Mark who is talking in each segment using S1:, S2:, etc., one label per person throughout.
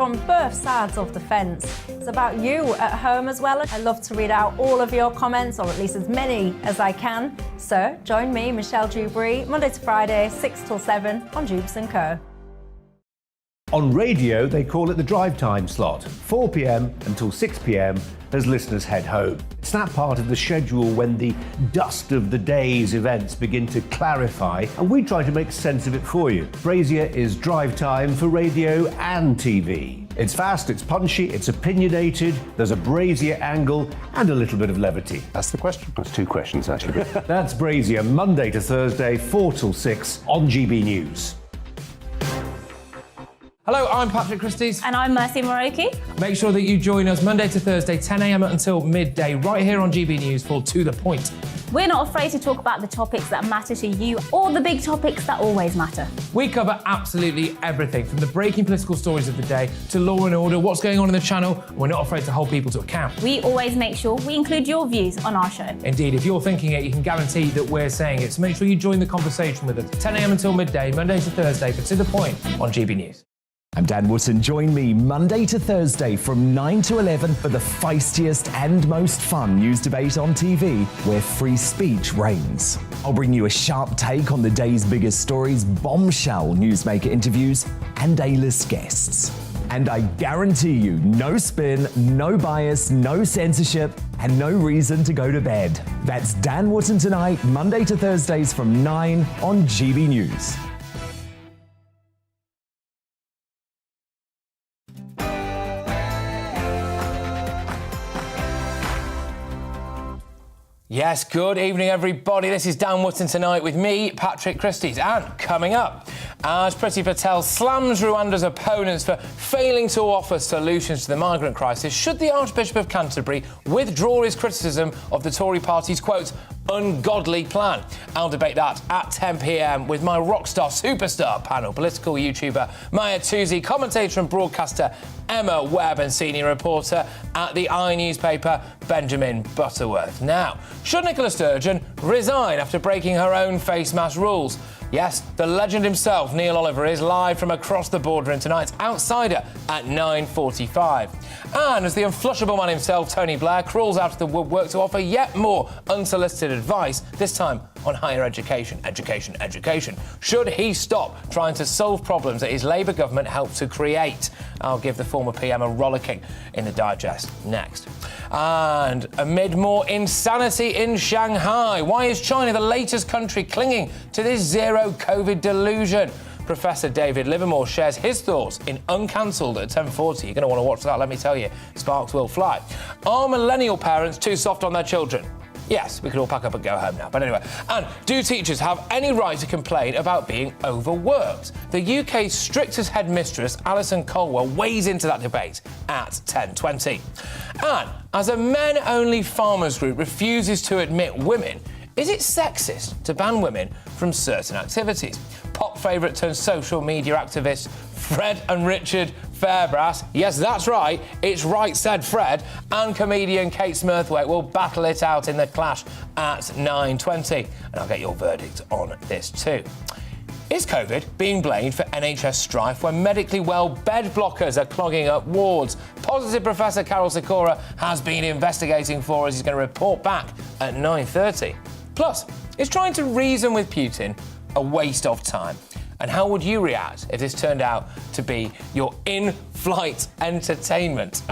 S1: On both sides of the fence. It's about you at home as well. I love to read out all of your comments, or at least as many as I can. So join me, Michelle Dewberry, Monday to Friday, 6 till 7 on Jubes & Co.
S2: On radio, they call it the drive time slot, 4 p.m. until 6 p.m. as listeners head home. It's that part of the schedule when the dust of the day's events begin to clarify, and we try to make sense of it for you. Brazier is drive time for radio and TV. It's fast, it's punchy, it's opinionated, there's a Brazier angle and a little bit of levity.
S3: That's the question. That's two questions, actually.
S2: That's Brazier, Monday to Thursday, 4 till 6 on GB News.
S4: Hello, I'm Patrick Christys.
S5: And I'm Mercy Moroki.
S4: Make sure that you join us Monday to Thursday, 10 a.m. until midday, right here on GB News for To The Point.
S5: We're not afraid to talk about the topics that matter to you, or the big topics that always matter.
S4: We cover absolutely everything, from the breaking political stories of the day to law and order, what's going on in the channel. We're not afraid to hold people to account.
S5: We always make sure we include your views on our show.
S4: Indeed, if you're thinking it, you can guarantee that we're saying it. So make sure you join the conversation with us, 10 a.m. until midday, Monday to Thursday, for To The Point on GB News.
S6: I'm Dan Wootton. Join me Monday to Thursday from 9 to 11 for the feistiest and most fun news debate on TV, where free speech reigns. I'll bring you a sharp take on the day's biggest stories, bombshell newsmaker interviews, and A-list guests. And I guarantee you, no spin, no bias, no censorship, and no reason to go to bed. That's Dan Wootton tonight, Monday to Thursdays from 9 on GB News.
S4: Yes, good evening, everybody. This is Dan Wootton tonight with me, Patrick Christys. And coming up, as Priti Patel slams Rwanda's opponents for failing to offer solutions to the migrant crisis, should the Archbishop of Canterbury withdraw his criticism of the Tory party's, quote, ungodly plan? I'll debate that at 10 p.m. with my rockstar superstar panel, political YouTuber Maya Tuzi, commentator and broadcaster Emma Webb, and senior reporter at the newspaper Benjamin Butterworth. Now, should Nicola Sturgeon resign after breaking her own face mask rules? Yes, the legend himself, Neil Oliver, is live from across the border in tonight's Outsider at 9:45. And as the unflushable man himself, Tony Blair, crawls out of the woodwork to offer yet more unsolicited advice, this time on higher education. Should he stop trying to solve problems that his Labour government helped to create? I'll give the former PM a rollicking in the digest next. And amid more insanity in Shanghai, why is China the latest country clinging to this zero COVID delusion? Professor David Livermore shares his thoughts in Uncancelled at 10:40. You're going to want to watch that, let me tell you. Sparks will fly. Are millennial parents too soft on their children? Yes, we could all pack up and go home now. But anyway, and do teachers have any right to complain about being overworked? The UK's strictest headmistress, Alison Colwell, weighs into that debate at 10:20. And as a men-only farmers group refuses to admit women, is it sexist to ban women from certain activities? Pop favourite turned social media activists Fred and Richard Fairbrass, yes, that's right, it's right, said Fred, and comedian Kate Smurthwaite will battle it out in the clash at 9:20. And I'll get your verdict on this too. Is COVID being blamed for NHS strife when medically well bed blockers are clogging up wards? Positive Professor Carol Sikora has been investigating for us. He's going to report back at 9:30. Plus, is trying to reason with Putin a waste of time? And how would you react if this turned out to be your in-flight entertainment?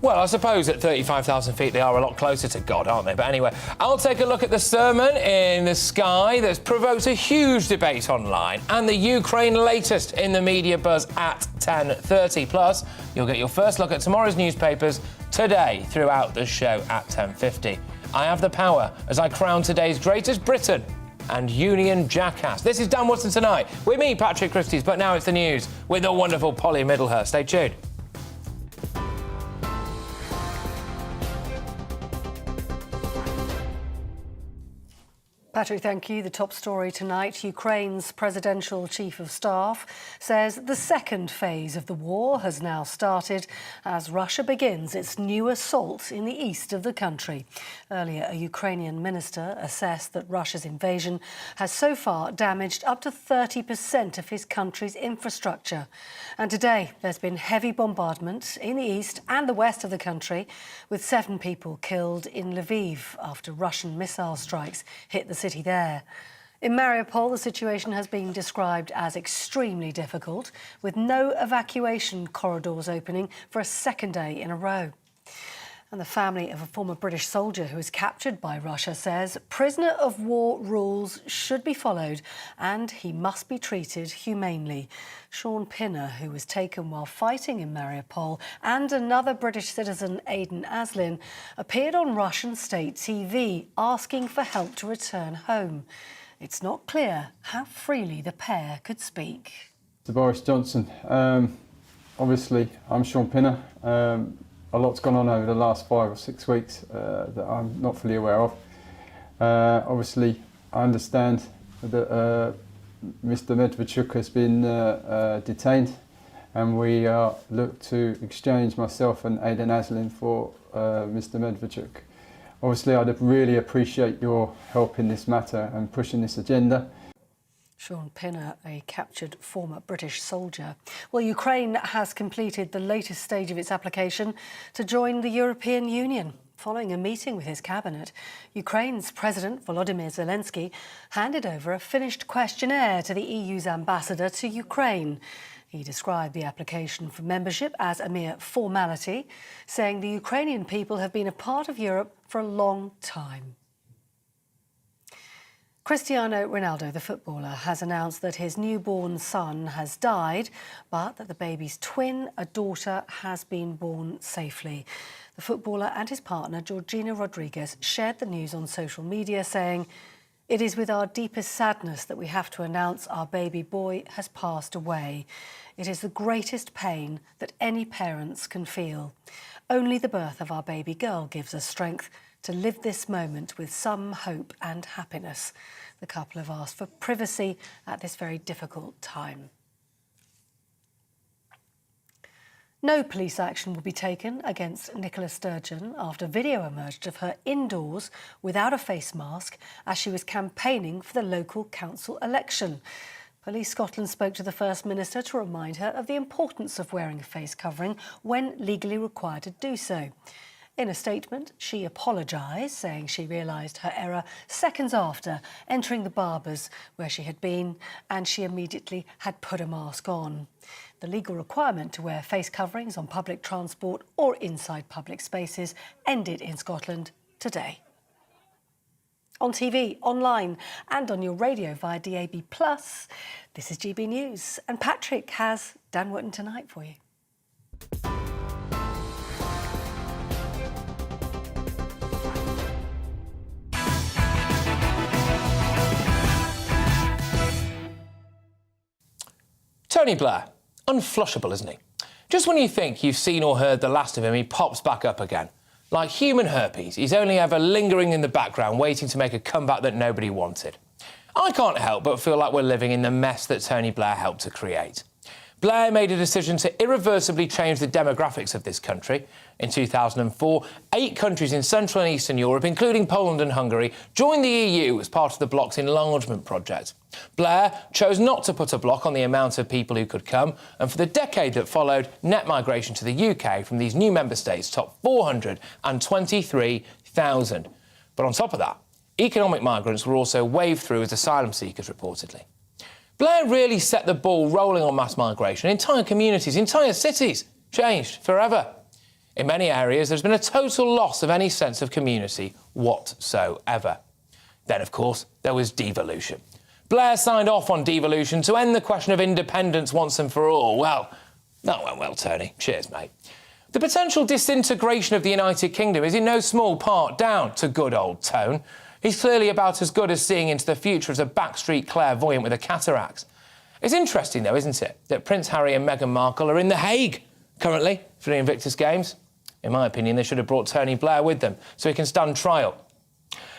S4: Well, I suppose at 35,000 feet they are a lot closer to God, aren't they? But anyway, I'll take a look at the sermon in the sky that's provoked a huge debate online, and the Ukraine latest in the media buzz at 10:30. Plus, you'll get your first look at tomorrow's newspapers today throughout the show at 10:50. I have the power as I crown today's greatest Briton and Union jackass. This is Dan Wootton Tonight with me, Patrick Christys, but now it's the news with the wonderful Polly Middlehurst. Stay tuned.
S7: Patrick, thank you. The top story tonight, Ukraine's presidential chief of staff says the second phase of the war has now started as Russia begins its new assault in the east of the country. Earlier, a Ukrainian minister assessed that Russia's invasion has so far damaged up to 30% of his country's infrastructure. And today, there's been heavy bombardment in the east and the west of the country, with 7 people killed in Lviv after Russian missile strikes hit the city there. In Mariupol, the situation has been described as extremely difficult, with no evacuation corridors opening for a second day in a row. And the family of a former British soldier who was captured by Russia says prisoner of war rules should be followed and he must be treated humanely. Sean Pinner, who was taken while fighting in Mariupol, and another British citizen, Aidan Aslin, appeared on Russian state TV asking for help to return home. It's not clear how freely the pair could speak.
S8: To Boris Johnson, obviously I'm Sean Pinner. A lot's gone on over the last 5 or 6 weeks that I'm not fully aware of. Obviously, I understand that Mr. Medvedchuk has been detained, and we look to exchange myself and Aidan Aslin for Mr. Medvedchuk. Obviously, I'd really appreciate your help in this matter and pushing this agenda.
S7: Sean Pinner, a captured former British soldier. Well, Ukraine has completed the latest stage of its application to join the European Union. Following a meeting with his cabinet, Ukraine's President Volodymyr Zelensky handed over a finished questionnaire to the EU's ambassador to Ukraine. He described the application for membership as a mere formality, saying the Ukrainian people have been a part of Europe for a long time. Cristiano Ronaldo, the footballer, has announced that his newborn son has died, but that the baby's twin, a daughter, has been born safely. The footballer and his partner, Georgina Rodriguez, shared the news on social media, saying, "It is with our deepest sadness that we have to announce our baby boy has passed away. It is the greatest pain that any parents can feel. Only the birth of our baby girl gives us strength to live this moment with some hope and happiness." The couple have asked for privacy at this very difficult time. No police action will be taken against Nicola Sturgeon after video emerged of her indoors without a face mask as she was campaigning for the local council election. Police Scotland spoke to the First Minister to remind her of the importance of wearing a face covering when legally required to do so. In a statement, she apologised, saying she realised her error seconds after entering the barber's where she had been, and she immediately had put a mask on. The legal requirement to wear face coverings on public transport or inside public spaces ended in Scotland today. On TV, online and on your radio via DAB+, this is GB News. And Patrick has Dan Wootton tonight for you.
S4: Tony Blair, unflushable, isn't he? Just when you think you've seen or heard the last of him, he pops back up again. Like human herpes, he's only ever lingering in the background, waiting to make a comeback that nobody wanted. I can't help but feel like we're living in the mess that Tony Blair helped to create. Blair made a decision to irreversibly change the demographics of this country. In 2004, 8 countries in Central and Eastern Europe, including Poland and Hungary, joined the EU as part of the bloc's enlargement project. Blair chose not to put a block on the amount of people who could come, and for the decade that followed, net migration to the UK from these new member states topped 423,000. But on top of that, economic migrants were also waved through as asylum seekers, reportedly. Blair really set the ball rolling on mass migration. Entire communities, entire cities changed forever. In many areas, there's been a total loss of any sense of community whatsoever. Then, of course, there was devolution. Blair signed off on devolution to end the question of independence once and for all. Well, that went well, Tony. Cheers, mate. The potential disintegration of the United Kingdom is in no small part down to good old Tone. He's clearly about as good as seeing into the future as a backstreet clairvoyant with a cataract. It's interesting, though, isn't it, that Prince Harry and Meghan Markle are in The Hague currently for the Invictus Games. In my opinion, they should have brought Tony Blair with them so he can stand trial.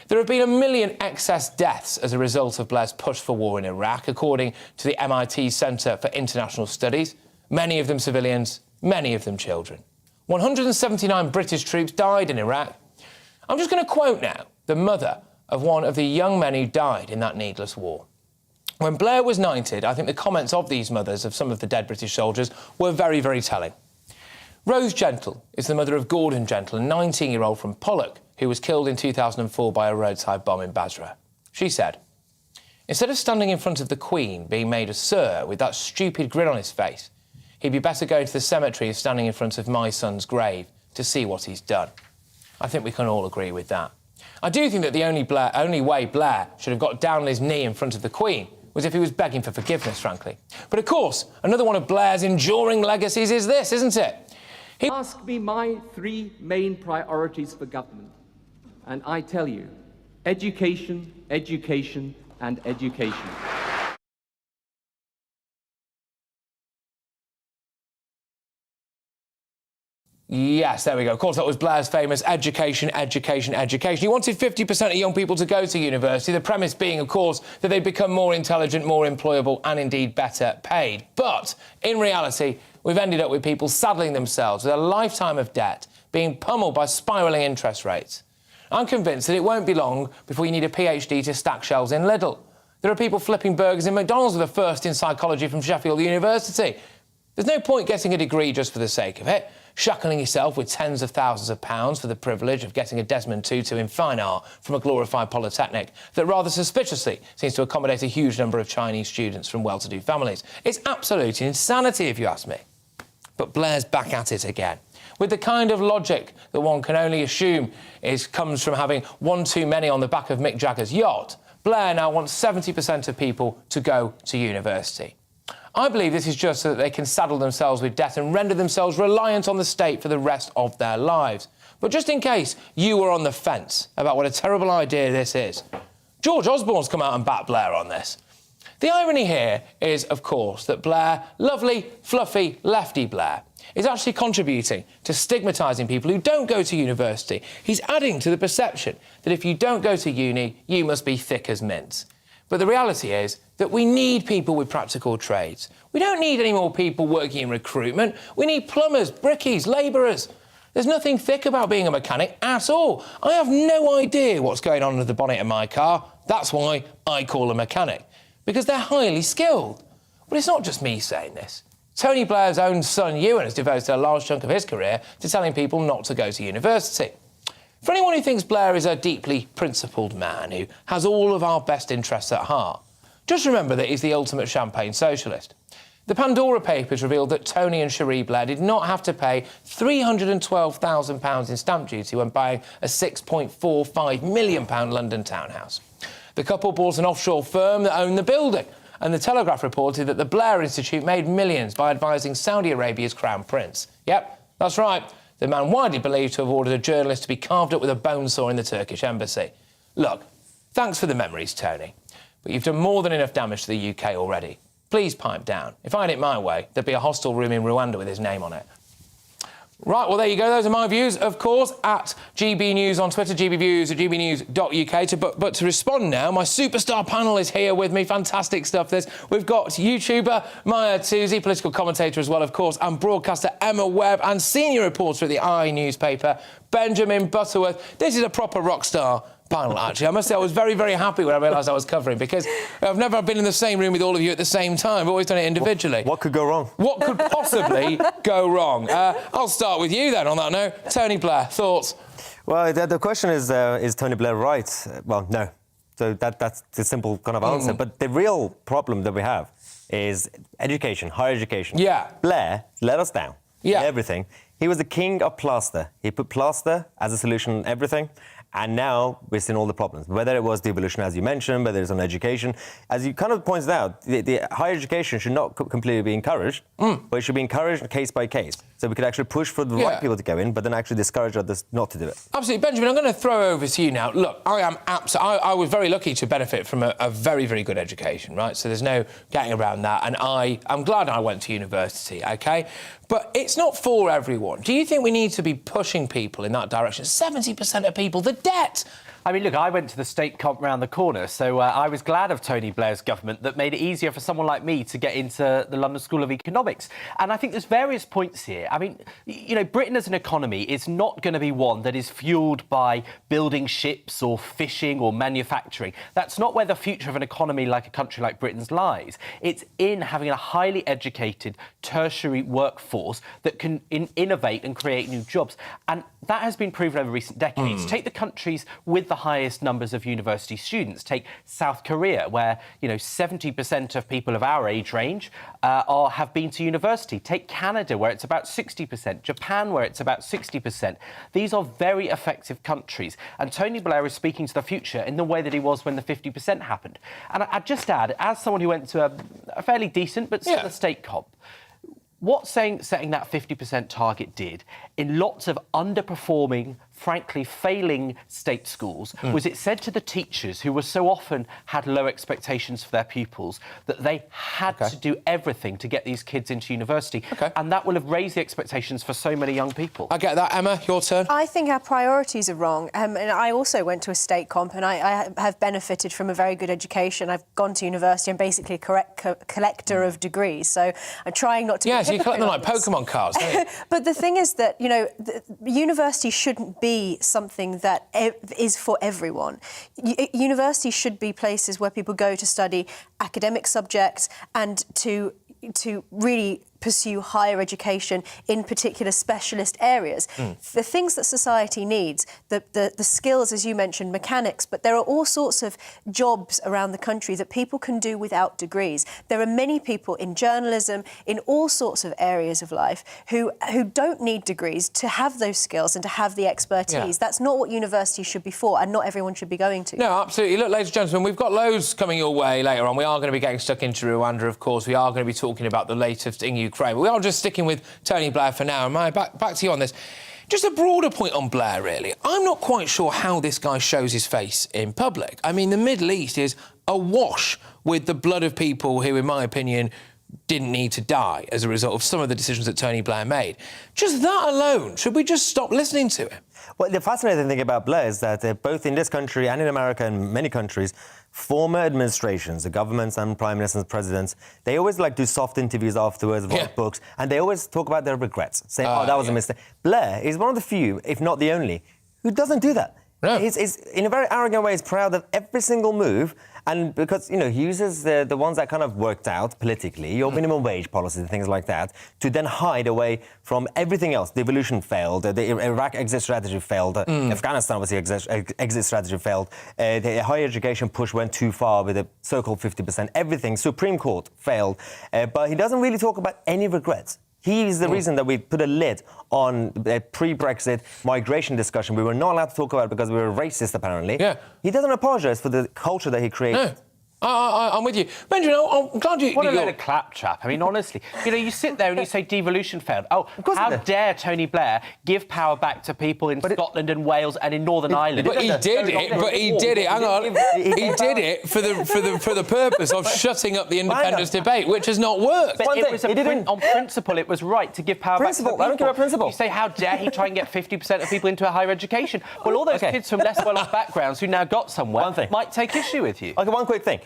S4: There have been 1 million excess deaths as a result of Blair's push for war in Iraq, according to the MIT Centre for International Studies. Many of them civilians, many of them children. 179 British troops died in Iraq. I'm just going to quote now the mother of one of the young men who died in that needless war. When Blair was knighted, I think the comments of these mothers of some of the dead British soldiers were very, very telling. Rose Gentle is the mother of Gordon Gentle, a 19-year-old from Pollock, who was killed in 2004 by a roadside bomb in Basra. She said, "Instead of standing in front of the Queen, being made a sir with that stupid grin on his face, he'd be better going to the cemetery and standing in front of my son's grave to see what he's done." I think we can all agree with that. I do think that the only way Blair should have got down on his knee in front of the Queen was if he was begging for forgiveness, frankly. But of course, another one of Blair's enduring legacies is this, isn't it? He
S9: asked me my 3 main priorities for government, and I tell you, education, education, and education.
S4: Yes, there we go. Of course, that was Blair's famous education, education, education. He wanted 50% of young people to go to university, the premise being, of course, that they'd become more intelligent, more employable and indeed better paid. But in reality, we've ended up with people saddling themselves with a lifetime of debt, being pummeled by spiralling interest rates. I'm convinced that it won't be long before you need a PhD to stack shelves in Lidl. There are people flipping burgers in McDonald's with a first in psychology from Sheffield University. There's no point getting a degree just for the sake of it, shackling yourself with tens of thousands of pounds for the privilege of getting a Desmond Tutu in fine art from a glorified polytechnic that rather suspiciously seems to accommodate a huge number of Chinese students from well-to-do families. It's absolute insanity, if you ask me. But Blair's back at it again, with the kind of logic that one can only assume comes from having one too many on the back of Mick Jagger's yacht. Blair now wants 70% of people to go to university. I believe this is just so that they can saddle themselves with debt and render themselves reliant on the state for the rest of their lives. But just in case you were on the fence about what a terrible idea this is, George Osborne's come out and backed Blair on this. The irony here is, of course, that Blair, lovely, fluffy, lefty Blair, is actually contributing to stigmatising people who don't go to university. He's adding to the perception that if you don't go to uni, you must be thick as mints. But the reality is that we need people with practical trades. We don't need any more people working in recruitment. We need plumbers, brickies, labourers. There's nothing thick about being a mechanic at all. I have no idea what's going on under the bonnet of my car. That's why I call a mechanic, because they're highly skilled. But it's not just me saying this. Tony Blair's own son, Ewan, has devoted a large chunk of his career to telling people not to go to university. For anyone who thinks Blair is a deeply principled man who has all of our best interests at heart, just remember that he's the ultimate champagne socialist. The Pandora Papers revealed that Tony and Cherie Blair did not have to pay £312,000 in stamp duty when buying a £6.45 million London townhouse. The couple bought an offshore firm that owned the building, and the Telegraph reported that the Blair Institute made millions by advising Saudi Arabia's Crown Prince. Yep, that's right. The man widely believed to have ordered a journalist to be carved up with a bone saw in the Turkish embassy. Look, thanks for the memories, Tony, but you've done more than enough damage to the UK already. Please pipe down. If I had it my way, there'd be a hostel room in Rwanda with his name on it. Right, well, there you go. Those are my views, of course, at GBNews on Twitter, GBViews at gbnews.uk. But to respond now, my superstar panel is here with me. Fantastic stuff, this. We've got YouTuber Maya Toosey, political commentator as well, of course, and broadcaster Emma Webb, and senior reporter at the I newspaper, Benjamin Butterworth. This is a proper rock star panel, actually. I must say I was very, very happy when I realised I was covering, because I've never been in the same room with all of you at the same time. I've always done it individually.
S10: What could go wrong?
S4: What could possibly go wrong? I'll start with you then on that note. Tony Blair, thoughts?
S10: Well, the question is Tony Blair right? Well, no. So that's the simple kind of answer. But the real problem that we have is education, higher education.
S4: Yeah.
S10: Blair let us down.
S4: Yeah.
S10: Everything. He was the king of plaster. He put plaster as a solution on everything. And now we're seeing all the problems, whether it was devolution, as you mentioned, whether it's on education. As you kind of pointed out, the higher education should not completely be encouraged, but it should be encouraged case by case. So we could actually push for the right people to go in, but then actually discourage others not to do it. Absolutely.
S4: Benjamin, I'm going to throw over to you now. Look, I was very lucky to benefit from a very, very good education, right? So there's no getting around that. And I'm glad I went to university, OK? But it's not for everyone. Do you think we need to be pushing people in that direction? 70% of people, the debt.
S11: I mean, look, I went to the state comp round the corner, so I was glad of Tony Blair's government that made it easier for someone like me to get into the London School of Economics. And I think there's various points here. I mean, you know, Britain as an economy is not going to be one that is fuelled by building ships or fishing or manufacturing. That's not where the future of an economy like a country like Britain's lies. It's in having a highly educated tertiary workforce that can innovate and create new jobs. And that has been proven over recent decades. Take the countries with the highest numbers of university students. Take South Korea, where, you know, 70% of people of our age range have been to university. Take Canada, where it's about 60%. Japan, where it's about 60%. These are very effective countries. And Tony Blair is speaking to the future in the way that he was when the 50% happened. And I'd just add, as someone who went to a fairly decent but still a state comp, what setting that 50% target did in lots of underperforming, frankly failing state schools was it said to the teachers, who were so often had low expectations for their pupils, that they had to do everything to get these kids into university. And that will have raised the expectations for so many young people.
S4: I get that. Emma, your turn.
S12: I think our priorities are wrong. And I also went to a state comp, and I have benefited from a very good education. I've gone to university. I'm basically a collector of degrees, so I'm trying not to be
S4: you collect them like Pokemon cards, don't you?
S12: But the thing is that, you know, university shouldn't be something that is for everyone. University should be places where people go to study academic subjects and to really pursue higher education in particular specialist areas. The things that society needs, the skills, as you mentioned, mechanics, but there are all sorts of jobs around the country that people can do without degrees. There are many people in journalism, in all sorts of areas of life, who don't need degrees to have those skills and to have the expertise. That's not what university should be for, and not everyone should be going to.
S4: No, absolutely. Look, ladies and gentlemen, we've got loads coming your way later on. We are going to be getting stuck into Rwanda, of course. We are going to be talking about the latest in Ukraine. We are just sticking with Tony Blair for now. And back to you on this. Just a broader point on Blair, really. I'm not quite sure how this guy shows his face in public. I mean, the Middle East is awash with the blood of people who, in my opinion, didn't need to die as a result of some of the decisions that Tony Blair made. Just that alone, should we just stop listening to him?
S10: Well, the fascinating thing about Blair is that both in this country and in America and many countries, former administrations, the governments and prime ministers and presidents, they always do soft interviews afterwards, write books, and they always talk about their regrets, saying, that was a mistake. Blair is one of the few, if not the only, who doesn't do that. No. He's, in a very arrogant way, he's proud of every single move. And because, you know, he uses the ones that kind of worked out politically, your minimum wage policies and things like that, to then hide away from everything else. The evolution failed, the Iraq exit strategy failed, Afghanistan, obviously, exit strategy failed, the higher education push went too far with the so-called 50%, everything, Supreme Court failed. But he doesn't really talk about any regrets. He is the reason that we put a lid on the pre-Brexit migration discussion. We were not allowed to talk about it because we were racist, apparently. He doesn't apologise for the culture that he created.
S4: No. I'm with you. Benjamin, I'm glad you...
S11: What a load of claptrap. I mean, honestly, you know, you sit there and you say devolution failed. Oh, how dare Tony Blair give power back to people in Scotland and Wales and in Northern Ireland?
S4: But he did it. Hang on. He did it for the purpose of shutting up the independence debate, which has not worked.
S11: But it was on principle, it was right to give power back to the people.
S10: I don't care about principle.
S11: You say, how dare he try and get 50% of people into a higher education? Well, all those kids from less well-off backgrounds who now got somewhere might take issue with you.
S10: Okay, one quick thing.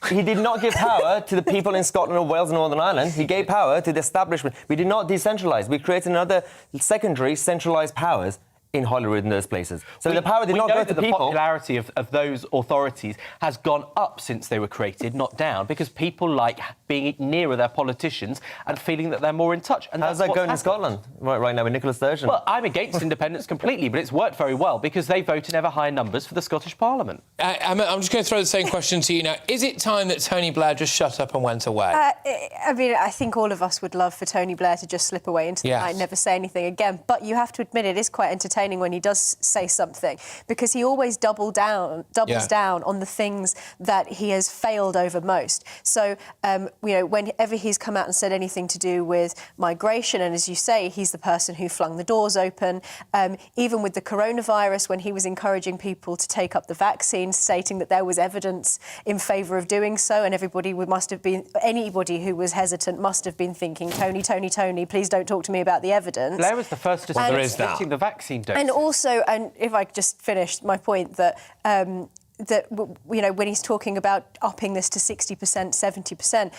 S10: He did not give power to the people in Scotland or Wales and Northern Ireland. He gave power to the establishment. We did not decentralise. We created another secondary centralised powers in Hollywood and those places. So the power did not go to
S11: the
S10: people.
S11: The popularity of those authorities has gone up since they were created, not down, because people like being nearer their politicians and feeling that they're more in touch. And
S10: how's that going in Scotland right now with Nicola Sturgeon?
S11: Well, I'm against independence completely, but it's worked very well because they vote in ever higher numbers for the Scottish Parliament.
S4: I'm just going to throw the same question to you now. Is it time that Tony Blair just shut up and went away?
S12: I mean, I think all of us would love for Tony Blair to just slip away into the night and never say anything again. But you have to admit it is quite entertaining when he does say something, because he always doubles down on the things that he has failed over most. So, you know, whenever he's come out and said anything to do with migration, and as you say, he's the person who flung the doors open, even with the coronavirus, when he was encouraging people to take up the vaccine, stating that there was evidence in favour of doing so, and anybody who was hesitant must have been thinking, Tony, please don't talk to me about the evidence.
S11: Blair was the first to start the vaccine dose. anecdotes.
S12: And also, and if I could just finish my point, that when he's talking about upping this to 60%, 70%,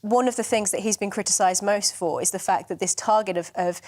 S12: one of the things that he's been criticised most for is the fact that this target of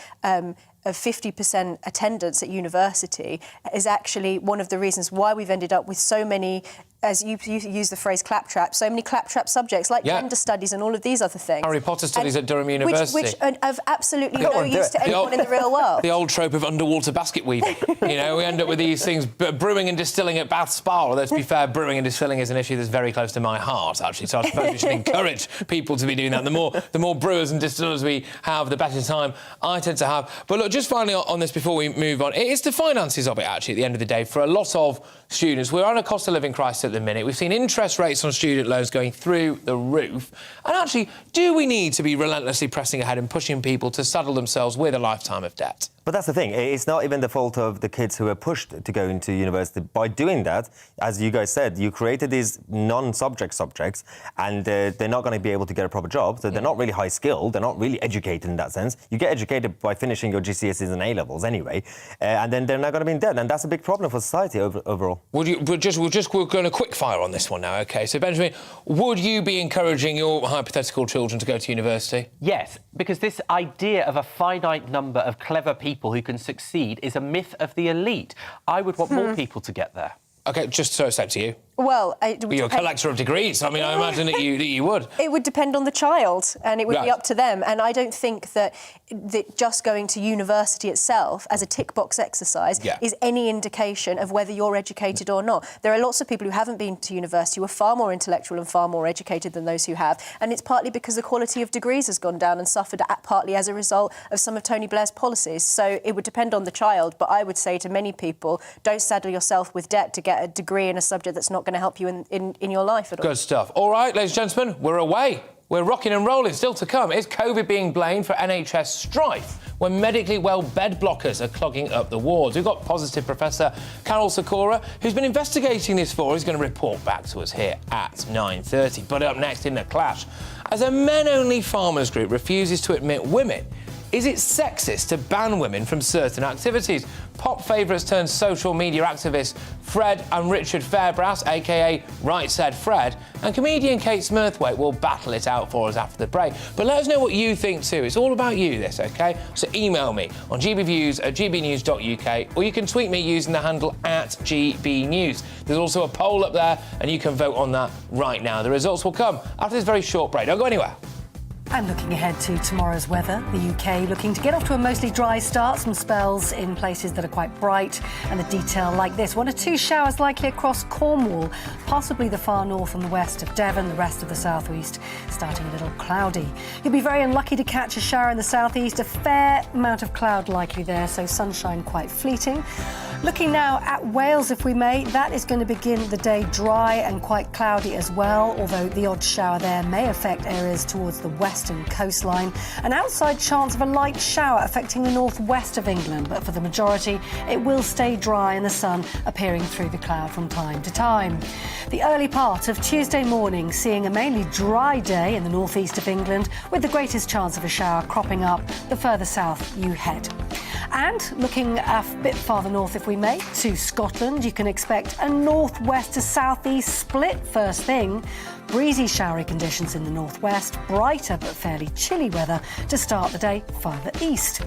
S12: 50% attendance at university is actually one of the reasons why we've ended up with so many, as you use the phrase claptrap, so many claptrap subjects like gender studies and all of these other things.
S4: Harry Potter studies at Durham University.
S12: Which are of absolutely no use to anyone in the real world.
S4: The old trope of underwater basket weaving. We end up with these things brewing and distilling at Bath Spa. Although, to be fair, brewing and distilling is an issue that's very close to my heart, actually. So I suppose we should encourage people to be doing that. The more brewers and distillers we have, the better time I tend to have. But look, just finally on this before we move on, it's the finances of it, actually, at the end of the day. For a lot of students, we're on a cost of living crisis at the minute. We've seen interest rates on student loans going through the roof. And actually, do we need to be relentlessly pressing ahead and pushing people to saddle themselves with a lifetime of debt?
S10: But that's the thing. It's not even the fault of the kids who are pushed to go into university. By doing that, as you guys said, you created these non-subject subjects, and they're not going to be able to get a proper job. So they're not really high skilled. They're not really educated in that sense. You get educated by finishing your GCSEs and A-levels anyway, and then they're not going to be in debt, and that's a big problem for society overall. We're
S4: going to quick fire on this one now. OK, so Benjamin, would you be encouraging your hypothetical children to go to university?
S11: Yes, because this idea of a finite number of clever people who can succeed is a myth of the elite. I would want more people to get there.
S4: OK, just so it's up to you.
S12: Well,
S4: you're a collector of degrees. I mean, I imagine that you would.
S12: It would depend on the child, and it would be up to them. And I don't think that just going to university itself as a tick box exercise is any indication of whether you're educated or not. There are lots of people who haven't been to university who are far more intellectual and far more educated than those who have, and it's partly because the quality of degrees has gone down and suffered partly as a result of some of Tony Blair's policies. So it would depend on the child, but I would say to many people, don't saddle yourself with debt to get a degree in a subject that's not going to help you in your life at all.
S4: Good stuff. All right, ladies and gentlemen, we're away. We're rocking and rolling. Still to come. Is COVID being blamed for NHS strife when medically well bed blockers are clogging up the wards? We've got positive Professor Carol Sikora, who's been investigating this for. He's going to report back to us here at 9:30. But up next in the clash, as a men-only farmers group refuses to admit women, is it sexist to ban women from certain activities? Pop favourites turned social media activists Fred and Richard Fairbrass, a.k.a. Right Said Fred, and comedian Kate Smurthwaite will battle it out for us after the break. But let us know what you think too. It's all about you, this, OK? So email me on gbviews@gbnews.uk, or you can tweet me using the handle @GBNews. There's also a poll up there, and you can vote on that right now. The results will come after this very short break. Don't go anywhere.
S7: And looking ahead to tomorrow's weather, the UK looking to get off to a mostly dry start, some spells in places that are quite bright, and a detail like this. 1 or 2 showers likely across Cornwall, possibly the far north and the west of Devon, the rest of the southeast starting a little cloudy. You'll be very unlucky to catch a shower in the southeast, a fair amount of cloud likely there, so sunshine quite fleeting. Looking now at Wales, if we may, that is going to begin the day dry and quite cloudy as well, although the odd shower there may affect areas towards the western coastline. An outside chance of a light shower affecting the northwest of England, but for the majority, it will stay dry and the sun appearing through the cloud from time to time. The early part of Tuesday morning seeing a mainly dry day in the northeast of England, with the greatest chance of a shower cropping up the further south you head. And looking a bit farther north, if we may, to Scotland, you can expect a northwest to southeast split first thing. Breezy, showery conditions in the northwest, brighter but fairly chilly weather to start the day further east.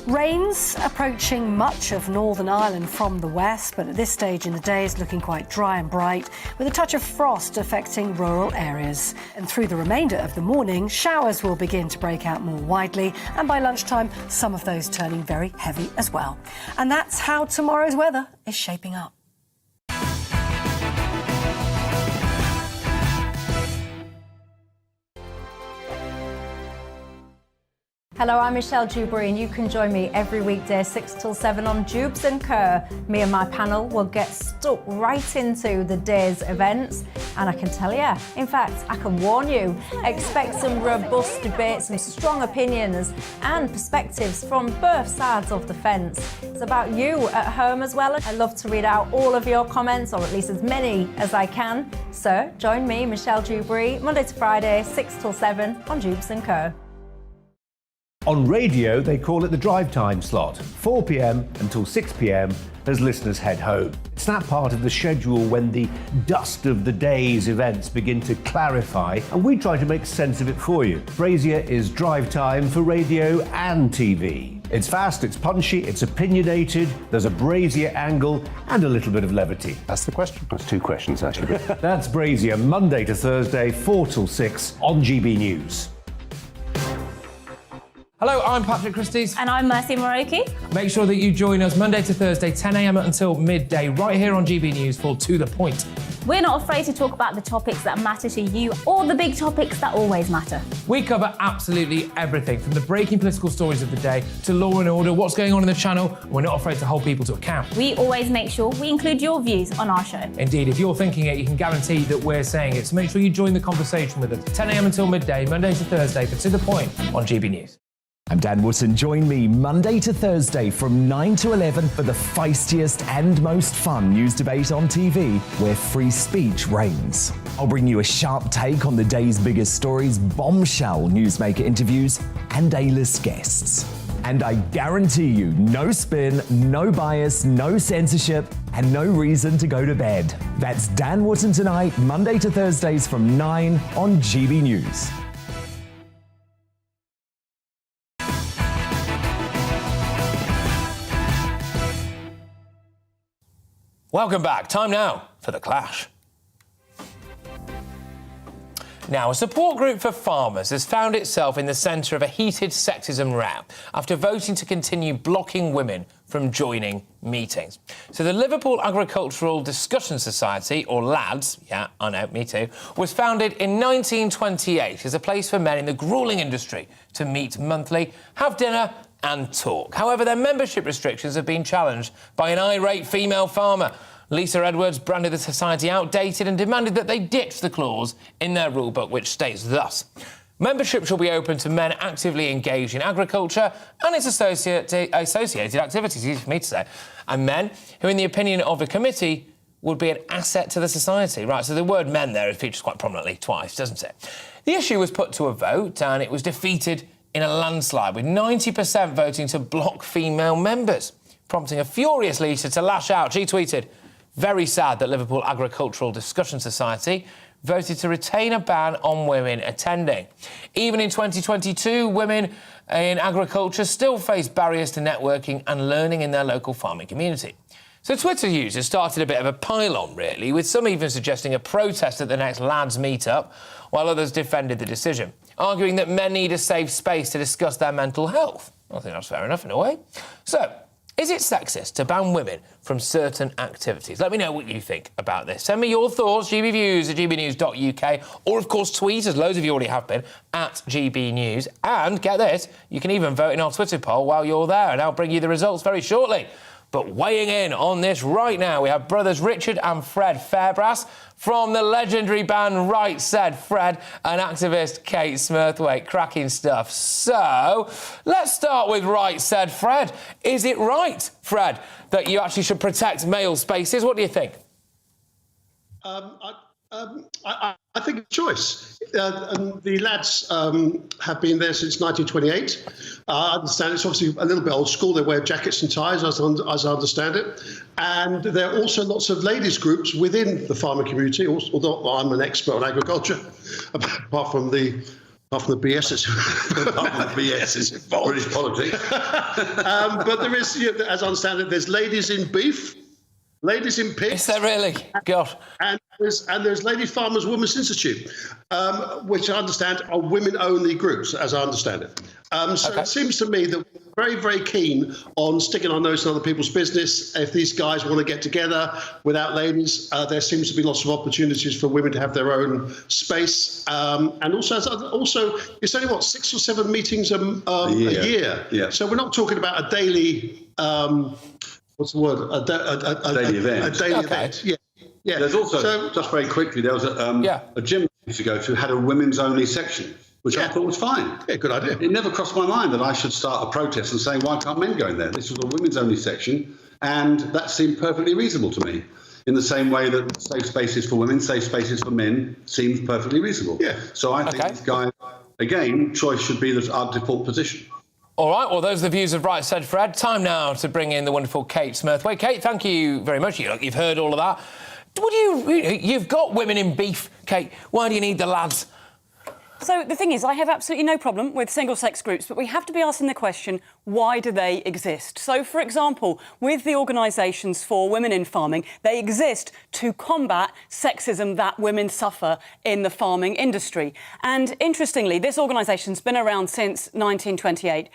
S7: Rains approaching much of Northern Ireland from the west, but at this stage in the day it's looking quite dry and bright, with a touch of frost affecting rural areas. And through the remainder of the morning, showers will begin to break out more widely, and by lunchtime, some of those turning very heavy as well. And that's how tomorrow's weather is shaping up.
S1: Hello, I'm Michelle Dewberry, and you can join me every weekday 6 till 7 on Jubes and Kerr. Me and my panel will get stuck right into the day's events, and I can tell you, in fact, I can warn you, expect some robust debates, some strong opinions and perspectives from both sides of the fence. It's about you at home as well. I love to read out all of your comments, or at least as many as I can. So join me, Michelle Dewberry, Monday to Friday, 6 till 7 on Jubes and Kerr.
S2: On radio, they call it the drive time slot, 4 p.m. until 6 p.m. as listeners head home. It's that part of the schedule when the dust of the day's events begin to clarify, and we try to make sense of it for you. Brazier is drive time for radio and TV. It's fast, it's punchy, it's opinionated, there's a Brazier angle and a little bit of levity.
S3: That's the question. That's two questions, actually.
S2: That's Brazier, Monday to Thursday, 4 till 6 on GB News.
S4: Hello, I'm Patrick Christies.
S5: And I'm Mercy Moroki.
S4: Make sure that you join us Monday to Thursday, 10 a.m. until midday, right here on GB News for To The Point.
S5: We're not afraid to talk about the topics that matter to you or the big topics that always matter.
S4: We cover absolutely everything, from the breaking political stories of the day to law and order, what's going on in the channel. We're not afraid to hold people to account.
S5: We always make sure we include your views on our show.
S4: Indeed, if you're thinking it, you can guarantee that we're saying it. So make sure you join the conversation with us, 10 a.m. until midday, Monday to Thursday for To The Point on GB News.
S6: I'm Dan Wootton. Join me Monday to Thursday from 9 to 11 for the feistiest and most fun news debate on TV, where free speech reigns. I'll bring you a sharp take on the day's biggest stories, bombshell newsmaker interviews, and A-list guests. And I guarantee you, no spin, no bias, no censorship, and no reason to go to bed. That's Dan Wootton Tonight, Monday to Thursdays from 9 on GB News.
S4: Welcome back. Time now for The Clash. Now, a support group for farmers has found itself in the centre of a heated sexism row after voting to continue blocking women from joining meetings. So the Liverpool Agricultural Discussion Society, or LADS, yeah, I know, me too, was founded in 1928 as a place for men in the gruelling industry to meet monthly, have dinner and talk. However, their membership restrictions have been challenged by an irate female farmer. Lisa Edwards branded the society outdated and demanded that they ditch the clause in their rulebook, which states thus: membership shall be open to men actively engaged in agriculture and its associated activities, easy for me to say, and men who, in the opinion of the committee, would be an asset to the society. Right, so the word men there features quite prominently twice, doesn't it? The issue was put to a vote and it was defeated in a landslide, with 90% voting to block female members, prompting a furious Lisa to lash out. She tweeted, "Very sad that Liverpool Agricultural Discussion Society voted to retain a ban on women attending. Even in 2022, women in agriculture still face barriers to networking and learning in their local farming community." So Twitter users started a bit of a pile-on, really, with some even suggesting a protest at the next LADS meetup, while others defended the decision, arguing that men need a safe space to discuss their mental health. I think that's fair enough in a way. So, is it sexist to ban women from certain activities? Let me know what you think about this. Send me your thoughts, gbviews@gbnews.uk, or, of course, tweet, as loads of you already have been, at GBNews. And, get this, you can even vote in our Twitter poll while you're there, and I'll bring you the results very shortly. But weighing in on this right now, we have brothers Richard and Fred Fairbrass from the legendary band Right Said Fred and activist Kate Smurthwaite. Cracking stuff. So, let's start with Right Said Fred. Is it right, Fred, that you actually should protect male spaces? What do you think?
S13: I think it's a choice. The lads have been there since 1928. I understand it's obviously a little bit old school. They wear jackets and ties, as I understand it. And there are also lots of ladies' groups within the farming community, although I'm an expert on agriculture, apart from the BS's, involved. British politics. But there is, as I understand it, there's ladies in beef, ladies in pigs.
S4: Is there really? God.
S13: And there's Lady Farmers Women's Institute, which I understand are women-only groups, as I understand it. It seems to me that we're very, very keen on sticking our nose in other people's business. If these guys want to get together without ladies, there seems to be lots of opportunities for women to have their own space. And also, it's only, 6 or 7 meetings a year. Yeah. So we're not talking about a daily... what's the word? A daily event. A daily event, yeah. Yeah.
S14: There's also, just very quickly, there was a gym I used to go to had a women's-only section, which I thought was fine.
S13: Yeah, good idea.
S14: It never crossed my mind that I should start a protest and say, why can't men go in there? This was a women's-only section, and that seemed perfectly reasonable to me. In the same way that safe spaces for women, safe spaces for men seems perfectly reasonable.
S13: Yeah.
S14: So I think this guy, again, choice should be our default position.
S4: All right, well, those are the views of Right Said Fred. Time now to bring in the wonderful Kate Smurthwaite. Kate, thank you very much. You've heard all of that. You've got women in beef, Kate. Why do you need the lads?
S15: So the thing is, I have absolutely no problem with single-sex groups, but we have to be asking the question, why do they exist? So, for example, with the organisations for women in farming, they exist to combat sexism that women suffer in the farming industry. And interestingly, this organisation's been around since 1928.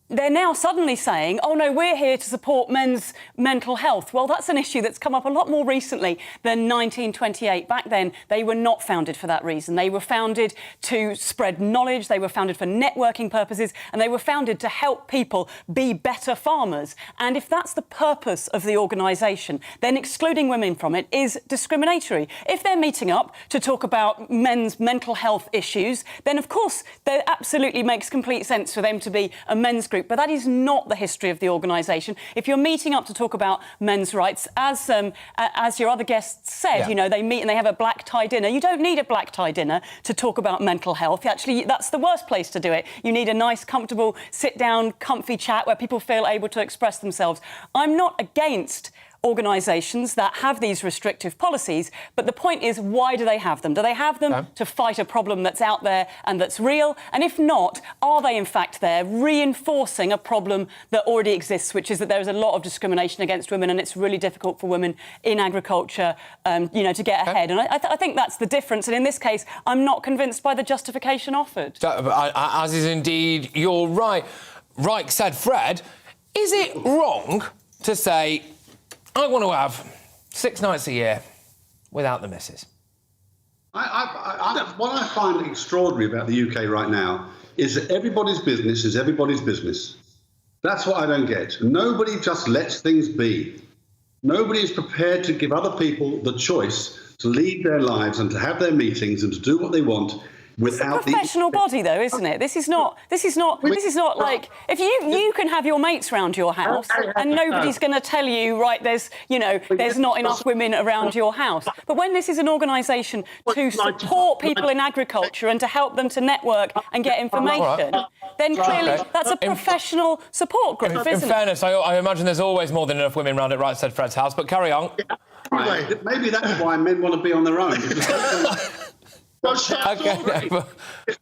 S15: They're now suddenly saying, oh, no, we're here to support men's mental health. Well, that's an issue that's come up a lot more recently than 1928. Back then, they were not founded for that reason. They were founded to spread knowledge, they were founded for networking purposes, and they were founded to help people be better farmers. And if that's the purpose of the organisation, then excluding women from it is discriminatory. If they're meeting up to talk about men's mental health issues, then, of course, that absolutely makes complete sense for them to be a men's group. But that is not the history of the organisation. If you're meeting up to talk about men's rights, as your other guests said, you know, they meet and they have a black tie dinner. You don't need a black tie dinner to talk about mental health. Actually, that's the worst place to do it. You need a nice, comfortable, sit-down, comfy chat where people feel able to express themselves. I'm not against organisations that have these restrictive policies, but the point is, why do they have them? Do they have them to fight a problem that's out there and that's real? And if not, are they in fact there reinforcing a problem that already exists, which is that there is a lot of discrimination against women, and it's really difficult for women in agriculture, you know, to get ahead? And I think that's the difference. And in this case, I'm not convinced by the justification offered.
S4: As is indeed your right. Right Said Fred, is it wrong to say, I want to have 6 nights a year without the missus?
S14: What I find extraordinary about the UK right now is that everybody's business is everybody's business. That's what I don't get. Nobody just lets things be. Nobody is prepared to give other people the choice to lead their lives and to have their meetings and to do what they want.
S15: It's a professional body, though, isn't it? This is not like if you can have your mates round your house and nobody's going to tell you, right? There's not enough women around your house. But when this is an organisation to support people in agriculture and to help them to network and get information, then clearly that's a professional support group, isn't it?
S4: In fairness, I imagine there's always more than enough women round at Right Said Fred's house. But carry on.
S14: Maybe that's why men want to be on their own.
S4: Okay,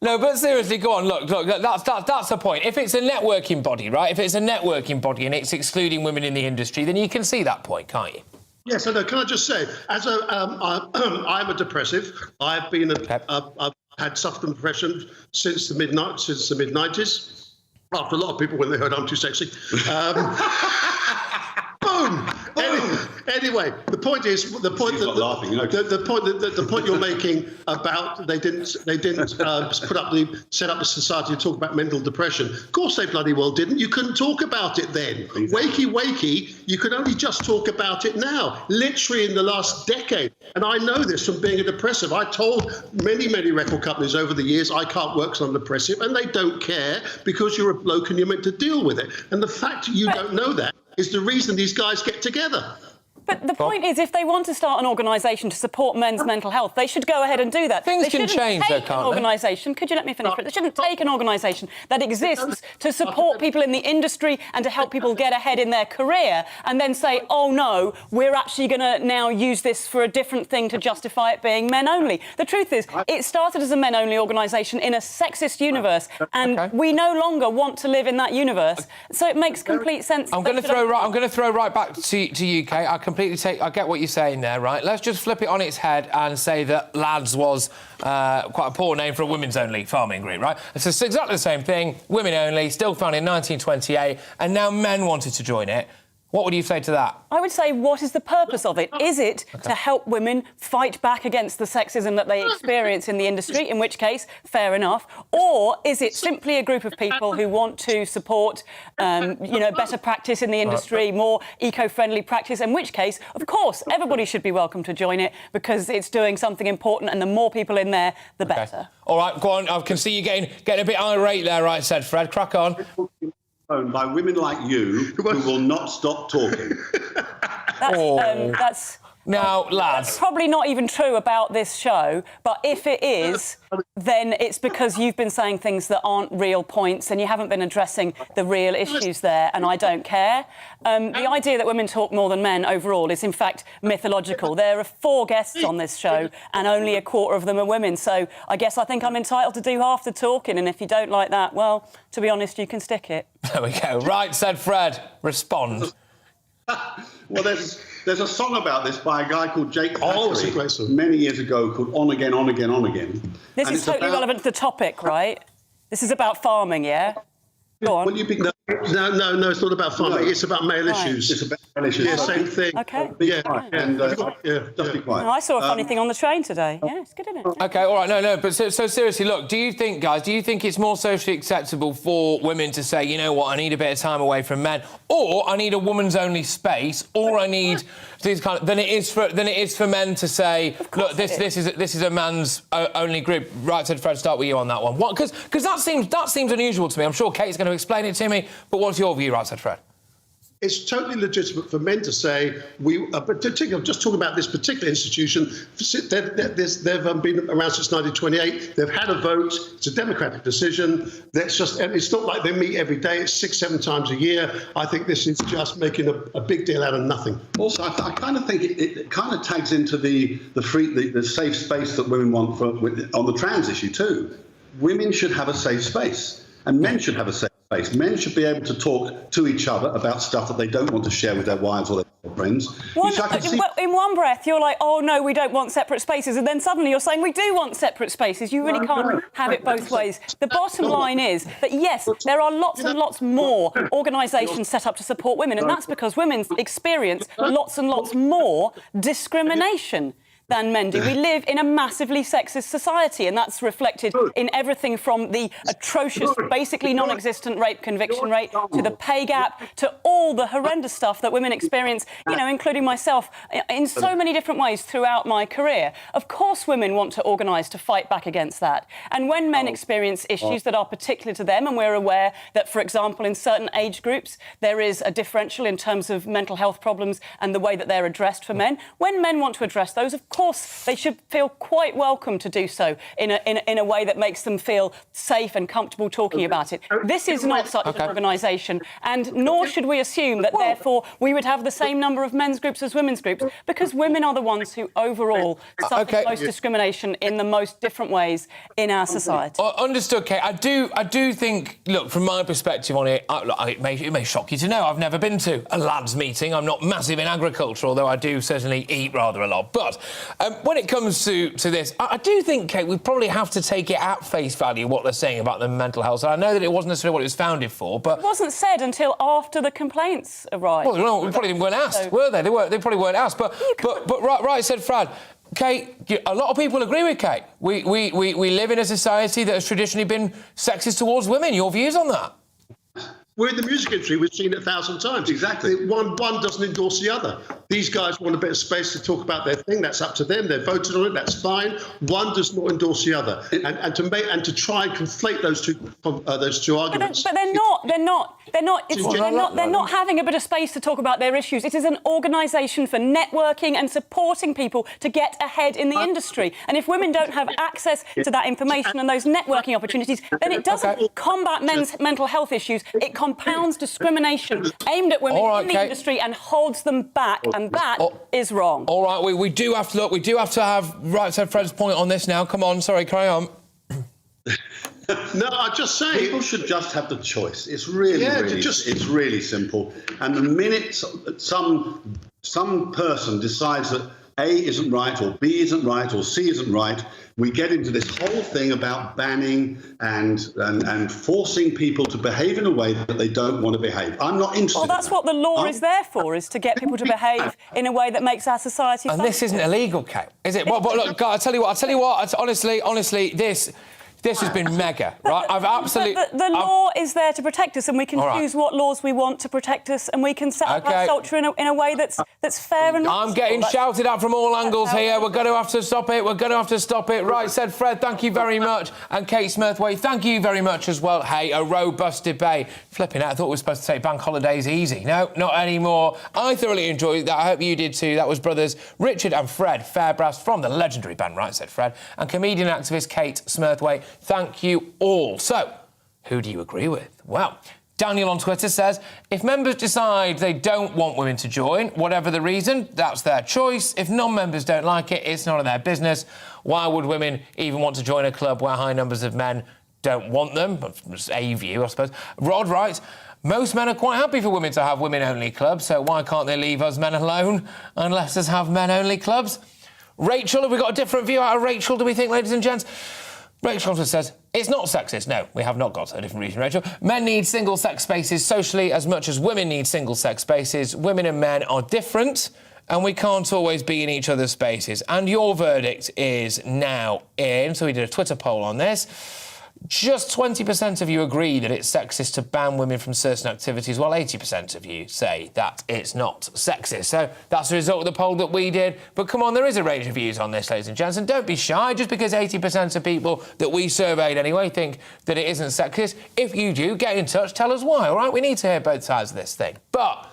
S4: no, but seriously, go on. Look, that's the point. If it's a networking body, right? If it's a networking body and it's excluding women in the industry, then you can see that point, can't you?
S13: Yes, I know. Can I just say, as I'm a depressive. I've been I've had suffered from depression since the mid-90s. After a lot of people, when they heard I'm too sexy. Boom. Anyway, the point is the point you're making about they didn't set up the society to talk about mental depression. Of course they bloody well didn't. You couldn't talk about it then. Exactly. Wakey, you can only just talk about it now. Literally in the last decade, and I know this from being a depressive. I told many record companies over the years I can't work because I'm depressive, and they don't care because you're a bloke and you're meant to deal with it. And the fact you don't know that is the reason these guys get together.
S15: But the point is, if they want to start an organisation to support men's mental health, they should go ahead and do that.
S4: Things can change, though, can't they?
S15: Could you let me finish? They shouldn't take an organisation that exists to support people in the industry and to help people get ahead in their career and then say, oh, no, we're actually going to now use this for a different thing to justify it being men only. The truth is, it started as a men-only organisation in a sexist univerise, and we no longer want to live in that universe. So it makes complete sense.
S4: I'm going to throw right back to you, Kate. I get what you're saying there, right? Let's just flip it on its head and say that lads was quite a poor name for a women's-only farming group, right? It's exactly the same thing, women-only, still founded in 1928, and now men wanted to join it. What would you say to that?
S15: I would say, what is the purpose of it? Is it to help women fight back against the sexism that they experience in the industry, in which case, fair enough? Or is it simply a group of people who want to support, better practice in the industry, more eco-friendly practice, in which case, of course, everybody should be welcome to join it because it's doing something important, and the more people in there, the better.
S4: All right, go on. I can see you getting a bit irate there, Right Said Fred. Crack on.
S14: By women like you who will not stop talking.
S15: That's
S4: Now, lads...
S15: That's probably not even true about this show, but if it is, then it's because you've been saying things that aren't real points and you haven't been addressing the real issues there, and I don't care. The idea that women talk more than men overall is, in fact, mythological. There are 4 guests on this show and only a quarter of them are women, so I guess I think I'm entitled to do half the talking, and if you don't like that, well, to be honest, you can stick it.
S4: There we go. Right, said Fred. Respond.
S14: Well, there's a song about this by a guy called Jake Thackeray many years ago called On Again, On Again, On Again.
S15: This is totally relevant to the topic, right? This is about farming, yeah? Go on.
S13: No, it's not about farming. It's about male issues.
S14: It's about male issues.
S13: Yeah, same thing.
S15: OK.
S14: Just be quiet.
S15: No, I saw a funny thing on the train today. Yeah, it's good, isn't it?
S4: OK, all right, no, but so seriously, look, do you think, guys, it's more socially acceptable for women to say, you know what, I need a bit of time away from men, or I need a woman's only space, or I need these kind of... than it is for men to say, look, this is a man's only group. Right, said Fred, start with you on that one. What? Because that seems unusual to me. I'm sure Kate's going to explain it to me, but what's your view, right, said Fred?
S13: It's totally legitimate for men to say, particularly, just talking about this particular institution, they've been around since 1928, they've had a vote, it's a democratic decision, it's not like they meet every day, it's 6-7 times a year. I think this is just making a big deal out of nothing.
S14: Also, I kind of think it kind of tags into the safe space that women want on the trans issue too. Women should have a safe space, and men should have a safe space. Men should be able to talk to each other about stuff that they don't want to share with their wives or their friends.
S15: In one breath, you're like, oh, no, we don't want separate spaces. And then suddenly you're saying we do want separate spaces. You really can't have it both ways. The bottom line is that, yes, there are lots and lots more organisations set up to support women. And that's because women experience lots and lots more discrimination than men do. We live in a massively sexist society, and that's reflected in everything from the atrocious, basically non-existent rape conviction rate to the pay gap to all the horrendous stuff that women experience, you know, including myself, in so many different ways throughout my career. Of course women want to organise to fight back against that. And when men experience issues that are particular to them, and we're aware that, for example, in certain age groups, there is a differential in terms of mental health problems and the way that they're addressed for men, when men want to address those, of course, they should feel quite welcome to do so in a way that makes them feel safe and comfortable talking about it. This is not such an organisation, and nor should we assume that, therefore, we would have the same number of men's groups as women's groups, because women are the ones who, overall, suffer the most discrimination in the most different ways in our society.
S4: Understood, Kate. I do think, look, from my perspective on it, it may shock you to know I've never been to a lads' meeting. I'm not massive in agriculture, although I do certainly eat rather a lot. But when it comes to this, I do think, Kate, we probably have to take it at face value, what they're saying about the mental health. So I know that it wasn't necessarily what it was founded for, but...
S15: It wasn't said until after the complaints arrived.
S4: Well, we probably weren't asked, were they? They probably weren't asked. But right, said Fred. Kate, a lot of people agree with Kate. We live in a society that has traditionally been sexist towards women. Your views on that?
S13: We're in the music industry, we've seen it 1,000 times. Exactly. One doesn't endorse the other. These guys want a bit of space to talk about their thing, that's up to them, they've voted on it, that's fine. One does not endorse the other. And to try and conflate those two arguments.
S15: But they're not having a bit of space to talk about their issues. It is an organisation for networking and supporting people to get ahead in the industry. And if women don't have access to that information and those networking opportunities, then it doesn't combat men's mental health issues. It compounds discrimination aimed at women in the industry and holds them back, and that is wrong.
S4: All right, we do have to look. We do have to have right side Fred's point on this now. Come on, sorry, carry on.
S13: No, I just say
S14: people should just have the choice. It's it's really simple. And the minute some person decides that A isn't right, or B isn't right, or C isn't right, we get into this whole thing about banning and forcing people to behave in a way that they don't want to behave. I'm not interested.
S15: Well, that's what the law is there for, is to get people to behave in a way that makes our society.
S4: And this isn't illegal, Kate, is it? But look, God, I tell you what. Honestly, this. This has been mega, right? I've absolutely...
S15: The law is there to protect us, and we can
S4: All right.
S15: choose what laws we want to protect us, and we can set up our culture in a way that's fair and...
S4: I'm getting shouted at from all angles here. We're going to have to stop it. We're going to have to stop it. Right, said Fred, thank you very much. And Kate Smurthwaite, thank you very much as well. Hey, a robust debate. Flipping out, I thought we were supposed to take bank holidays easy. No, not anymore. I thoroughly enjoyed that. I hope you did too. That was brothers Richard and Fred Fairbrass from the legendary band, right, said Fred, and comedian activist Kate Smurthwaite. Thank you all. So, who do you agree with? Well, Daniel on Twitter says, if members decide they don't want women to join, whatever the reason, that's their choice. If non-members don't like it, it's none of their business. Why would women even want to join a club where high numbers of men don't want them? That's a view, I suppose. Rod writes, most men are quite happy for women to have women-only clubs, so why can't they leave us men alone and let us have men-only clubs? Rachel, have we got a different view out of Rachel, do we think, ladies and gents? Rachel says, it's not sexist. No, we have not got a different reason, Rachel. Men need single-sex spaces socially as much as women need single-sex spaces. Women and men are different, and we can't always be in each other's spaces. And your verdict is now in. So we did a Twitter poll on this. Just 20% of you agree that it's sexist to ban women from certain activities, while 80% of you say that it's not sexist. So that's the result of the poll that we did. But come on, there is a range of views on this, ladies and gents, and don't be shy. Just because 80% of people that we surveyed anyway think that it isn't sexist, if you do, get in touch, tell us why, all right? We need to hear both sides of this thing. But,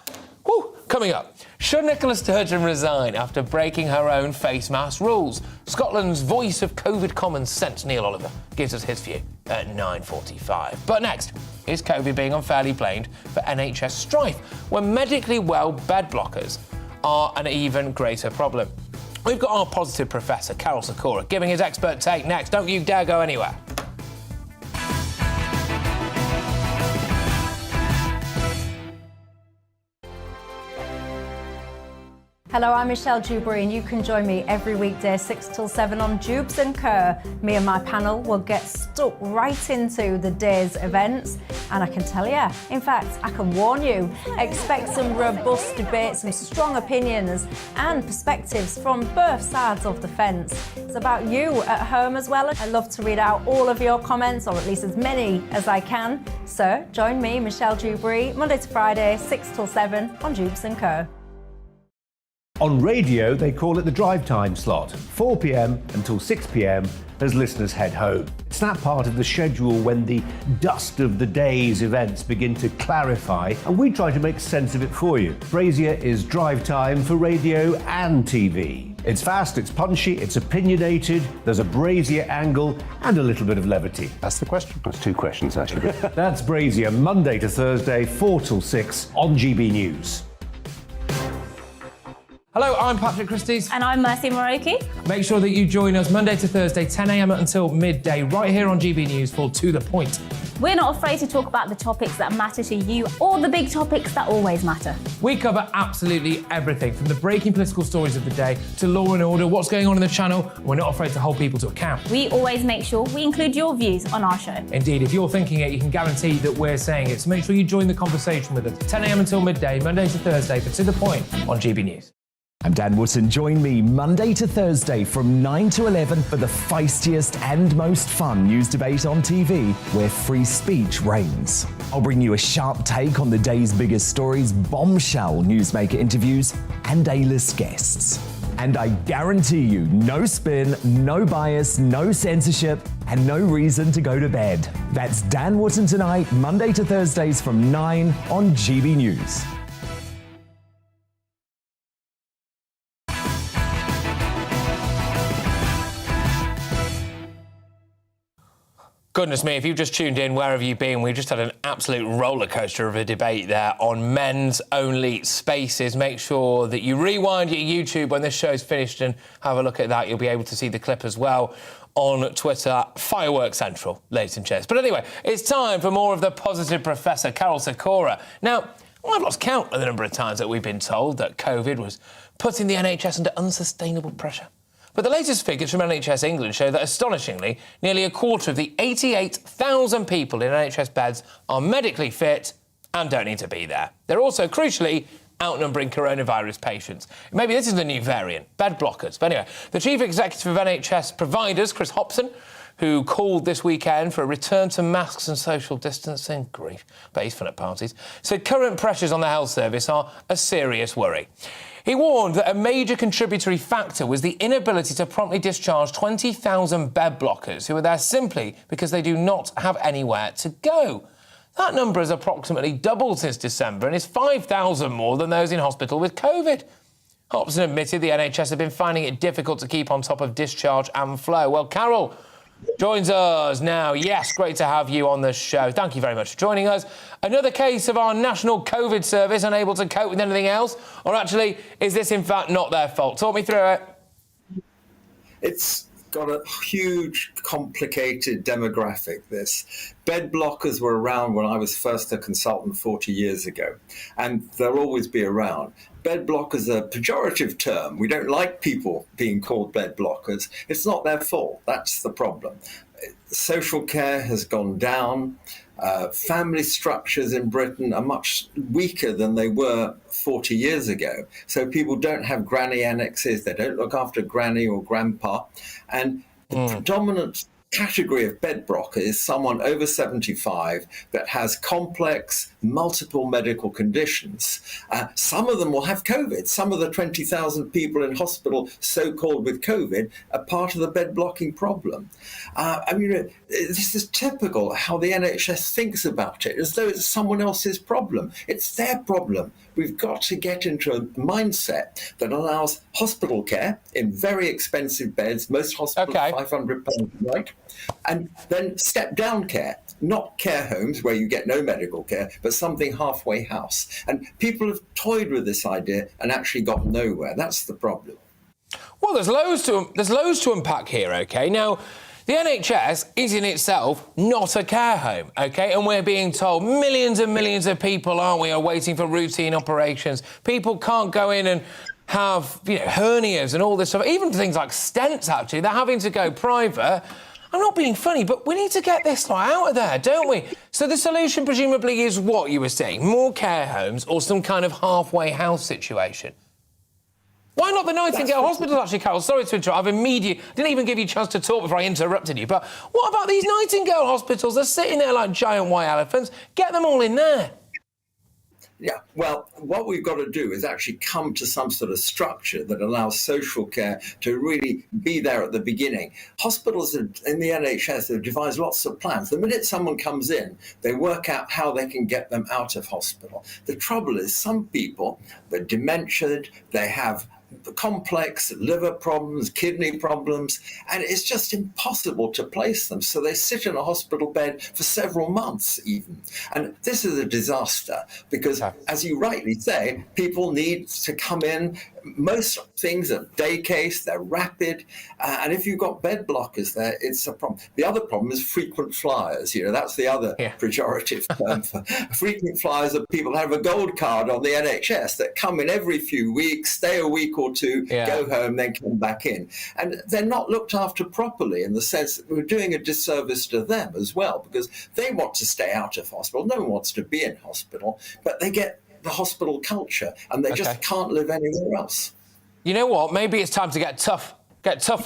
S4: coming up, should Nicola Sturgeon resign after breaking her own face mask rules? Scotland's voice of COVID common sense, Neil Oliver, gives us his view at 9:45. But next, is COVID being unfairly blamed for NHS strife when medically well bed blockers are an even greater problem? We've got our positive professor, Karol Sikora, giving his expert take next. Don't you dare go anywhere.
S1: Hello, I'm Michelle Dewberry, and you can join me every weekday 6 till 7 on Jubes and Kerr. Me and my panel will get stuck right into the day's events, and I can tell you, in fact, I can warn you, expect some robust debates, some strong opinions and perspectives from both sides of the fence. It's about you at home as well. I love to read out all of your comments, or at least as many as I can. So join me, Michelle Dewberry, Monday to Friday, 6 till 7 on Jubes and Kerr.
S2: On radio, they call it the drive time slot, 4 p.m. until 6 p.m. as listeners head home. It's that part of the schedule when the dust of the day's events begin to clarify, and we try to make sense of it for you. Brazier is drive time for radio and TV. It's fast, it's punchy, it's opinionated, there's a Brazier angle and a little bit of levity.
S3: That's the question. That's two questions, actually.
S2: That's Brazier, Monday to Thursday, 4 till 6 on GB News.
S4: Hello, I'm Patrick Christys.
S5: And I'm Mercy Moroki.
S4: Make sure that you join us Monday to Thursday, 10 a.m. until midday, right here on GB News for To The Point.
S5: We're not afraid to talk about the topics that matter to you or the big topics that always matter.
S4: We cover absolutely everything, from the breaking political stories of the day to law and order, what's going on in the channel. We're not afraid to hold people to account.
S5: We always make sure we include your views on our show.
S4: Indeed, if you're thinking it, you can guarantee that we're saying it. So make sure you join the conversation with us, 10 a.m. until midday, Monday to Thursday for To The Point on GB News.
S6: I'm Dan Wootton. Join me Monday to Thursday from 9 to 11 for the feistiest and most fun news debate on TV, where free speech reigns. I'll bring you a sharp take on the day's biggest stories, bombshell newsmaker interviews, and A-list guests. And I guarantee you, no spin, no bias, no censorship, and no reason to go to bed. That's Dan Wootton tonight, Monday to Thursdays from 9 on GB News.
S4: Goodness me, if you've just tuned in, where have you been? We've just had an absolute roller coaster of a debate there on men's only spaces. Make sure that you rewind your YouTube when this show's finished and have a look at that. You'll be able to see the clip as well on Twitter. Fireworks Central, ladies and gents. But anyway, it's time for more of the positive professor, Karol Sikora. Now, I've lost count of the number of times that we've been told that COVID was putting the NHS under unsustainable pressure. But the latest figures from NHS England show that, astonishingly, nearly a quarter of the 88,000 people in NHS beds are medically fit and don't need to be there. They're also, crucially, outnumbering coronavirus patients. Maybe this is the new variant, bed blockers. But anyway, the Chief Executive of NHS Providers, Chris Hopson, who called this weekend for a return to masks and social distancing. Grief, but he's fun at parties. Said current pressures on the health service are a serious worry. He warned that a major contributory factor was the inability to promptly discharge 20,000 bed blockers who are there simply because they do not have anywhere to go. That number has approximately doubled since December and is 5,000 more than those in hospital with COVID. Hobson admitted the NHS have been finding it difficult to keep on top of discharge and flow. Well, Carol joins us now. Yes, great to have you on the show. Thank you very much for joining us. Another case of our national COVID service unable to cope with anything else? Or actually, is this in fact not their fault? Talk me through it.
S16: It's got a huge, complicated demographic, this. Bed blockers were around when I was first a consultant 40 years ago, and they'll always be around. Bed blockers are a pejorative term. We don't like people being called bed blockers. It's not their fault. That's the problem. Social care has gone down. Family structures in Britain are much weaker than they were 40 years ago. So people don't have granny annexes. They don't look after granny or grandpa. And the predominant category of bed blocker is someone over 75 that has complex, multiple medical conditions. Some of them will have COVID. Some of the 20,000 people in hospital, so-called with COVID, are part of the bed blocking problem. This is typical how the NHS thinks about it, as though it's someone else's problem. It's their problem. We've got to get into a mindset that allows hospital care in very expensive beds, most hospitals £500 a night, and then step-down care, not care homes where you get no medical care, but something halfway house. And people have toyed with this idea and actually got nowhere. That's the problem.
S4: Well, there's loads to unpack here, OK? Now, the NHS is in itself not a care home, OK? And we're being told millions and millions of people, aren't we, are waiting for routine operations. People can't go in and have, hernias and all this stuff. Even things like stents, actually, they're having to go private. I'm not being funny, but we need to get this out of there, don't we? So the solution presumably is what you were saying, more care homes or some kind of halfway house situation. Why not the Nightingale Hospitals, actually, Carol? Sorry to interrupt. Didn't even give you a chance to talk before I interrupted you. But what about these Nightingale Hospitals? They're sitting there like giant white elephants. Get them all in there.
S16: Yeah, well, what we've got to do is actually come to some sort of structure that allows social care to really be there at the beginning. Hospitals in the NHS have devised lots of plans. The minute someone comes in, they work out how they can get them out of hospital. The trouble is some people, they're dementia, they have complex liver problems, kidney problems, and it's just impossible to place them. So they sit in a hospital bed for several months even. And this is a disaster because, as you rightly say, people need to come in. Most things are day case, they're rapid, and if you've got bed blockers there, it's a problem. The other problem is frequent flyers. That's the other pejorative term for frequent flyers are people who have a gold card on the NHS that come in every few weeks, stay a week or two, go home, then come back in. And they're not looked after properly in the sense that we're doing a disservice to them as well, because they want to stay out of hospital. No one wants to be in hospital, but they get the hospital culture and they just can't live anywhere else.
S4: You know what? Maybe it's time to get tough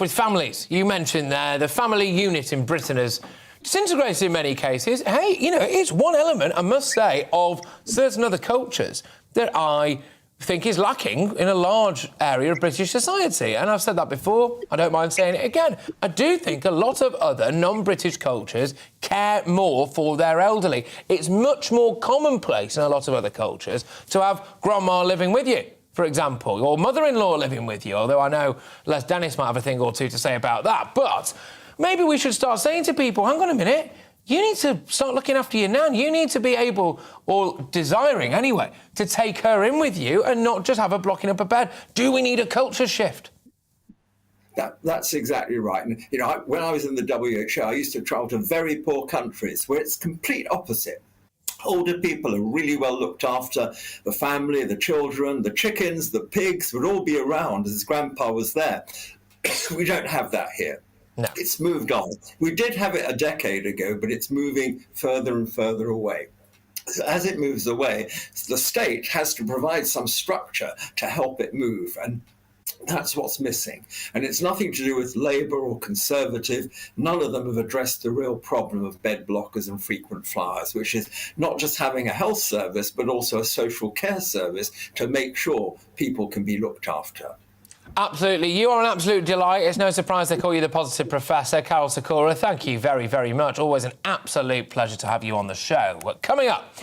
S4: with families. You mentioned there the family unit in Britain has disintegrated in many cases. Hey, it's one element, I must say, of certain other cultures that I think is lacking in a large area of British society. And I've said that before, I don't mind saying it again. I do think a lot of other non-British cultures care more for their elderly. It's much more commonplace in a lot of other cultures to have grandma living with you, for example, or mother-in-law living with you, although I know Les Dennis might have a thing or two to say about that. But maybe we should start saying to people, hang on a minute, you need to start looking after your nan. You need to be able, or desiring anyway, to take her in with you and not just have her blocking up a bed. Do we need a culture shift?
S16: That's exactly right. And, when I was in the WHO, I used to travel to very poor countries where it's complete opposite. Older people are really well looked after. The family, the children, the chickens, the pigs would all be around as grandpa was there. We don't have that here.
S4: No.
S16: It's moved on. We did have it a decade ago, but it's moving further and further away. So as it moves away, the state has to provide some structure to help it move. And That's what's missing. And it's nothing to do with Labour or Conservative. None of them have addressed the real problem of bed blockers and frequent flyers, which is not just having a health service, but also a social care service to make sure people can be looked after.
S4: Absolutely. You are an absolute delight. It's no surprise they call you the positive professor. Carol Sikora, thank you very, very much. Always an absolute pleasure to have you on the show. Well, coming up,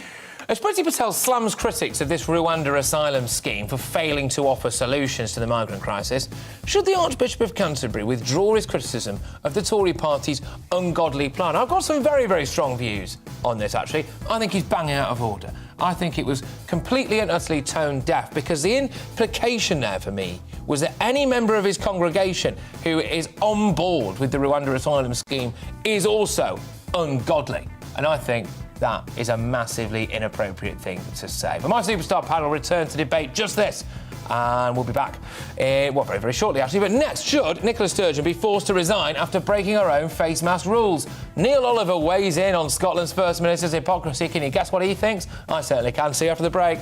S4: as Priti Patel slams critics of this Rwanda asylum scheme for failing to offer solutions to the migrant crisis, should the Archbishop of Canterbury withdraw his criticism of the Tory party's ungodly plan? I've got some very, very strong views on this, actually. I think he's bang out of order. I think it was completely and utterly tone deaf, because the implication there for me was that any member of his congregation who is on board with the Rwanda asylum scheme is also ungodly. And I think that is a massively inappropriate thing to say. But my superstar panel return to debate just this. And we'll be back, very, very shortly, actually. But next, should Nicola Sturgeon be forced to resign after breaking her own face mask rules? Neil Oliver weighs in on Scotland's First Minister's hypocrisy. Can you guess what he thinks? I certainly can. See you after the break.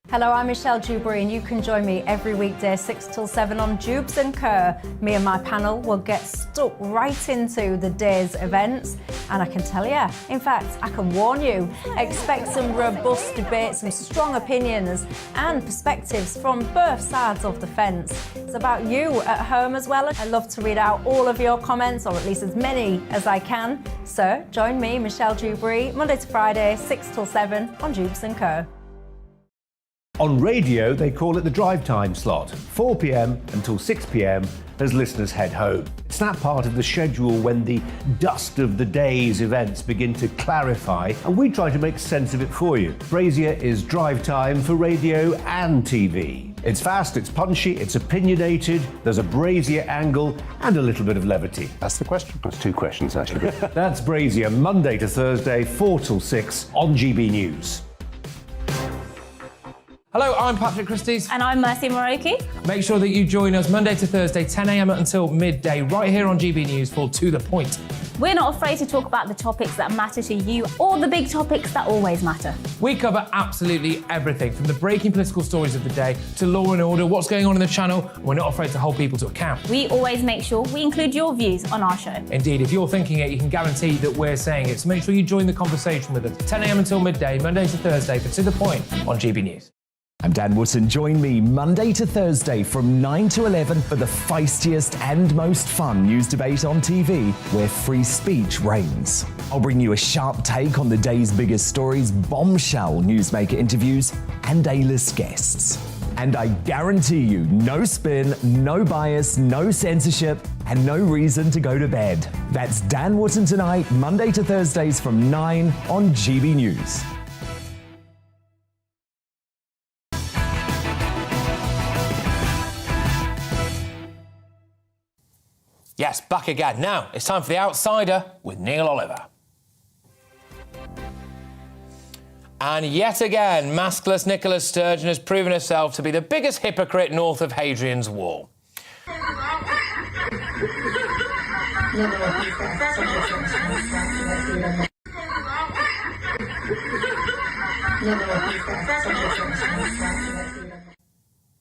S1: Hello, I'm Michelle Dewberry, and you can join me every weekday 6 till 7 on Jubes and Kerr. Me and my panel will get stuck right into the day's events, and I can tell you, in fact, I can warn you, expect some robust debate, some strong opinions and perspectives from both sides of the fence. It's about you at home as well. I love to read out all of your comments, or at least as many as I can. So join me, Michelle Dewberry, Monday to Friday, 6 till 7 on Jubes and Kerr.
S2: On radio, they call it the drive time slot, 4 p.m. until 6 p.m. as listeners head home. It's that part of the schedule when the dust of the day's events begin to clarify, and we try to make sense of it for you. Brazier is drive time for radio and TV. It's fast, it's punchy, it's opinionated, there's a Brazier angle and a little bit of levity.
S3: That's the question. That's two questions, actually.
S2: That's Brazier, Monday to Thursday, 4 till 6 on GB News.
S4: Hello, I'm Patrick Christys.
S5: And I'm Mercy Moroki.
S4: Make sure that you join us Monday to Thursday, 10 a.m. until midday, right here on GB News for To The Point.
S5: We're not afraid to talk about the topics that matter to you, or the big topics that always matter.
S4: We cover absolutely everything, from the breaking political stories of the day to law and order, what's going on in the channel. We're not afraid to hold people to account.
S5: We always make sure we include your views on our show.
S4: Indeed, if you're thinking it, you can guarantee that we're saying it. So make sure you join the conversation with us, 10 a.m. until midday, Monday to Thursday, for To The Point on GB News.
S6: I'm Dan Wootton. Join me Monday to Thursday from 9 to 11 for the feistiest and most fun news debate on TV, where free speech reigns. I'll bring you a sharp take on the day's biggest stories, bombshell newsmaker interviews, and A-list guests. And I guarantee you, no spin, no bias, no censorship, and no reason to go to bed. That's Dan Wootton Tonight, Monday to Thursdays from 9 on GB News.
S4: Yes, back again. Now, it's time for The Outsider with Neil Oliver. And yet again, maskless Nicola Sturgeon has proven herself to be the biggest hypocrite north of Hadrian's Wall.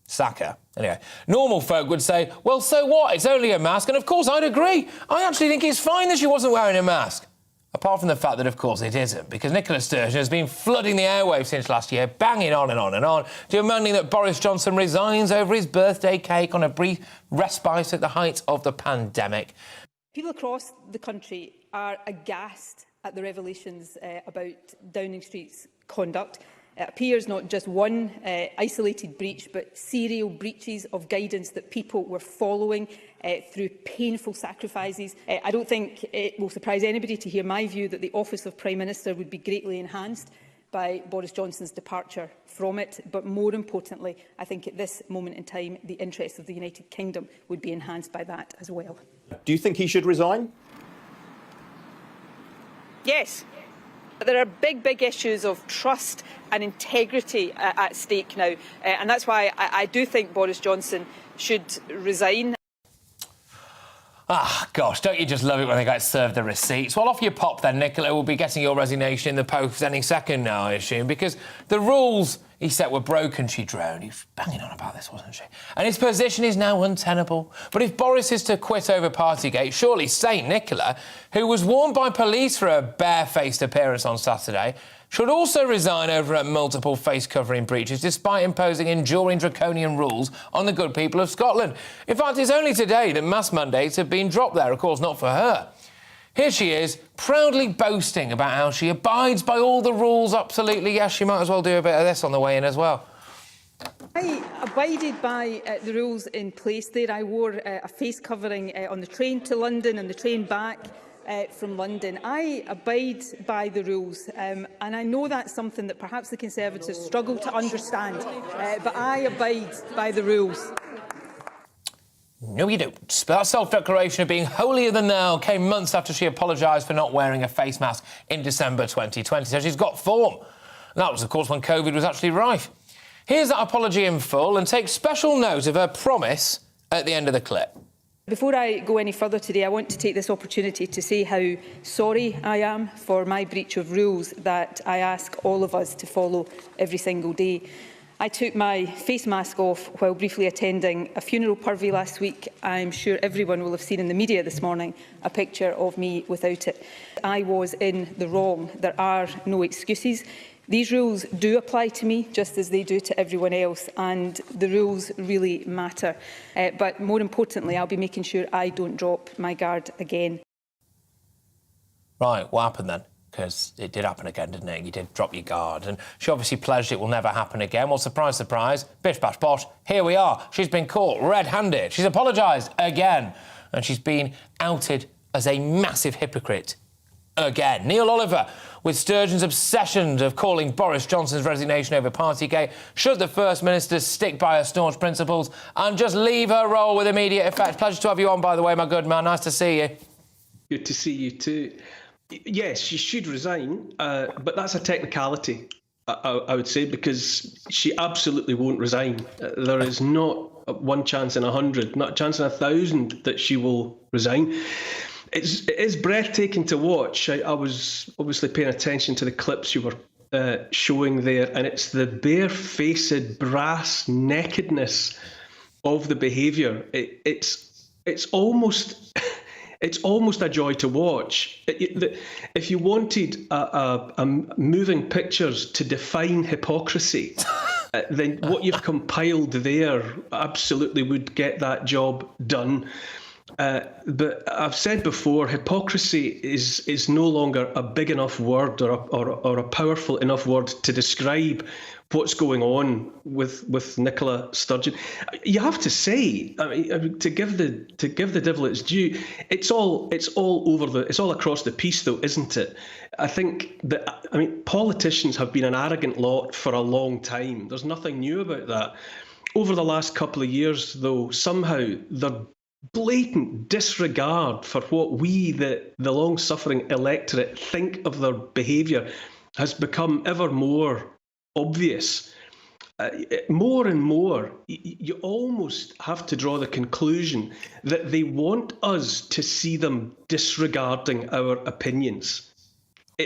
S4: Sacker. Anyway, normal folk would say, well, so what? It's only a mask. And of course, I'd agree. I actually think it's fine that she wasn't wearing a mask. Apart from the fact that, of course, it isn't, because Nicola Sturgeon has been flooding the airwaves since last year, banging on and on and on, demanding that Boris Johnson resigns over his birthday cake on a brief respite at the height of the pandemic.
S17: People across the country are aghast at the revelations about Downing Street's conduct. It appears not just one isolated breach, but serial breaches of guidance that people were following through painful sacrifices. I don't think it will surprise anybody to hear my view that the office of Prime Minister would be greatly enhanced by Boris Johnson's departure from it. But more importantly, I think at this moment in time, the interests of the United Kingdom would be enhanced by that as well.
S18: Do you think he should resign?
S17: Yes. There are big issues of trust and integrity at stake now, and that's why I do think Boris Johnson should resign.
S4: Ah, gosh, don't you just love it when they get served the receipts? Well, off you pop then, Nicola. We'll be getting your resignation in the post any second now, I assume, because the rules he set were broken, she droned. He was banging on about this, wasn't she? And his position is now untenable. But if Boris is to quit over Partygate, surely St Nicola, who was warned by police for a barefaced appearance on Saturday, should also resign over her multiple face-covering breaches, despite imposing enduring draconian rules on the good people of Scotland. In fact, it's only today that mask mandates have been dropped there, of course, not for her. Here she is, proudly boasting about how she abides by all the rules, absolutely. Yes, she might as well do a bit of this on the way in as well.
S17: I abided by the rules in place there. I wore a face covering on the train to London and the train back from London. I abide by the rules, and I know that's something that perhaps the Conservatives struggle to understand, but I abide by the rules.
S4: No, you don't. That self-declaration of being holier than thou came months after she apologised for not wearing a face mask in December 2020, so she's got form. And that was, of course, when COVID was actually rife. Here's that apology in full, and take special note of her promise at the end of the clip.
S17: Before I go any further today, I want to take this opportunity to say how sorry I am for my breach of rules that I ask all of us to follow every single day. I took my face mask off while briefly attending a funeral party last week. I'm sure everyone will have seen in the media this morning a picture of me without it. I was in the wrong. There are no excuses. These rules do apply to me, just as they do to everyone else, and the rules really matter. But more importantly, I'll be making sure I don't drop my guard again.
S4: Right, what happened then? Because it did happen again, didn't it? You did drop your guard. And she obviously pledged it will never happen again. Well, surprise, surprise, bish, bash, bosh, here we are. She's been caught red-handed. She's apologised again. And she's been outed as a massive hypocrite again. Neil Oliver, with Sturgeon's obsession of calling Boris Johnson's resignation over Partygate, should the First Minister stick by her staunch principles and just leave her role with immediate effect? Pleasure to have you on, by the way, my good man. Nice to see you.
S19: Good to see you too. Yes, she should resign, but that's a technicality, I would say, because she absolutely won't resign. There is not one chance in 100, not a chance in 1,000 that she will resign. It is breathtaking to watch. I was obviously paying attention to the clips you were showing there, and it's the barefaced, brass nakedness of the behaviour. It's almost... It's almost a joy to watch. If you wanted a moving pictures to define hypocrisy, then what you've compiled there absolutely would get that job done. But I've said before, hypocrisy is no longer a big enough word or a powerful enough word to describe what's going on with Nicola Sturgeon. You have to say, I mean, to give the devil its due, it's all across the piece, though, isn't it? I think that, I mean, politicians have been an arrogant lot for a long time. There's nothing new about that. Over the last couple of years, though, somehow their blatant disregard for what we, the long-suffering electorate, think of their behaviour has become ever more obvious. More and more, you almost have to draw the conclusion that they want us to see them disregarding our opinions.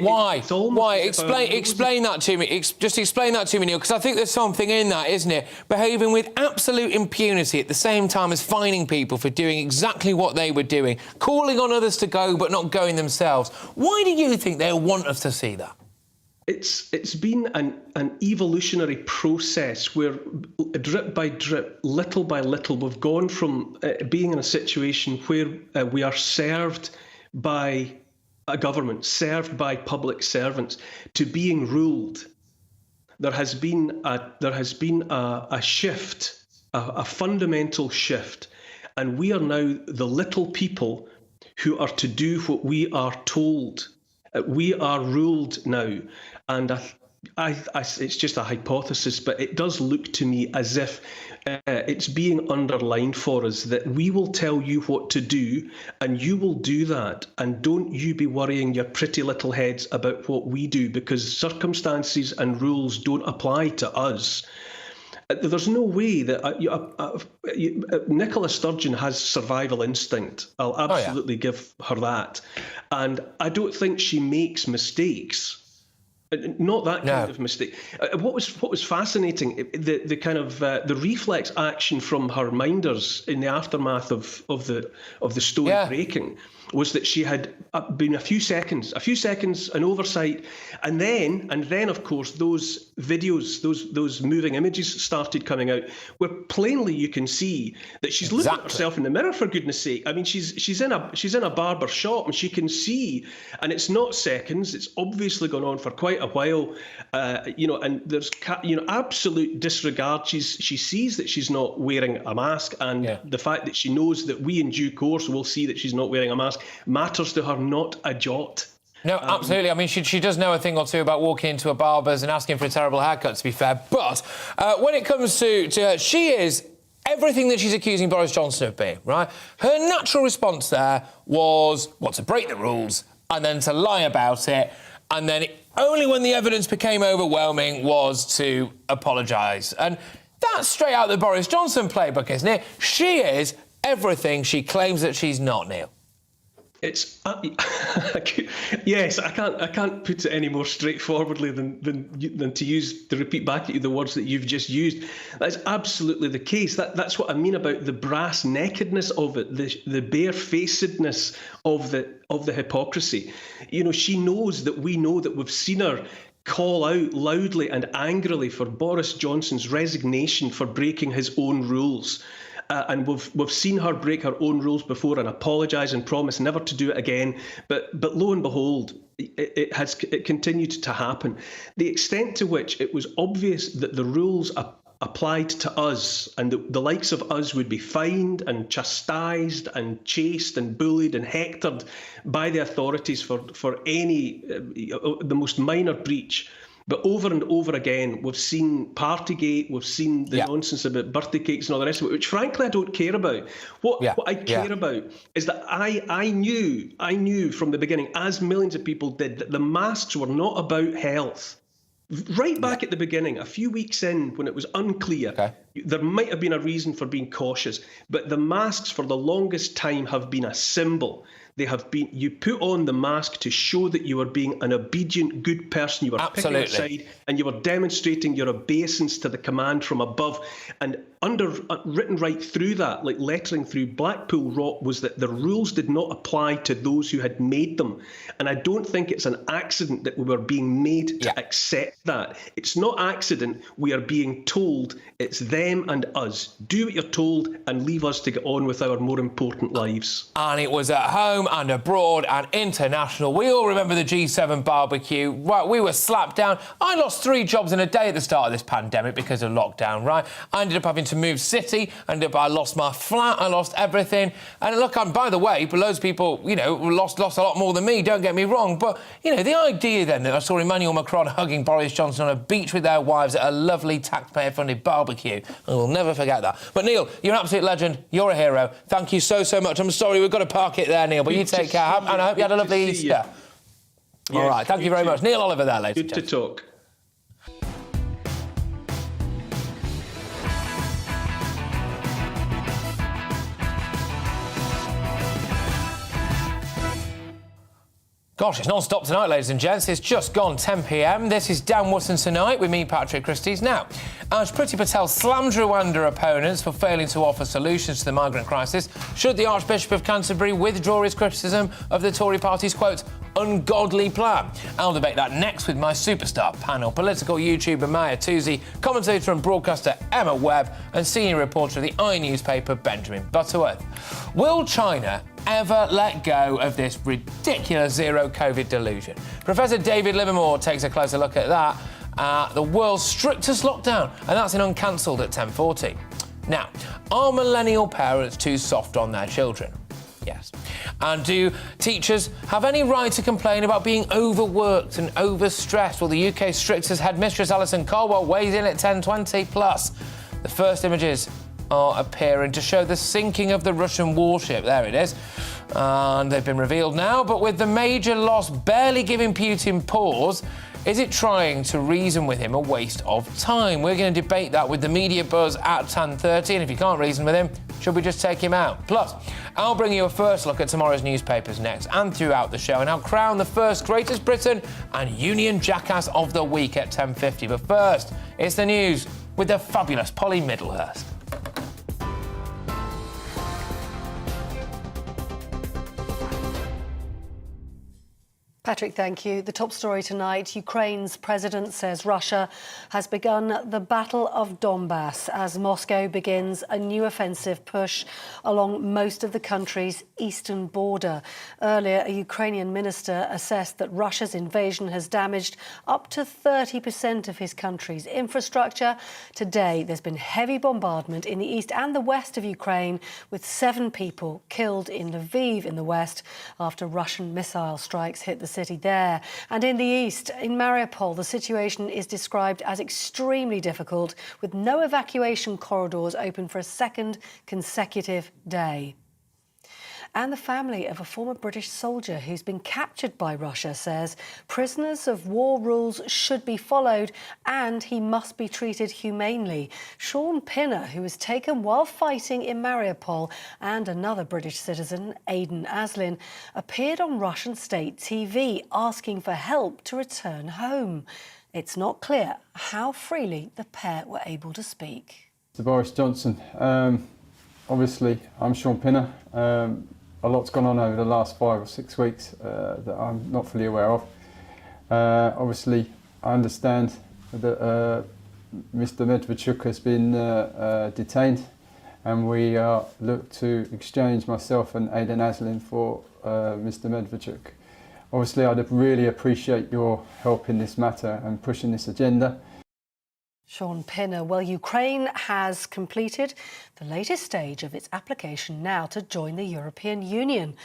S4: Why? Explain that to me. Just explain that to me, Neil, because I think there's something in that, isn't it? Behaving with absolute impunity at the same time as fining people for doing exactly what they were doing, calling on others to go but not going themselves. Why do you think they want us to see that?
S19: It's been an evolutionary process where, drip by drip, little by little, we've gone from being in a situation where we are served by a government, served by public servants, to being ruled. There has been a shift, a fundamental shift, and we are now the little people who are to do what we are told. We are ruled now, and it's just a hypothesis, but it does look to me as if it's being underlined for us that we will tell you what to do, and you will do that, and don't you be worrying your pretty little heads about what we do, because circumstances and rules don't apply to us. There's no way that Nicola Sturgeon has survival instinct. I'll absolutely give her that. And I don't think she makes mistakes. Not that kind of mistake. What was fascinating, the kind of the reflex action from her minders in the aftermath of the story breaking was that she had been a few seconds, an oversight, and then of course those videos, those moving images started coming out, where plainly you can see that she's looking at herself in the mirror. For goodness sake, I mean, she's in a barber shop and she can see, and it's not seconds. It's obviously gone on for quite a while, and there's absolute disregard. She sees that she's not wearing a mask, and the fact that she knows that we in due course will see that she's not wearing a mask matters to her not a jot.
S4: No, absolutely. I mean, she does know a thing or two about walking into a barber's and asking for a terrible haircut, to be fair. But when it comes to her, she is everything that she's accusing Boris Johnson of being, right? Her natural response there was, to break the rules and then to lie about it. And then only when the evidence became overwhelming was to apologise. And that's straight out the Boris Johnson playbook, isn't it? She is everything she claims that she's not, Neil.
S19: It's yes, I can't put it any more straightforwardly than to repeat back at you the words that you've just used. That's absolutely the case. That's what I mean about the brass nakedness of it, the barefacedness of the hypocrisy. You know, she knows that we know that we've seen her call out loudly and angrily for Boris Johnson's resignation for breaking his own rules. And we've seen her break her own rules before and apologise and promise never to do it again. But lo and behold, it continued to happen. The extent to which it was obvious that the rules applied to us and the likes of us would be fined and chastised and chased and bullied and hectored by the authorities for any the most minor breach. But over and over again, we've seen Partygate, we've seen the nonsense about birthday cakes and all the rest of it, which frankly I don't care about. What I care about is that I knew from the beginning, as millions of people did, that the masks were not about health. Right back at the beginning, a few weeks in, when it was unclear, there might have been a reason for being cautious, but the masks for the longest time have been a symbol. They have been, you put on the mask to show that you were being an obedient, good person. You were picking a side and you were demonstrating your obeisance to the command from above. And written right through that, like lettering through Blackpool Rock, was that the rules did not apply to those who had made them. And I don't think it's an accident that we were being made to accept that. It's not accident. We are being told it's them and us. Do what you're told and leave us to get on with our more important lives.
S4: And it was at home and abroad and international. We all remember the G7 barbecue. Right, we were slapped down. I lost 3 jobs in a day at the start of this pandemic because of lockdown, right? I ended up having to move city, I lost my flat, I lost everything. And look, by the way, loads of people, lost a lot more than me, don't get me wrong. But, the idea then that I saw Emmanuel Macron hugging Boris Johnson on a beach with their wives at a lovely taxpayer-funded barbecue, I will never forget that. But, Neil, you're an absolute legend. You're a hero. Thank you so much. I'm sorry, we've got to park it there, Neil, but you take care. And I hope you had a lovely Easter. All right, thank you very much. Neil Oliver there, ladies and gentlemen.
S19: Good to talk.
S4: Gosh, it's non-stop tonight, ladies and gents. It's just gone 10 p.m. This is Dan Wootton Tonight with me, Patrick Christys. Now, as Priti Patel slams Rwanda opponents for failing to offer solutions to the migrant crisis, should the Archbishop of Canterbury withdraw his criticism of the Tory party's, quote, ungodly plan? I'll debate that next with my superstar panel, political YouTuber Maya Toosey, commentator and broadcaster Emma Webb, and senior reporter of the newspaper Benjamin Butterworth. Will China ever let go of this ridiculous zero-COVID delusion? Professor David Livermore takes a closer look at that. The world's strictest lockdown, and that's in Uncancelled at 10:40. Now, are millennial parents too soft on their children? Yes. And do teachers have any right to complain about being overworked and overstressed? Well, the UK's strictest headmistress Alison Caldwell weighs in at 10:20. Plus, the first images are appearing to show the sinking of the Russian warship. There it is. And they've been revealed now, but with the major loss barely giving Putin pause, Is it trying to reason with him a waste of time? We're going to debate that with the media buzz at 10:30, and if you can't reason with him, should we just take him out? Plus, I'll bring you a first look at tomorrow's newspapers next and throughout the show, and I'll crown the first Greatest Britain and Union Jackass of the week at 10:50. But first, it's the news with the fabulous Polly Middlehurst.
S7: Patrick, thank you. The top story tonight, Ukraine's president says Russia has begun the Battle of Donbass as Moscow begins a new offensive push along most of the country's eastern border. Earlier, a Ukrainian minister assessed that Russia's invasion has damaged up to 30% of his country's infrastructure. Today, there's been heavy bombardment in the east and the west of Ukraine, with 7 people killed in Lviv in the west after Russian missile strikes hit the city there. And in the east, in Mariupol, the situation is described as extremely difficult, with no evacuation corridors open for a second consecutive day. And the family of a former British soldier who's been captured by Russia says prisoners of war rules should be followed and he must be treated humanely. Sean Pinner, who was taken while fighting in Mariupol, and another British citizen, Aidan Aslin, appeared on Russian state TV asking for help to return home. It's not clear how freely the pair were able to speak.
S8: To Boris Johnson, obviously I'm Sean Pinner. A lot's gone on over the last 5 or 6 weeks that I'm not fully aware of. Obviously, I understand that Mr. Medvedchuk has been detained, and we look to exchange myself and Aidan Aslin for Mr. Medvedchuk. Obviously, I'd really appreciate your help in this matter and pushing this agenda.
S7: Sean Pinner. Well, Ukraine has completed the latest stage of its application now to join the European Union.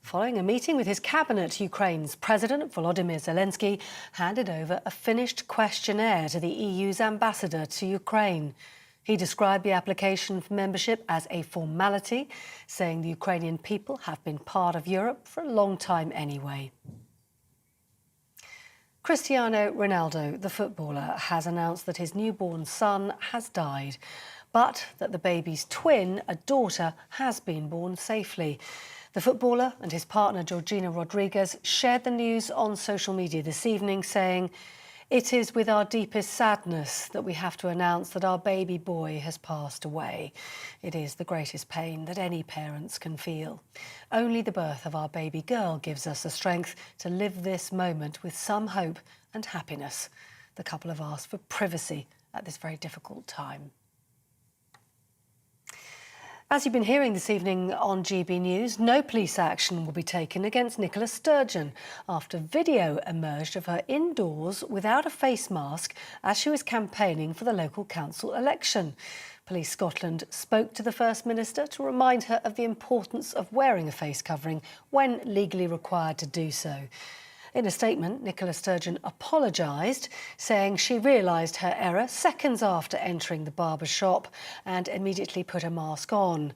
S7: Following a meeting with his cabinet, Ukraine's President Volodymyr Zelensky handed over a finished questionnaire to the EU's ambassador to Ukraine. He described the application for membership as a formality, saying the Ukrainian people have been part of Europe for a long time anyway. Cristiano Ronaldo, the footballer, has announced that his newborn son has died, but that the baby's twin, a daughter, has been born safely. The footballer and his partner, Georgina Rodriguez, shared the news on social media this evening, saying, "It is with our deepest sadness that we have to announce that our baby boy has passed away. It is the greatest pain that any parents can feel. Only the birth of our baby girl gives us the strength to live this moment with some hope and happiness." The couple have asked for privacy at this very difficult time. As you've been hearing this evening on GB News, no police action will be taken against Nicola Sturgeon after video emerged of her indoors without a face mask as she was campaigning for the local council election. Police Scotland spoke to the First Minister to remind her of the importance of wearing a face covering when legally required to do so. In a statement, Nicola Sturgeon apologised, saying she realised her error seconds after entering the barber shop and immediately put a mask on.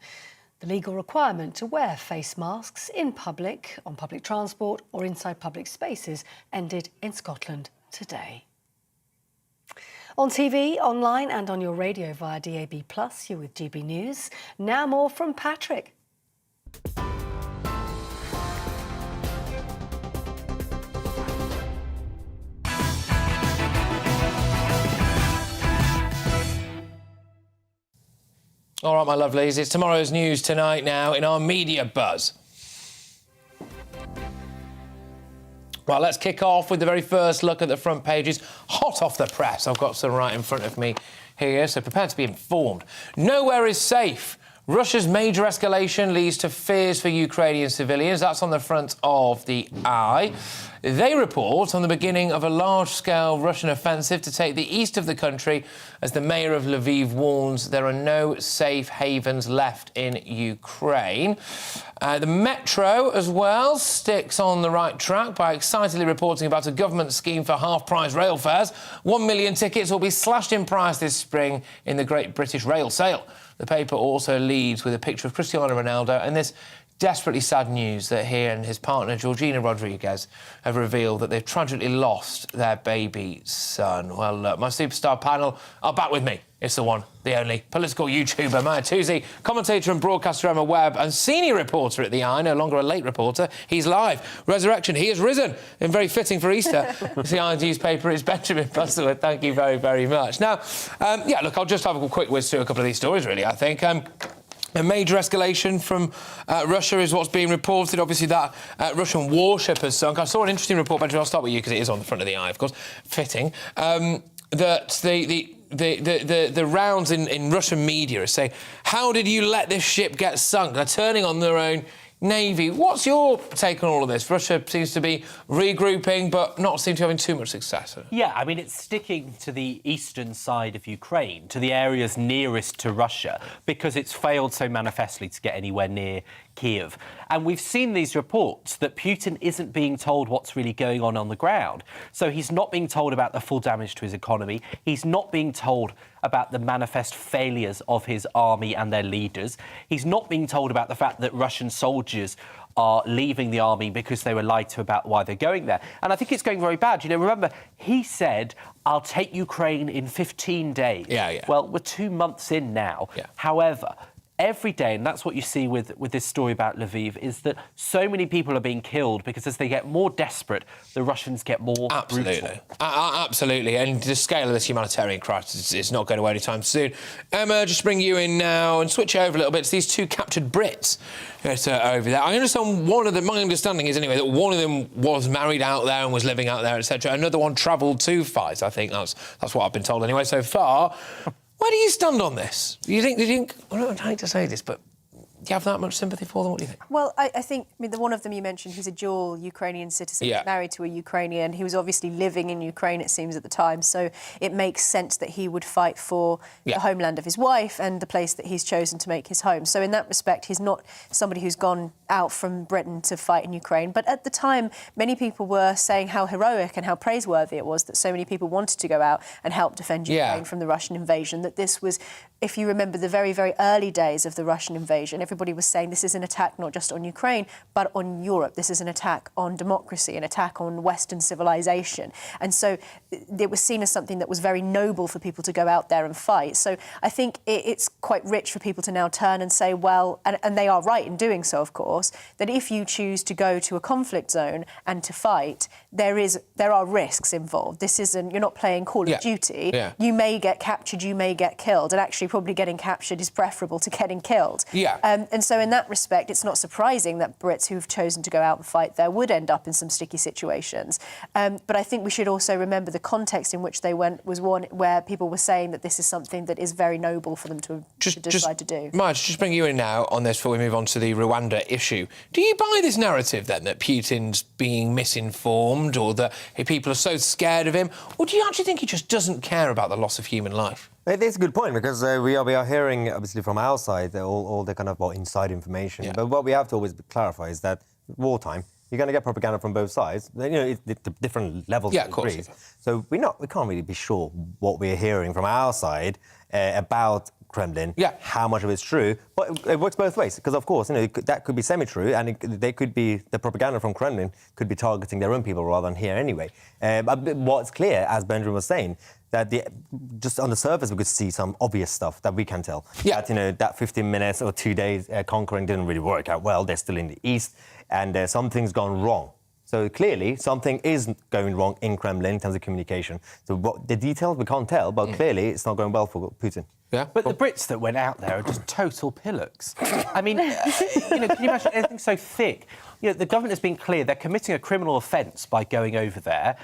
S7: The legal requirement to wear face masks in public, on public transport or inside public spaces ended in Scotland today. On TV, online and on your radio via DAB+, you're with GB News. Now more from Patrick.
S4: All right, my lovelies, it's tomorrow's news tonight now in our media buzz. Right, let's kick off with the very first look at the front pages. Hot off the press. I've got some right in front of me here, so prepare to be informed. Nowhere is safe. Russia's major escalation leads to fears for Ukrainian civilians. That's on the front of the Eye. They report on the beginning of a large-scale Russian offensive to take the east of the country as the mayor of Lviv warns there are no safe havens left in Ukraine. The Metro, as well, sticks on the right track by excitedly reporting about a government scheme for half-price rail fares. 1 million tickets will be slashed in price this spring in the Great British Rail Sale. The paper also leads with a picture of Cristiano Ronaldo and this desperately sad news that he and his partner, Georgina Rodriguez, have revealed that they've tragically lost their baby son. Well, look, my superstar panel are back with me. It's the one, the only political YouTuber, Maya Toosey, commentator and broadcaster Emma Webb, and senior reporter at The Eye, no longer a late reporter. He's live. Resurrection, he has risen, and very fitting for Easter. The Eye newspaper is Benjamin Bustlewood. Thank you very, very much. Now, yeah, look, I'll just have a quick whiz through a couple of these stories, really, I think. A major escalation from Russia is what's being reported. Obviously, that Russian warship has sunk. I saw an interesting report, Benjamin. I'll start with you because it is on the front of The Eye, of course. Fitting. That the rounds in Russian media are saying, how did you let this ship get sunk? They're turning on their own navy. What's your take on all of this? Russia seems to be regrouping, but not seem to be having too much success.
S11: Yeah, I mean, it's sticking to the eastern side of Ukraine, to the areas nearest to Russia, because it's failed so manifestly to get anywhere near Kiev. And we've seen these reports that Putin isn't being told what's really going on the ground. So he's not being told about the full damage to his economy. He's not being told about the manifest failures of his army and their leaders. He's not being told about the fact that Russian soldiers are leaving the army because they were lied to about why they're going there. And I think it's going very bad. You know, remember, he said, I'll take Ukraine in 15 days.
S4: Yeah.
S11: Well, we're 2 months in now.
S4: Yeah.
S11: However, every day, and that's what you see with this story about Lviv, is that so many people are being killed because as they get more desperate, the Russians get more brutal.
S4: Absolutely. And the scale of this humanitarian crisis is not going away anytime soon. Emma, just bring you in now and switch over a little bit. It's these two captured Brits that are over there. I understand one of them, my understanding is anyway, that one of them was married out there and was living out there, etc. Another one travelled to fight. I think that's what I've been told anyway so far. Where do you stand on this? Do you think I hate to say this, but do you have that much sympathy for them? What do you think?
S12: Well, I think, the one of them you mentioned, he's a dual Ukrainian citizen.
S4: Yeah.
S12: He's married to a Ukrainian. He was obviously living in Ukraine, it seems, at the time. So it makes sense that he would fight for the homeland of his wife and the place that he's chosen to make his home. So in that respect, he's not somebody who's gone out from Britain to fight in Ukraine. But at the time, many people were saying how heroic and how praiseworthy it was that so many people wanted to go out and help defend Ukraine from the Russian invasion, that this was, if you remember the very, very early days of the Russian invasion, everybody was saying this is an attack not just on Ukraine, but on Europe. This is an attack on democracy, an attack on Western civilization. And so it was seen as something that was very noble for people to go out there and fight. So I think it's quite rich for people to now turn and say, well, and they are right in doing so, of course, that if you choose to go to a conflict zone and to fight, there are risks involved. This isn't, you're not playing Call of Duty.
S4: Yeah.
S12: You may get captured, you may get killed, and actually probably getting captured is preferable to getting killed.
S4: Yeah.
S12: And so in that respect, it's not surprising that Brits who've chosen to go out and fight there would end up in some sticky situations. But I think we should also remember the context in which they went was one where people were saying that this is something that is very noble for them to decide to do.
S4: Maj, just bring you in now on this before we move on to the Rwanda issue. Do you buy this narrative, then, that Putin's being misinformed or that people are so scared of him? Or do you actually think he just doesn't care about the loss of human life?
S10: That's a good point, because we are hearing, obviously, from our side, all the kind of inside information. Yeah. But what we have to always clarify is that wartime, you're going to get propaganda from both sides. You know, it's the different levels of degrees. So we can't really be sure what we're hearing from our side about Kremlin, how much of it's true, but it works both ways, because of course, you know, that could be semi-true, and the propaganda from Kremlin could be targeting their own people rather than here anyway. But what's clear, as Benjamin was saying, that just on the surface we could see some obvious stuff that we can tell. Yeah. That, you know, that 15 minutes or 2 days conquering didn't really work out well. They're still in the east, and something's gone wrong. So clearly, something is going wrong in Kremlin in terms of communication. So what the details we can't tell, but clearly it's not going well for Putin.
S11: Yeah. But the Brits that went out there are just total pillocks. I mean, you know, can you imagine anything so thick? You know, the government has been clear they're committing a criminal offence by going over there.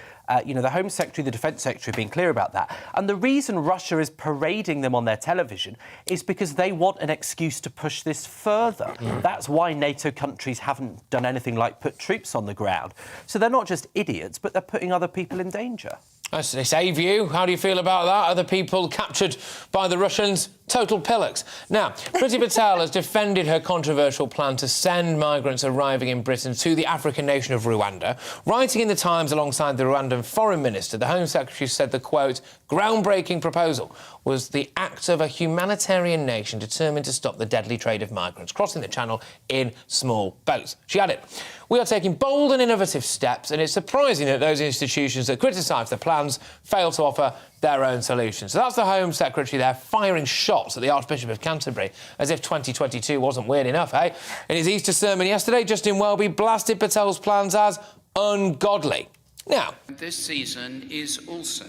S11: You know, the Home Secretary, the Defence Secretary have been clear about that. And the reason Russia is parading them on their television is because they want an excuse to push this further. That's why NATO countries haven't done anything like put troops on the ground. So they're not just idiots, but they're putting other people in danger.
S4: It's YouView. How do you feel about that? Other people captured by the Russians Total pillocks. Now, Priti Patel has defended her controversial plan to send migrants arriving in Britain to the African nation of Rwanda. Writing in the Times alongside the Rwandan Foreign Minister, the Home Secretary said the, quote, groundbreaking proposal was the act of a humanitarian nation determined to stop the deadly trade of migrants crossing the Channel in small boats. She added, we are taking bold and innovative steps, and it's surprising that those institutions that criticise the plans fail to offer their own solutions. So that's the Home Secretary there firing shots at the Archbishop of Canterbury, as if 2022 wasn't weird enough, eh? In his Easter sermon yesterday, Justin Welby blasted Patel's plans as ungodly. Now,
S20: this season is also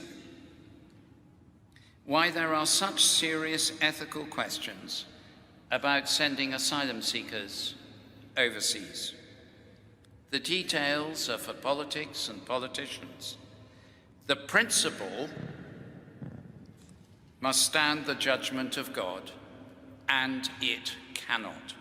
S20: why there are such serious ethical questions about sending asylum seekers overseas. The details are for politics and politicians. The principle must stand the judgment of God, and it cannot.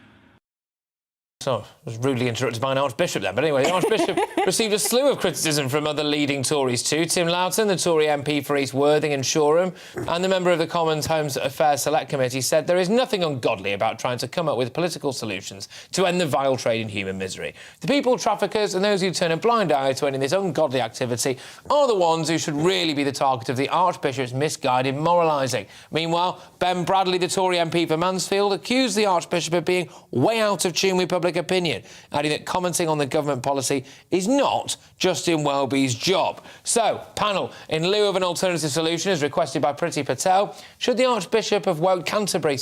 S4: So, I was rudely interrupted by an Archbishop there. But anyway, the Archbishop received a slew of criticism from other leading Tories too. Tim Loughton, the Tory MP for East Worthing and Shoreham, and the member of the Commons Home Affairs Select Committee said there is nothing ungodly about trying to come up with political solutions to end the vile trade in human misery. The people traffickers and those who turn a blind eye to ending this ungodly activity are the ones who should really be the target of the Archbishop's misguided moralising. Meanwhile, Ben Bradley, the Tory MP for Mansfield, accused the Archbishop of being way out of tune with public opinion, adding that commenting on the government policy is not Justin Welby's job. So, panel, in lieu of an alternative solution as requested by Priti Patel, should the Archbishop of Canterbury,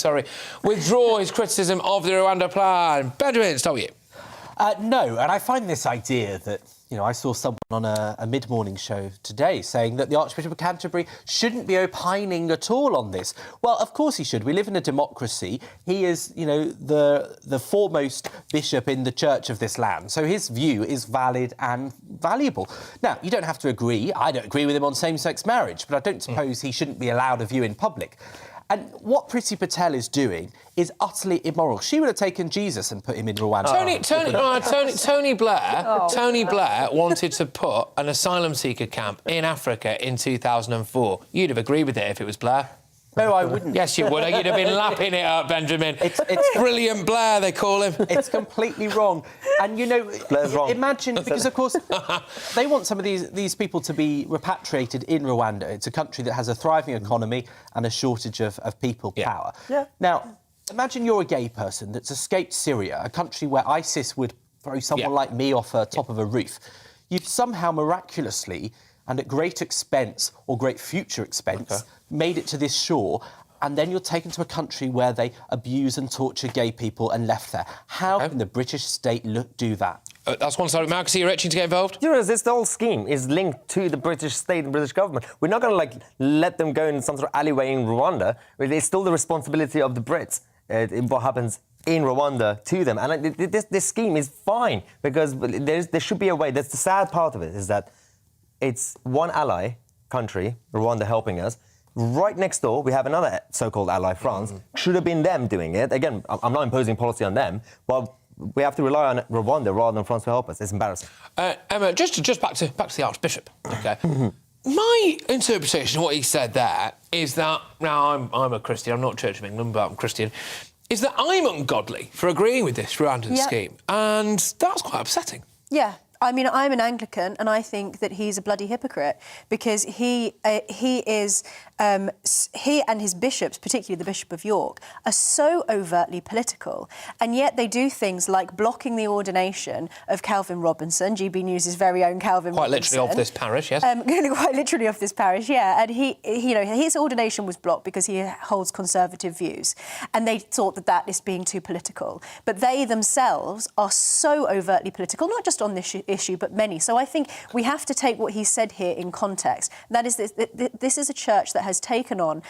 S4: withdraw his criticism of the Rwanda plan? Benjamin, start with you.
S11: No, and I find this idea that, I saw someone on a mid-morning show today saying that the Archbishop of Canterbury shouldn't be opining at all on this. Well, of course he should. We live in a democracy. He is, the foremost bishop in the church of this land. So his view is valid and valuable. Now, you don't have to agree. I don't agree with him on same-sex marriage, but I don't suppose he shouldn't be allowed a view in public. And what Priti Patel is doing is utterly immoral. She would have taken Jesus and put him in Rwanda.
S4: Tony Blair wanted to put an asylum seeker camp in Africa in 2004. You'd have agreed with it if it was Blair.
S11: No, I wouldn't.
S4: Yes, you would. You'd have been lapping it up, Benjamin. It's brilliant Blair, they call him.
S11: It's completely wrong. And,
S10: Blair's wrong.
S11: Imagine, because, of course, they want some of these people to be repatriated in Rwanda. It's a country that has a thriving economy and a shortage of people power.
S12: Yeah.
S11: Now, imagine you're a gay person that's escaped Syria, a country where ISIS would throw someone like me off the top of a roof. You've somehow miraculously, and at great expense or great future expense, made it to this shore, and then you're taken to a country where they abuse and torture gay people and left there. How can the British state do that?
S4: That's one side. Marcus, are you itching to get involved?
S10: This whole scheme is linked to the British state and British government. We're not going to, let them go in some sort of alleyway in Rwanda. It's still the responsibility of the Brits, what happens in Rwanda to them. And this scheme is fine, because there should be a way. That's the sad part of it, is that it's one ally country, Rwanda, helping us. Right next door, we have another so-called ally, France. Should have been them doing it. Again, I'm not imposing policy on them, but we have to rely on Rwanda rather than France to help us. It's embarrassing.
S4: Emma, just back to the Archbishop, OK? My interpretation of what he said there is that, now, I'm a Christian, I'm not Church of England, but I'm Christian, is that I'm ungodly for agreeing with this Rwandan scheme. And that's quite upsetting.
S12: Yeah. I mean, I'm an Anglican, and I think that he's a bloody hypocrite, because he and his bishops, particularly the Bishop of York, are so overtly political, and yet they do things like blocking the ordination of Calvin Robinson, GBNews' very own Calvin Robinson.
S4: Quite literally of this parish, yes.
S12: Quite literally of this parish, yeah. And his ordination was blocked because he holds conservative views, and they thought that is being too political. But they themselves are so overtly political, not just on this issue, but many. So I think we have to take what he said here in context. That is, this is a church that has taken on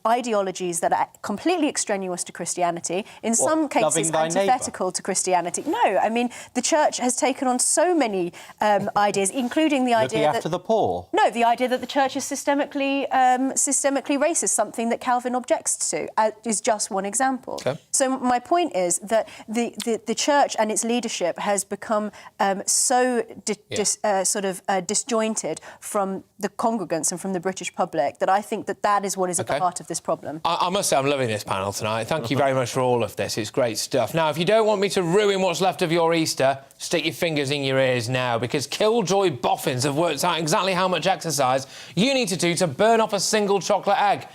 S12: ideologies that are completely extraneous to Christianity, in some cases antithetical to Christianity. No, I mean, the church has taken on so many ideas, including the idea
S11: after the poor.
S12: No, the idea that the church is systemically racist, something that Calvin objects to, is just one example. Okay. So my point is that the church and its leadership has become disjointed from the congregants and from the British public that I think that is what is at the heart of this problem.
S4: I must say I'm loving this panel tonight. Thank you very much for all of this. It's great stuff. Now, if you don't want me to ruin what's left of your Easter, stick your fingers in your ears now, because Killjoy boffins have worked out exactly how much exercise you need to do to burn off a single chocolate egg.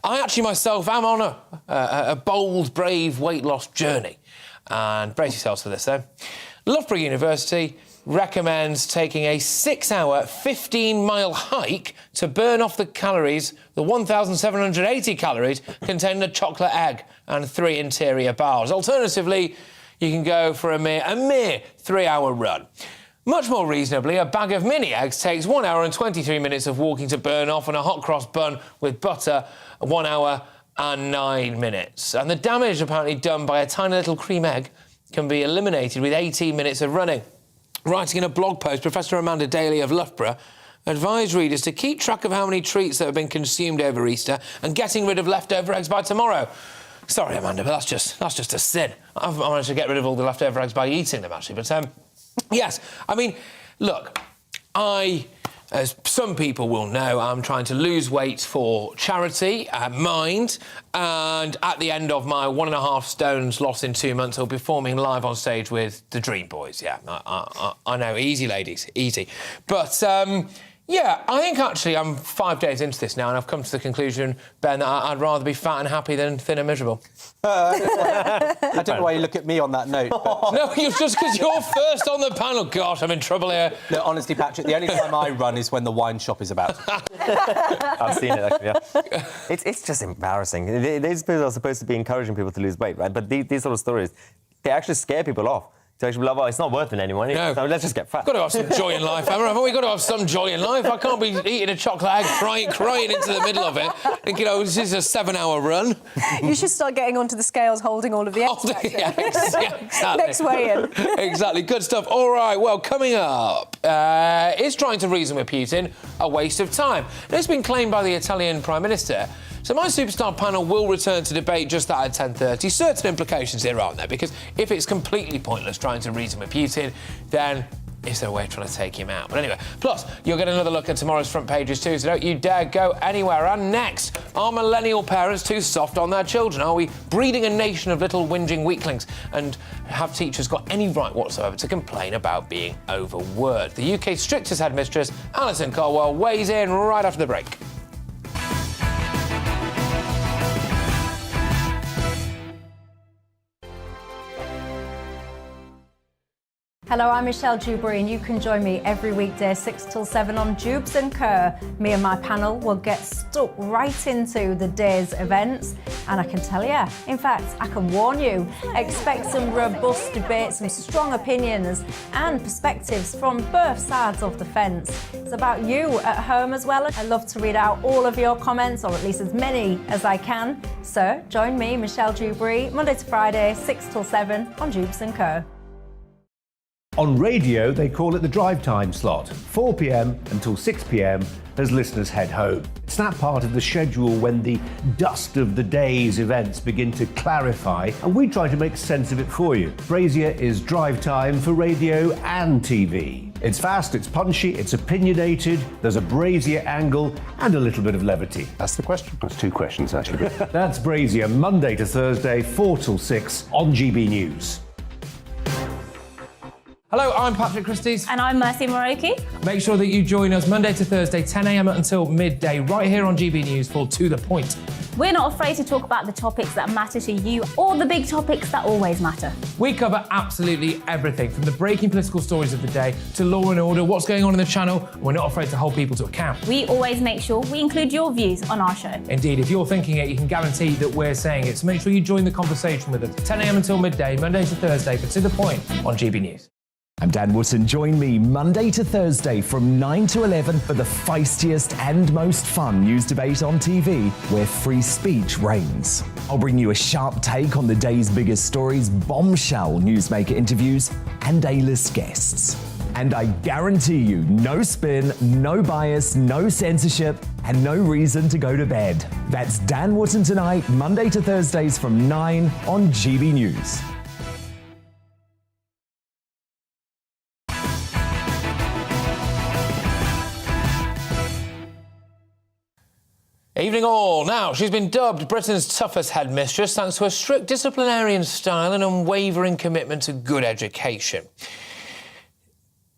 S4: I actually myself am on a bold, brave weight loss journey. And brace yourselves for this, though. Loughborough University recommends taking a 6-hour, 15-mile hike to burn off the calories, the 1,780 calories contained in a chocolate egg and 3 interior bars. Alternatively, you can go for a mere 3-hour run. Much more reasonably, a bag of mini eggs takes 1 hour and 23 minutes of walking to burn off, and a hot cross bun with butter 1 hour and 9 minutes. And the damage apparently done by a tiny little cream egg can be eliminated with 18 minutes of running. Writing in a blog post, Professor Amanda Daly of Loughborough advised readers to keep track of how many treats that have been consumed over Easter and getting rid of leftover eggs by tomorrow. Sorry, Amanda, but that's just a sin. I've managed to get rid of all the leftover eggs by eating them, actually. But, yes, I mean, look, as some people will know, I'm trying to lose weight for charity, Mind, and at the end of my 1.5 stones lost in 2 months, I'll be performing live on stage with the Dream Boys. Yeah, I know, easy, ladies, easy. But, yeah, I think actually I'm 5 days into this now, and I've come to the conclusion, Ben, that I'd rather be fat and happy than thin and miserable.
S11: I don't know why you look at me on that note. But...
S4: No, you're just because you're first on the panel. Gosh, I'm in trouble here.
S11: No, honestly, Patrick, the only time I run is when the wine shop is about.
S10: I've seen it, actually, yeah. It's just embarrassing. These people are supposed to be encouraging people to lose weight, right? But these sort of stories, they actually scare people off. To actually be like, oh, it's not worth it anymore. No. So let's just get fat.
S4: Got to have some joy in life, haven't we? Got to have some joy in life. I can't be eating a chocolate egg, crying into the middle of it, thinking, this is a 7-hour run.
S12: You should start getting onto the scales, holding all of the eggs.
S4: Yeah, exactly.
S12: Next weigh-in.
S4: Exactly. Good stuff. All right, well, coming up, is trying to reason with Putin a waste of time? Now, it's been claimed by the Italian Prime Minister. So my superstar panel will return to debate just that at 10:30. Certain implications here, aren't there? Because if it's completely pointless trying to reason with Putin, then is there a way of trying to take him out? But anyway, plus, you'll get another look at tomorrow's front pages too, so don't you dare go anywhere. And next, are millennial parents too soft on their children? Are we breeding a nation of little whinging weaklings? And have teachers got any right whatsoever to complain about being overworked? The UK's strictest headmistress, Alison Colwell, weighs in right after the break.
S1: Hello, I'm Michelle Dewberry, and you can join me every weekday 6 till 7 on Jubes and Kerr. Me and my panel will get stuck right into the day's events, and I can tell you, in fact, I can warn you, expect some robust debate, some strong opinions and perspectives from both sides of the fence. It's about you at home as well. I love to read out all of your comments, or at least as many as I can. So join me, Michelle Dewberry, Monday to Friday, 6 till 7 on Jubes and Kerr.
S2: On radio, they call it the drive time slot, 4 p.m. until 6 p.m. as listeners head home. It's that part of the schedule when the dust of the day's events begin to clarify, and we try to make sense of it for you. Brazier is drive time for radio and TV. It's fast, it's punchy, it's opinionated, there's a Brazier angle and a little bit of levity.
S3: That's the question. That's 2 questions, actually.
S2: That's Brazier, Monday to Thursday, 4 till 6 on GB
S4: Hello, I'm Patrick Christies.
S5: And I'm Mercy Moroki.
S4: Make sure that you join us Monday to Thursday, 10 a.m. until midday, right here on GB News for To The Point.
S5: We're not afraid to talk about the topics that matter to you or the big topics that always matter.
S4: We cover absolutely everything, from the breaking political stories of the day to law and order, what's going on in the channel. We're not afraid to hold people to account.
S5: We always make sure we include your views on our show.
S4: Indeed, if you're thinking it, you can guarantee that we're saying it. So make sure you join the conversation with us, 10 a.m. until midday, Monday to Thursday, for To The Point on GB News.
S6: I'm Dan Wootton. Join me Monday to Thursday from 9 to 11 for the feistiest and most fun news debate on TV, where free speech reigns. I'll bring you a sharp take on the day's biggest stories, bombshell newsmaker interviews, and A-list guests. And I guarantee you, no spin, no bias, no censorship, and no reason to go to bed. That's Dan Wootton tonight, Monday to Thursdays from 9 on GB News.
S4: Now, she's been dubbed Britain's toughest headmistress thanks to her strict disciplinarian style and unwavering commitment to good education.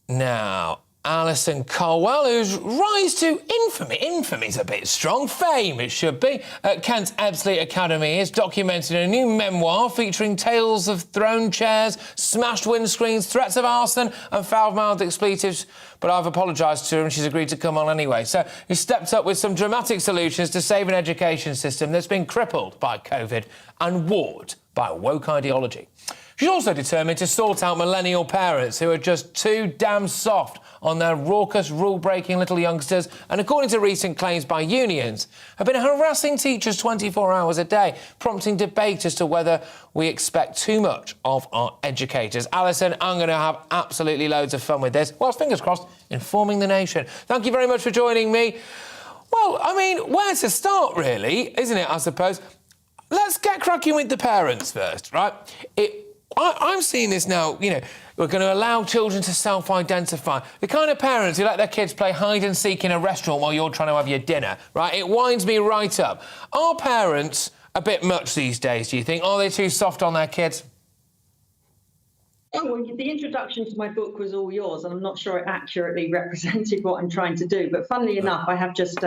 S4: Now, Alison Colwell, whose rise to infamy's a bit strong, fame it should be, at Kent Ebbsfleet Academy is documented in a new memoir featuring tales of thrown chairs, smashed windscreens, threats of arson and foul-mouthed expletives. But I've apologised to her and she's agreed to come on anyway. So he stepped up with some dramatic solutions to save an education system that's been crippled by COVID and warped by woke ideology. She's also determined to sort out millennial parents who are just too damn soft on their raucous, rule-breaking little youngsters and, according to recent claims by unions, have been harassing teachers 24 hours a day, prompting debate as to whether we expect too much of our educators. Alison, I'm going to have absolutely loads of fun with this, whilst, fingers crossed, informing the nation. Thank you very much for joining me. Well, I mean, where to start, really, isn't it, I suppose? Let's get cracking with the parents first, right? I'm seeing this now, you know, we're going to allow children to self-identify. The kind of parents who let their kids play hide-and-seek in a restaurant while you're trying to have your dinner, right? It winds me right up. Are parents a bit much these days, do you think? Are they too soft on their kids?
S21: Oh, well, the introduction to my book was all yours, and I'm not sure it accurately represented what I'm trying to do. But funnily enough, I have just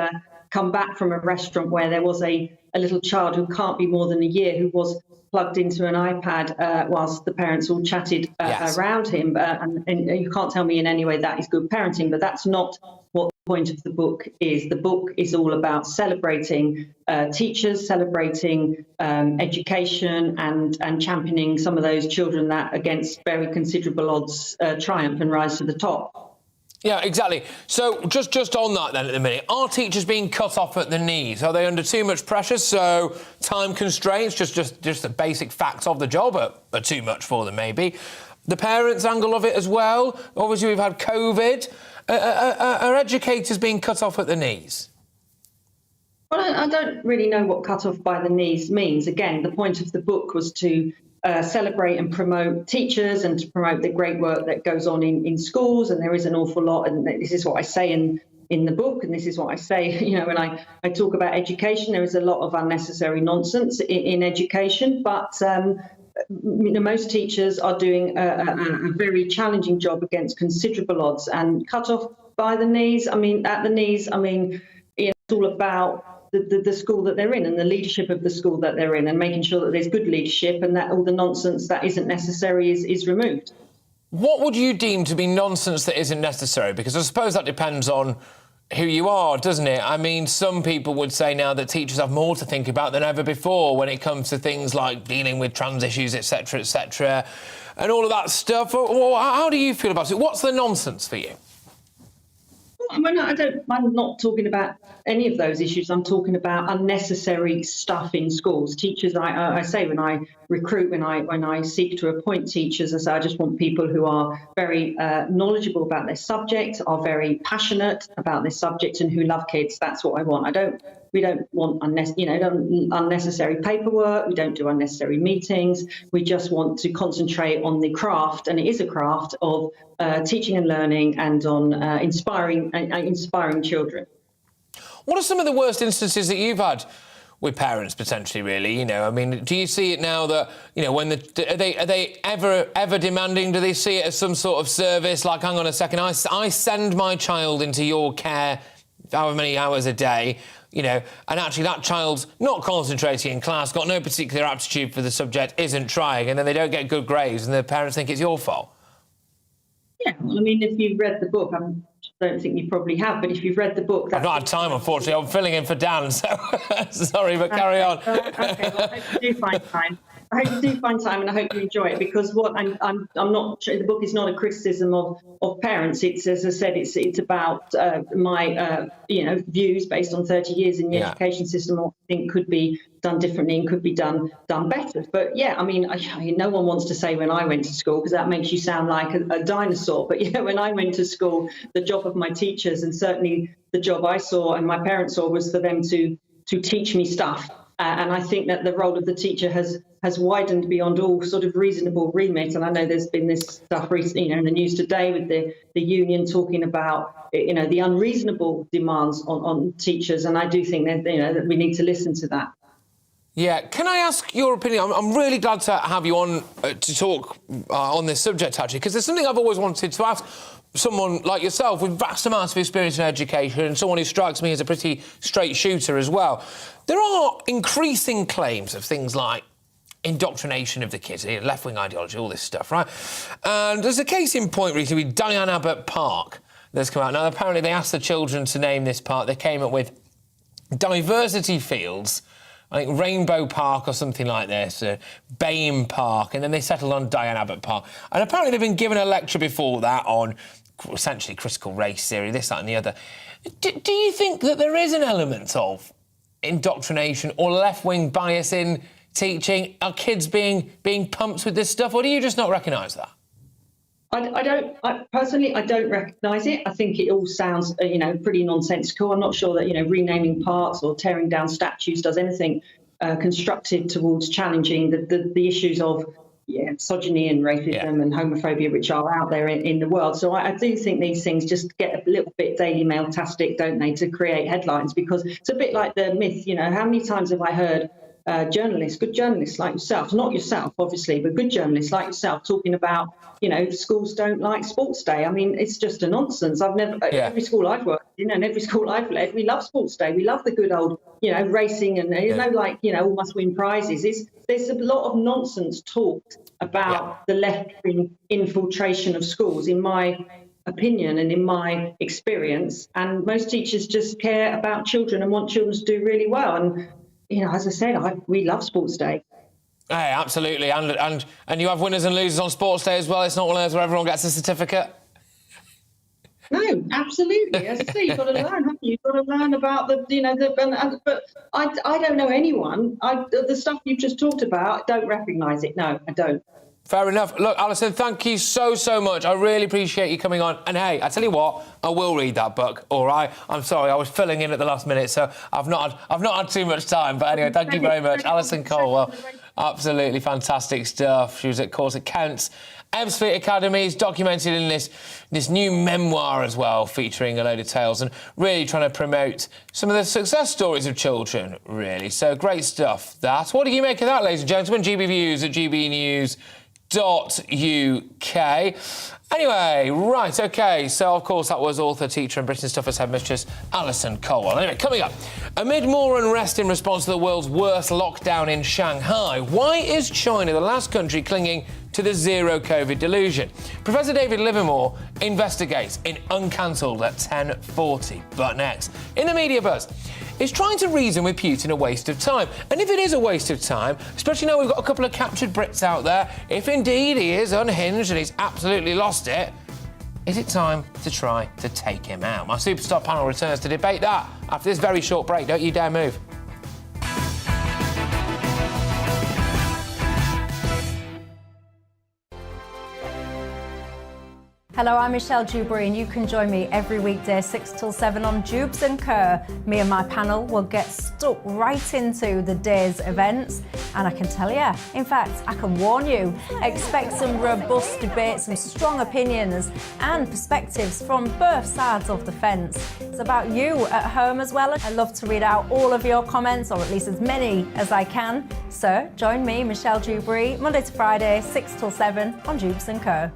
S21: come back from a restaurant where there was a little child who can't be more than a year who was plugged into an iPad whilst the parents all chatted around him. And you can't tell me in any way that is good parenting, but that's not what the point of the book is. The book is all about celebrating teachers, celebrating education and championing some of those children that, against very considerable odds, triumph and rise to the top.
S4: Yeah, exactly. So just on that then at the minute, are teachers being cut off at the knees? Are they under too much pressure? So time constraints, just the basic facts of the job are too much for them maybe. The parents' angle of it as well. Obviously we've had COVID. Are educators being cut off at the knees?
S21: Well, I don't really know what cut off by the knees means. Again, the point of the book was to celebrate and promote teachers and to promote the great work that goes on in schools, and there is an awful lot, and this is what I say in the book, and this is what I say, you know, when I talk about education. There is a lot of unnecessary nonsense in education, but you know, most teachers are doing a very challenging job against considerable odds, and cut off by the knees, I mean, at the knees, I mean, you know, it's all about the school that they're in and the leadership of the school that they're in, and making sure that there's good leadership and that all the nonsense that isn't necessary is removed.
S4: What would you deem to be nonsense that isn't necessary? Because I suppose that depends on who you are, doesn't it? I mean, some people would say now that teachers have more to think about than ever before when it comes to things like dealing with trans issues, etc., and all of that stuff. How do you feel about it? What's the nonsense for you?
S21: I'm not talking about any of those issues. I'm talking about unnecessary stuff in schools. Teachers, I say when I recruit, when I seek to appoint teachers, I say I just want people who are very knowledgeable about their subject, are very passionate about their subject, and who love kids. That's what I want. We don't want unnecessary paperwork. We don't do unnecessary meetings. We just want to concentrate on the craft, and it is a craft of teaching and learning, and on inspiring children.
S4: What are some of the worst instances that you've had with parents, potentially, really? You know, I mean, do you see it now that, you know, when are they ever demanding? Do they see it as some sort of service? Like, hang on a second, I send my child into your care however many hours a day, you know, and actually that child's not concentrating in class, got no particular aptitude for the subject, isn't trying, and then they don't get good grades, and the parents think it's your fault.
S21: Yeah, well, I mean, if you've read the book, I don't think you probably have, but if you've read the book...
S4: I've not had time, unfortunately. I'm filling in for Dan, so sorry, but carry on.
S21: Okay, well, I hope you do find time. I hope you do find time, and I hope you enjoy it, because what I'm not sure, the book is not a criticism of parents. It's, as I said, it's about my views based on 30 years in the education system, what I think could be done differently and could be done better. But yeah, I mean, no one wants to say when I went to school, because that makes you sound like a dinosaur. But yeah, when I went to school, the job of my teachers, and certainly the job I saw and my parents saw, was for them to teach me stuff. And I think that the role of the teacher has widened beyond all sort of reasonable remit. And I know there's been this stuff recently, in the news today with the union talking about, the unreasonable demands on teachers. And I do think that, that we need to listen to that.
S4: Yeah, can I ask your opinion? I'm really glad to have you on to talk on this subject, actually, because there's something I've always wanted to ask someone like yourself with vast amounts of experience in education and someone who strikes me as a pretty straight shooter as well. There are increasing claims of things like indoctrination of the kids, left-wing ideology, all this stuff, right? And there's a case in point recently with Diane Abbott Park that's come out. Now, apparently they asked the children to name this park. They came up with Diversity Fields, I think Rainbow Park or something like this, BAME Park, and then they settled on Diane Abbott Park. And apparently they've been given a lecture before that on essentially critical race theory, this, that and the other. Do you think that there is an element of indoctrination or left-wing bias in teaching? Are kids being pumped with this stuff, or do you just not recognise that?
S21: Personally, I don't recognise it. I think it all sounds, pretty nonsensical. I'm not sure that, renaming parks or tearing down statues does anything constructive towards challenging the issues of misogyny and racism and homophobia, which are out there in the world. So I do think these things just get a little bit Daily Mail-tastic, don't they, to create headlines, because it's a bit like the myth, how many times have I heard good journalists like yourself, not yourself, obviously, but good journalists like yourself talking about, schools don't like sports day. I mean, it's just a nonsense. Every school I've worked in and every school I've led, we love sports day. We love the good old, racing and, all must win prizes. There's a lot of nonsense talked about the left-wing infiltration of schools, in my opinion and in my experience. And most teachers just care about children and want children to do really well. And as I said, we love sports day.
S4: Hey, absolutely, and you have winners and losers on sports day as well. It's not one of those where everyone gets a certificate.
S21: No, absolutely. As I say, you've got to learn, haven't you? You've got to learn about but I don't know anyone. The stuff you've just talked about, I don't recognise it. No, I don't.
S4: Fair enough. Look, Alison, thank you so much. I really appreciate you coming on. And hey, I tell you what, I will read that book. All right. I'm sorry, I was filling in at the last minute, so I've not had too much time. But anyway, thank you very much, Alison Colwell. Absolutely fantastic stuff. She was at course at Kent's Ebbsfleet Academy. Is documented in this new memoir as well, featuring a load of tales and really trying to promote some of the success stories of children, really. So great stuff, that. What do you make of that, ladies and gentlemen? GBViews at GBNews.uk. Anyway, right, OK, so, of course, that was author, teacher and Britain's toughest headmistress, Alison Colwell. Anyway, coming up, amid more unrest in response to the world's worst lockdown in Shanghai, why is China the last country clinging to the zero-COVID delusion? Professor David Livermore investigates in Uncancelled at 10:40. But next, in the media buzz, is trying to reason with Putin a waste of time? And if it is a waste of time, especially now we've got a couple of captured Brits out there, if indeed he is unhinged and he's absolutely lost it, is it time to try to take him out? My superstar panel returns to debate that after this very short break. Don't you dare move.
S1: Hello, I'm Michelle Dewberry, and you can join me every weekday 6 till 7 on Jubes and Kerr. Me and my panel will get stuck right into the day's events, and I can tell you, in fact, I can warn you, expect some robust debates, some strong opinions and perspectives from both sides of the fence. It's about you at home as well. I love to read out all of your comments, or at least as many as I can. So join me, Michelle Dewberry, Monday to Friday, 6 till 7 on Jubes and Kerr.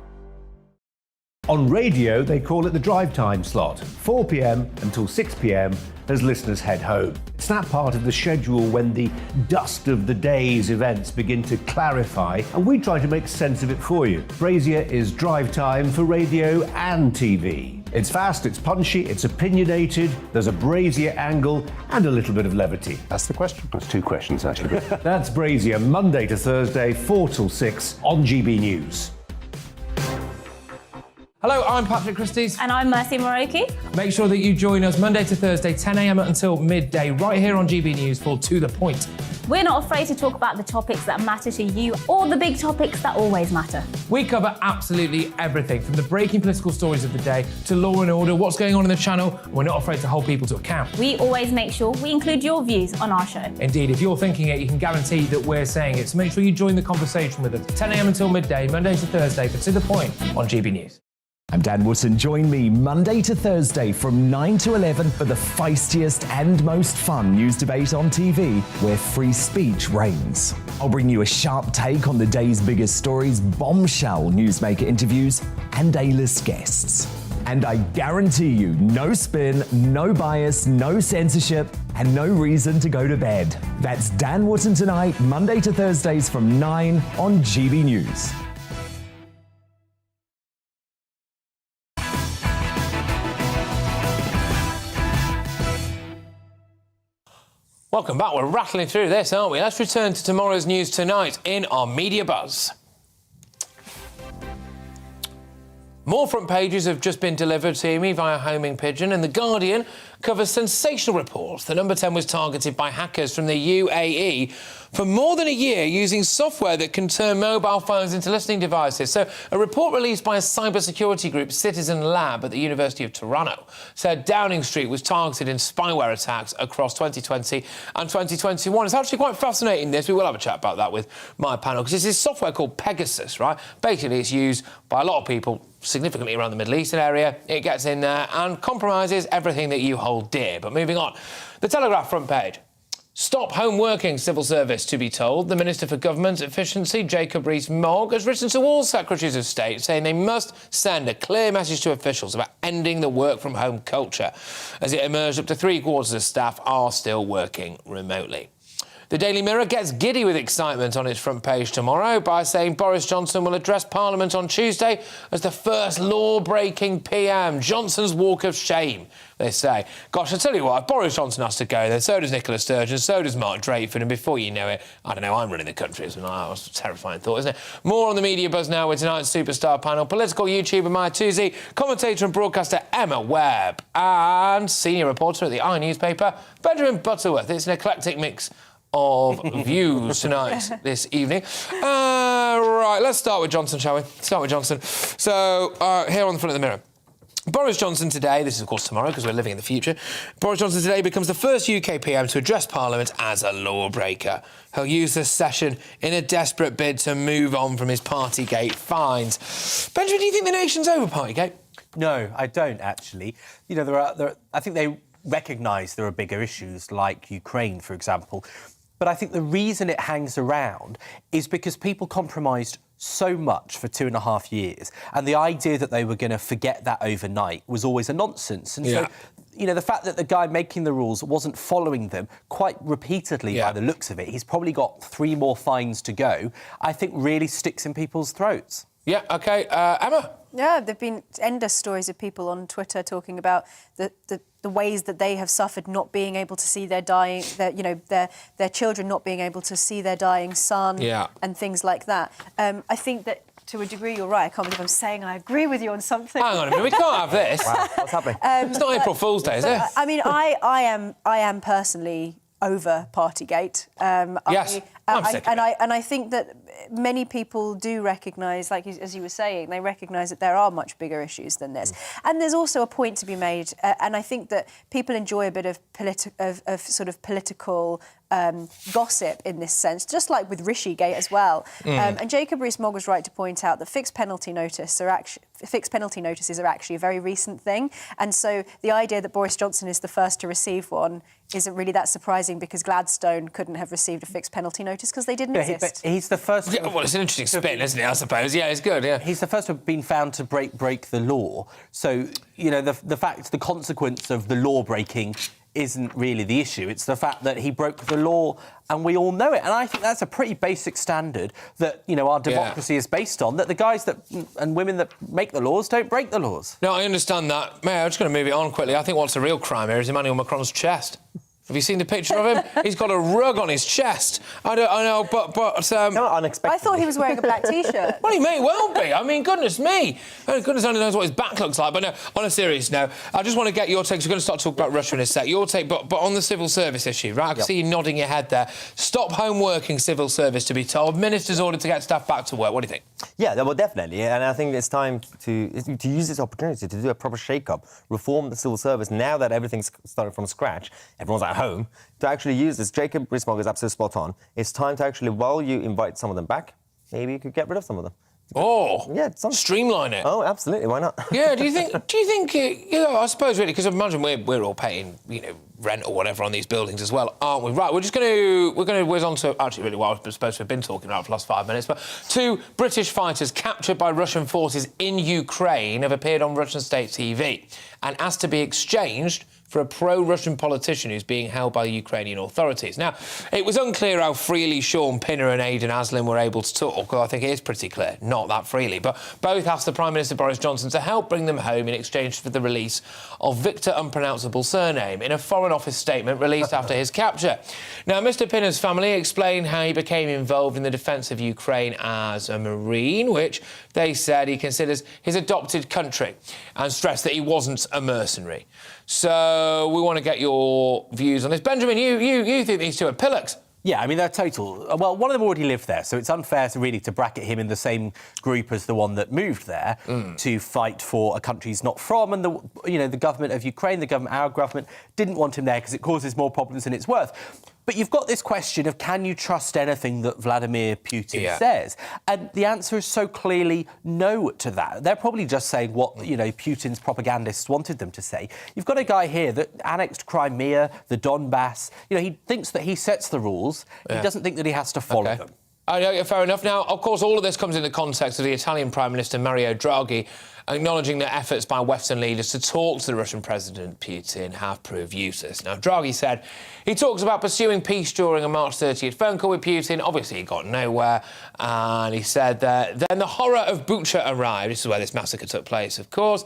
S2: On radio, they call it the drive time slot, 4 p.m. until 6 p.m. as listeners head home. It's that part of the schedule when the dust of the day's events begin to clarify, and we try to make sense of it for you. Brazier is drive time for radio and TV. It's fast, it's punchy, it's opinionated, there's a Brazier angle and a little bit of levity.
S3: That's the question. That's two questions, actually.
S2: That's Brazier, Monday to Thursday, 4 till 6 on GB News.
S4: Hello, I'm Patrick Christys.
S5: And I'm Mercy Moroki.
S4: Make sure that you join us Monday to Thursday, 10 a.m. until midday, right here on GB News for To The Point.
S5: We're not afraid to talk about the topics that matter to you or the big topics that always matter.
S4: We cover absolutely everything, from the breaking political stories of the day to law and order, what's going on in the channel. We're not afraid to hold people to account.
S5: We always make sure we include your views on our show.
S4: Indeed, if you're thinking it, you can guarantee that we're saying it. So make sure you join the conversation with us 10 a.m. until midday, Monday to Thursday, for To The Point on GB News.
S6: I'm Dan Wootton. Join me Monday to Thursday from 9 to 11 for the feistiest and most fun news debate on TV, where free speech reigns. I'll bring you a sharp take on the day's biggest stories, bombshell newsmaker interviews, and A-list guests. And I guarantee you, no spin, no bias, no censorship, and no reason to go to bed. That's Dan Wootton Tonight, Monday to Thursdays from 9 on GB News.
S4: Welcome back. We're rattling through this, aren't we? Let's return to tomorrow's news tonight in our media buzz. More front pages have just been delivered to me via homing pigeon, and The Guardian covers sensational reports that Number 10 was targeted by hackers from the UAE for more than a year using software that can turn mobile phones into listening devices. So a report released by a cybersecurity group, Citizen Lab, at the University of Toronto, said Downing Street was targeted in spyware attacks across 2020 and 2021. It's actually quite fascinating, this. We will have a chat about that with my panel, because it's this software called Pegasus, right? Basically, it's used by a lot of people significantly around the Middle Eastern area. It gets in there and compromises everything that you hold dear. But moving on, the Telegraph front page. Stop home working, civil service, to be told. The Minister for Government Efficiency, Jacob Rees-Mogg, has written to all Secretaries of State saying they must send a clear message to officials about ending the work-from-home culture. As it emerged, up to three-quarters of staff are still working remotely. The Daily Mirror gets giddy with excitement on its front page tomorrow by saying Boris Johnson will address Parliament on Tuesday as the first law-breaking PM. Johnson's walk of shame, they say. Gosh, I tell you what, if Boris Johnson has to go, then so does Nicola Sturgeon, so does Mark Drakeford, and before you know it, I don't know, I'm running the country. It's a terrifying thought, isn't it? More on the media buzz now with tonight's superstar panel. Political YouTuber Maya Tuzi, commentator and broadcaster Emma Webb, and senior reporter at the newspaper, Benjamin Butterworth. It's an eclectic mix of views tonight, this evening. Right, let's start with Johnson, shall we? Start with Johnson. So, here on the front of the Mirror. Boris Johnson today, this is of course tomorrow because we're living in the future, Boris Johnson today becomes the first UK PM to address Parliament as a lawbreaker. He'll use this session in a desperate bid to move on from his Partygate fines. Benjamin, do you think the nation's over Partygate?
S11: No, I don't, actually. You know, I think they recognise there are bigger issues like Ukraine, for example. But I think the reason it hangs around is because people compromised so much for 2.5 years, and the idea that they were going to forget that overnight was always a nonsense. And so, you know, the fact that the guy making the rules wasn't following them quite repeatedly by the looks of it, he's probably got 3 more fines to go, I think really sticks in people's throats.
S4: Yeah, OK. Emma?
S12: Yeah, there've been endless stories of people on Twitter talking about the ways that they have suffered not being able to see their dying, their children not being able to see their dying son and things like that. I think that to a degree you're right. I can't believe I'm saying I agree with you on something.
S4: Hang on a minute, we can't have this.
S11: Wow, what's happening?
S4: It's not April Fool's Day, is it?
S12: I mean, I am personally over Partygate.
S4: Yes. I'm sick of it.
S12: I think that many people do recognise, like as you were saying, they recognise that there are much bigger issues than this. And there's also a point to be made, and I think that people enjoy a bit of sort of political gossip in this sense, just like with Rishi-gate as well. And Jacob Rees-Mogg was right to point out that fixed penalty notices are actually a very recent thing. And so the idea that Boris Johnson is the first to receive one isn't really that surprising, because Gladstone couldn't have received a fixed penalty notice because they didn't exist.
S11: But he's the first...
S4: Yeah, well, it's an interesting spin, isn't it, I suppose? Yeah, it's good, yeah.
S11: He's the first to have been found to break the law. So, you know, the consequence of the law breaking isn't really the issue. It's the fact that he broke the law and we all know it. And I think that's a pretty basic standard that, you know, our democracy is based on, that the guys that and women that make the laws don't break the laws.
S4: No, I understand that. Mayor, I'm just going to move it on quickly. I think what's the real crime here is Emmanuel Macron's chest. Have you seen the picture of him? He's got a rug on his chest. I know, but
S10: not unexpected.
S12: I thought he was wearing a black T-shirt.
S4: Well, he may well be. I mean, goodness me. Goodness only knows what his back looks like. But no, on a serious note, I just want to get your take. We're going to start talking about Russia in a sec. Your take, but on the civil service issue, right? I can see you nodding your head there. Stop home working civil service, to be told. Ministers ordered to get staff back to work. What do you think?
S10: Yeah, well, definitely. And I think it's time to use this opportunity to do a proper shake-up, reform the civil service now that everything's started from scratch. Everyone's at home, to actually use this. Jacob Rees-Mogg is absolutely spot on. It's time to actually, while you invite some of them back, maybe you could get rid of some of them.
S4: Oh, yeah, streamline it.
S10: Oh, absolutely. Why not?
S4: Yeah. Do you think? I suppose really, because imagine we're all paying, rent or whatever on these buildings as well, aren't we? Right. We're going to whiz on to actually really what I was supposed to have been talking about for the last 5 minutes. But 2 British fighters captured by Russian forces in Ukraine have appeared on Russian state TV and asked to be exchanged for a pro-Russian politician who's being held by the Ukrainian authorities. Now, it was unclear how freely Sean Pinner and Aidan Aslin were able to talk. Well, I think it is pretty clear, not that freely. But both asked the Prime Minister Boris Johnson to help bring them home in exchange for the release of Victor Unpronounceable Surname in a Foreign Office statement released after his capture. Now, Mr Pinner's family explained how he became involved in the defence of Ukraine as a Marine, which they said he considers his adopted country, and stressed that he wasn't a mercenary. So we want to get your views on this. Benjamin, you think these two are pillocks?
S11: Yeah, I mean, they're total. Well, one of them already lived there, so it's unfair to bracket him in the same group as the one that moved there to fight for a country he's not from. And the government of Ukraine, our government, didn't want him there because it causes more problems than it's worth. But you've got this question of, can you trust anything that Vladimir Putin says? And the answer is so clearly no to that. They're probably just saying what, Putin's propagandists wanted them to say. You've got a guy here that annexed Crimea, the Donbass. He thinks that he sets the rules. He doesn't think that he has to follow them.
S4: I know, fair enough. Now, of course, all of this comes in the context of the Italian Prime Minister Mario Draghi acknowledging that efforts by Western leaders to talk to the Russian President Putin have proved useless. Now, Draghi said he talks about pursuing peace during a March 30th phone call with Putin. Obviously, he got nowhere. And he said that then the horror of Bucha arrived. This is where this massacre took place, of course.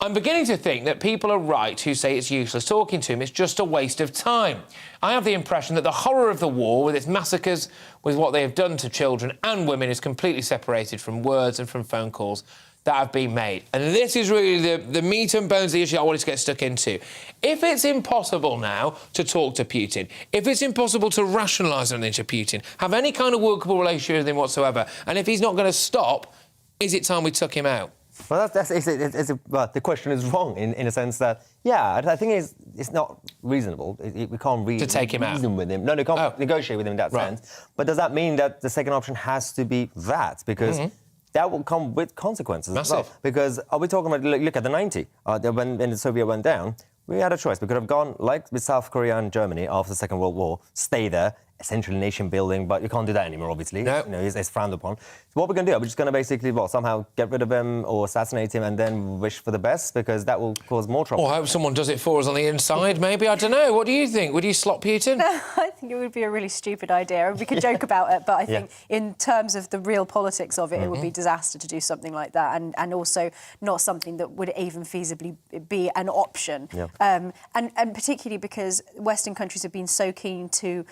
S4: I'm beginning to think that people are right who say it's useless talking to him. It's just a waste of time. I have the impression that the horror of the war, with its massacres, with what they have done to children and women, is completely separated from words and from phone calls that have been made. And this is really the meat and bones of the issue I wanted to get stuck into. If it's impossible now to talk to Putin, if it's impossible to rationalise something to Putin, have any kind of workable relationship with him whatsoever, and if he's not going to stop, is it time we took him out?
S10: Well, the question is wrong in a sense that, I think it's not reasonable. We can't
S4: to take him out.
S10: Reason with him. No, we can't negotiate with him in that sense. But does that mean that the second option has to be that? Because that will come with consequences as well. Because are we talking about, look at the 90s, when the Soviet went down, we had a choice. We could have gone, like with South Korea and Germany after the Second World War, stay there, essentially nation building, but you can't do that anymore, obviously. No. It's frowned upon. So what we're going to do, we're just going to basically, somehow get rid of him or assassinate him and then wish for the best, because that will cause more trouble.
S4: Or I hope someone does it for us on the inside, maybe. I don't know. What do you think? Would you slot Putin?
S12: No, I think it would be a really stupid idea. We could joke about it, but I think in terms of the real politics of it, it would be disaster to do something like that, and also not something that would even feasibly be an option. And particularly because Western countries have been so keen to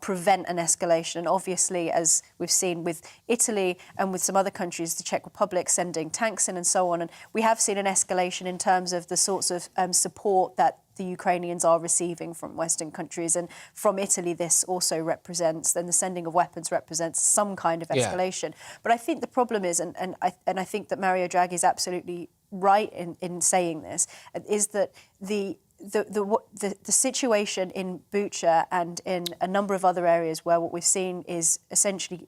S12: prevent an escalation. Obviously, as we've seen with Italy and with some other countries, the Czech Republic sending tanks in and so on, and we have seen an escalation in terms of the sorts of support that the Ukrainians are receiving from Western countries, and from Italy this also represents, and the sending of weapons represents some kind of escalation. But I think the problem is, and I think that Mario Draghi is absolutely right in saying this, is that the situation in Bucha and in a number of other areas where what we've seen is essentially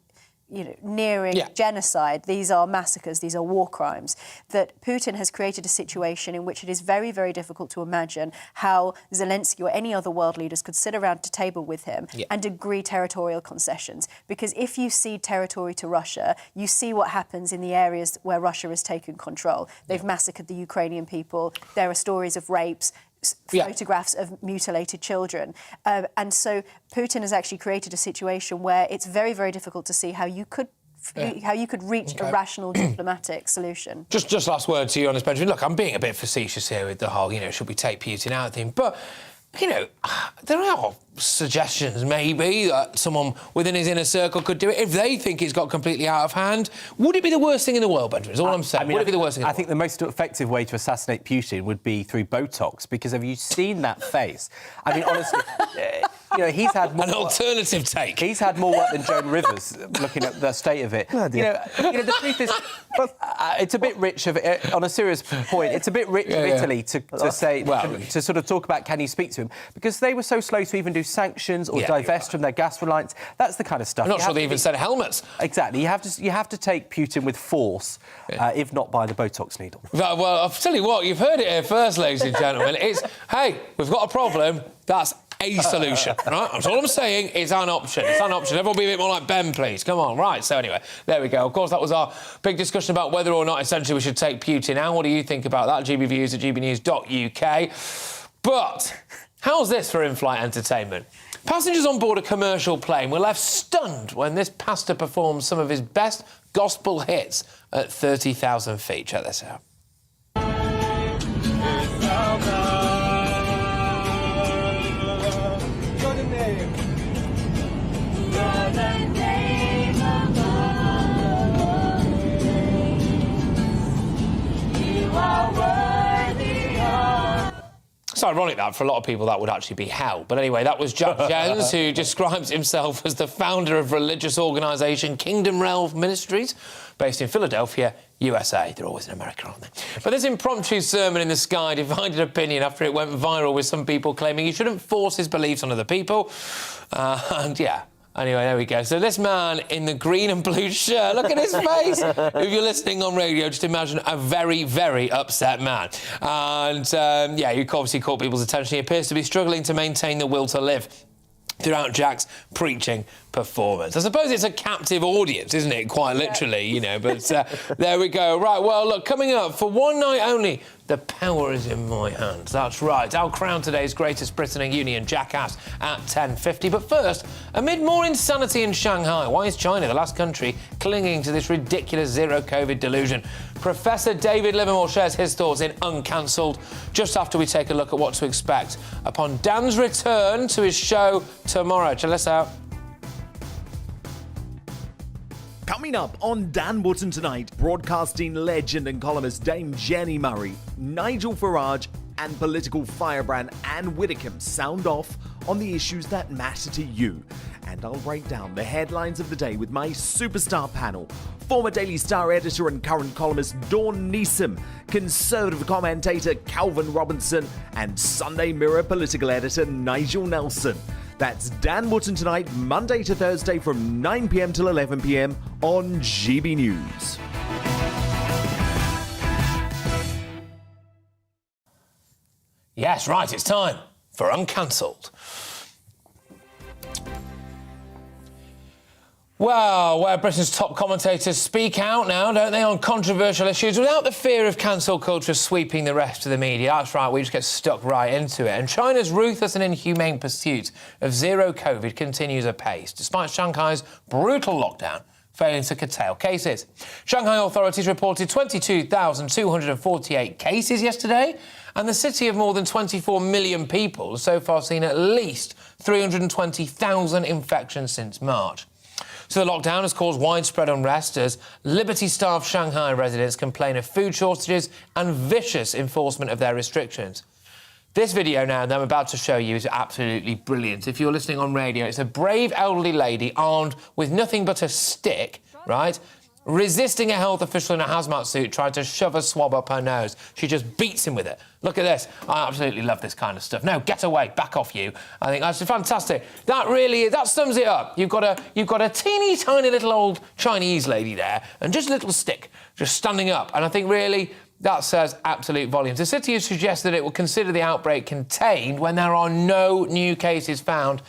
S12: nearing genocide. These are massacres, these are war crimes, that Putin has created a situation in which it is very, very difficult to imagine how Zelensky or any other world leaders could sit around a table with him and agree territorial concessions. Because if you cede territory to Russia, you see what happens in the areas where Russia has taken control. They've massacred the Ukrainian people. There are stories of rapes, photographs of mutilated children. And so Putin has actually created a situation where it's very, very difficult to see how you could reach a rational diplomatic solution.
S4: Just last word to you on this, Benjamin. Look, I'm being a bit facetious here with the whole, should we take Putin out thing? But there are suggestions maybe that someone within his inner circle could do it if they think it's got completely out of hand. Would it be the worst thing in the world, Benjamin? Is all I'm saying. Would it be the worst thing in the world?
S11: I think the most effective way to assassinate Putin would be through Botox, because have you seen that face? I mean, honestly, he's had more...
S4: An alternative take.
S11: He's had more work than Joan Rivers, looking at the state of it. The truth is, it's a bit rich of it, on a serious point, it's a bit rich of Italy to say, to sort of talk about can you speak to him, because they were so slow to even do sanctions or divest from their gas reliance. That's the kind of stuff.
S4: I'm not sure they even said helmets.
S11: Exactly. You have to take Putin with force, if not by the Botox needle.
S4: Well, I'll tell you what, you've heard it here first, ladies and gentlemen. It's, hey, we've got a problem, that's a solution, right? That's all I'm saying. It's an option. It's an option. Everyone be a bit more like Ben, please. Come on. Right, so anyway, there we go. Of course, that was our big discussion about whether or not, essentially, we should take Putin out. What do you think about that? GBViews at gbnews.uk. But how's this for in-flight entertainment? Passengers on board a commercial plane were left stunned when this pastor performed some of his best gospel hits at 30,000 feet. Check this out. It's ironic that for a lot of people that would actually be hell. But anyway, that was Jack Jens, who describes himself as the founder of religious organisation Kingdom Realm Ministries, based in Philadelphia, USA. They're always in America, aren't they? But this impromptu sermon in the sky divided opinion after it went viral, with some people claiming he shouldn't force his beliefs on other people. Anyway, there we go. So this man in the green and blue shirt, look at his face. If you're listening on radio, just imagine a very, very upset man. And, he obviously caught people's attention. He appears to be struggling to maintain the will to live throughout Jack's preaching performance. I suppose it's a captive audience, isn't it? Quite literally, but there we go. Right, well, look, coming up for one night only, the power is in my hands. That's right. I'll crown today's greatest Britain and Union jackass at 10:50. But first, amid more insanity in Shanghai, why is China the last country clinging to this ridiculous zero-COVID delusion? Professor David Livermore shares his thoughts in Uncancelled just after we take a look at what to expect upon Dan's return to his show tomorrow. Check this out.
S6: Coming up on Dan Wootton tonight, broadcasting legend and columnist Dame Jenny Murray, Nigel Farage and political firebrand Anne Widdecombe sound off on the issues that matter to you. And I'll break down the headlines of the day with my superstar panel. Former Daily Star editor and current columnist Dawn Neeson, Conservative commentator Calvin Robinson, and Sunday Mirror political editor Nigel Nelson. That's Dan Wootton tonight, Monday to Thursday from 9 p.m. till 11 p.m. on GB News.
S4: Yes, right, it's time for Uncancelled. Well, where Britain's top commentators speak out now, don't they, on controversial issues without the fear of cancel culture sweeping the rest of the media. That's right, we just get stuck right into it. And China's ruthless and inhumane pursuit of zero COVID continues apace, despite Shanghai's brutal lockdown failing to curtail cases. Shanghai authorities reported 22,248 cases yesterday, and the city of more than 24 million people has so far seen at least 320,000 infections since March. So the lockdown has caused widespread unrest as Liberty-starved Shanghai residents complain of food shortages and vicious enforcement of their restrictions. This video now that I'm about to show you is absolutely brilliant. If you're listening on radio, it's a brave elderly lady armed with nothing but a stick, right, resisting a health official in a hazmat suit trying to shove a swab up her nose. She just beats him with it. Look at this. I absolutely love this kind of stuff. No, get away, back off you. I think that's fantastic. That sums it up. You've got a teeny tiny little old Chinese lady there and just a little stick just standing up. And I think really that says absolute volumes. The city has suggested it will consider the outbreak contained when there are no new cases found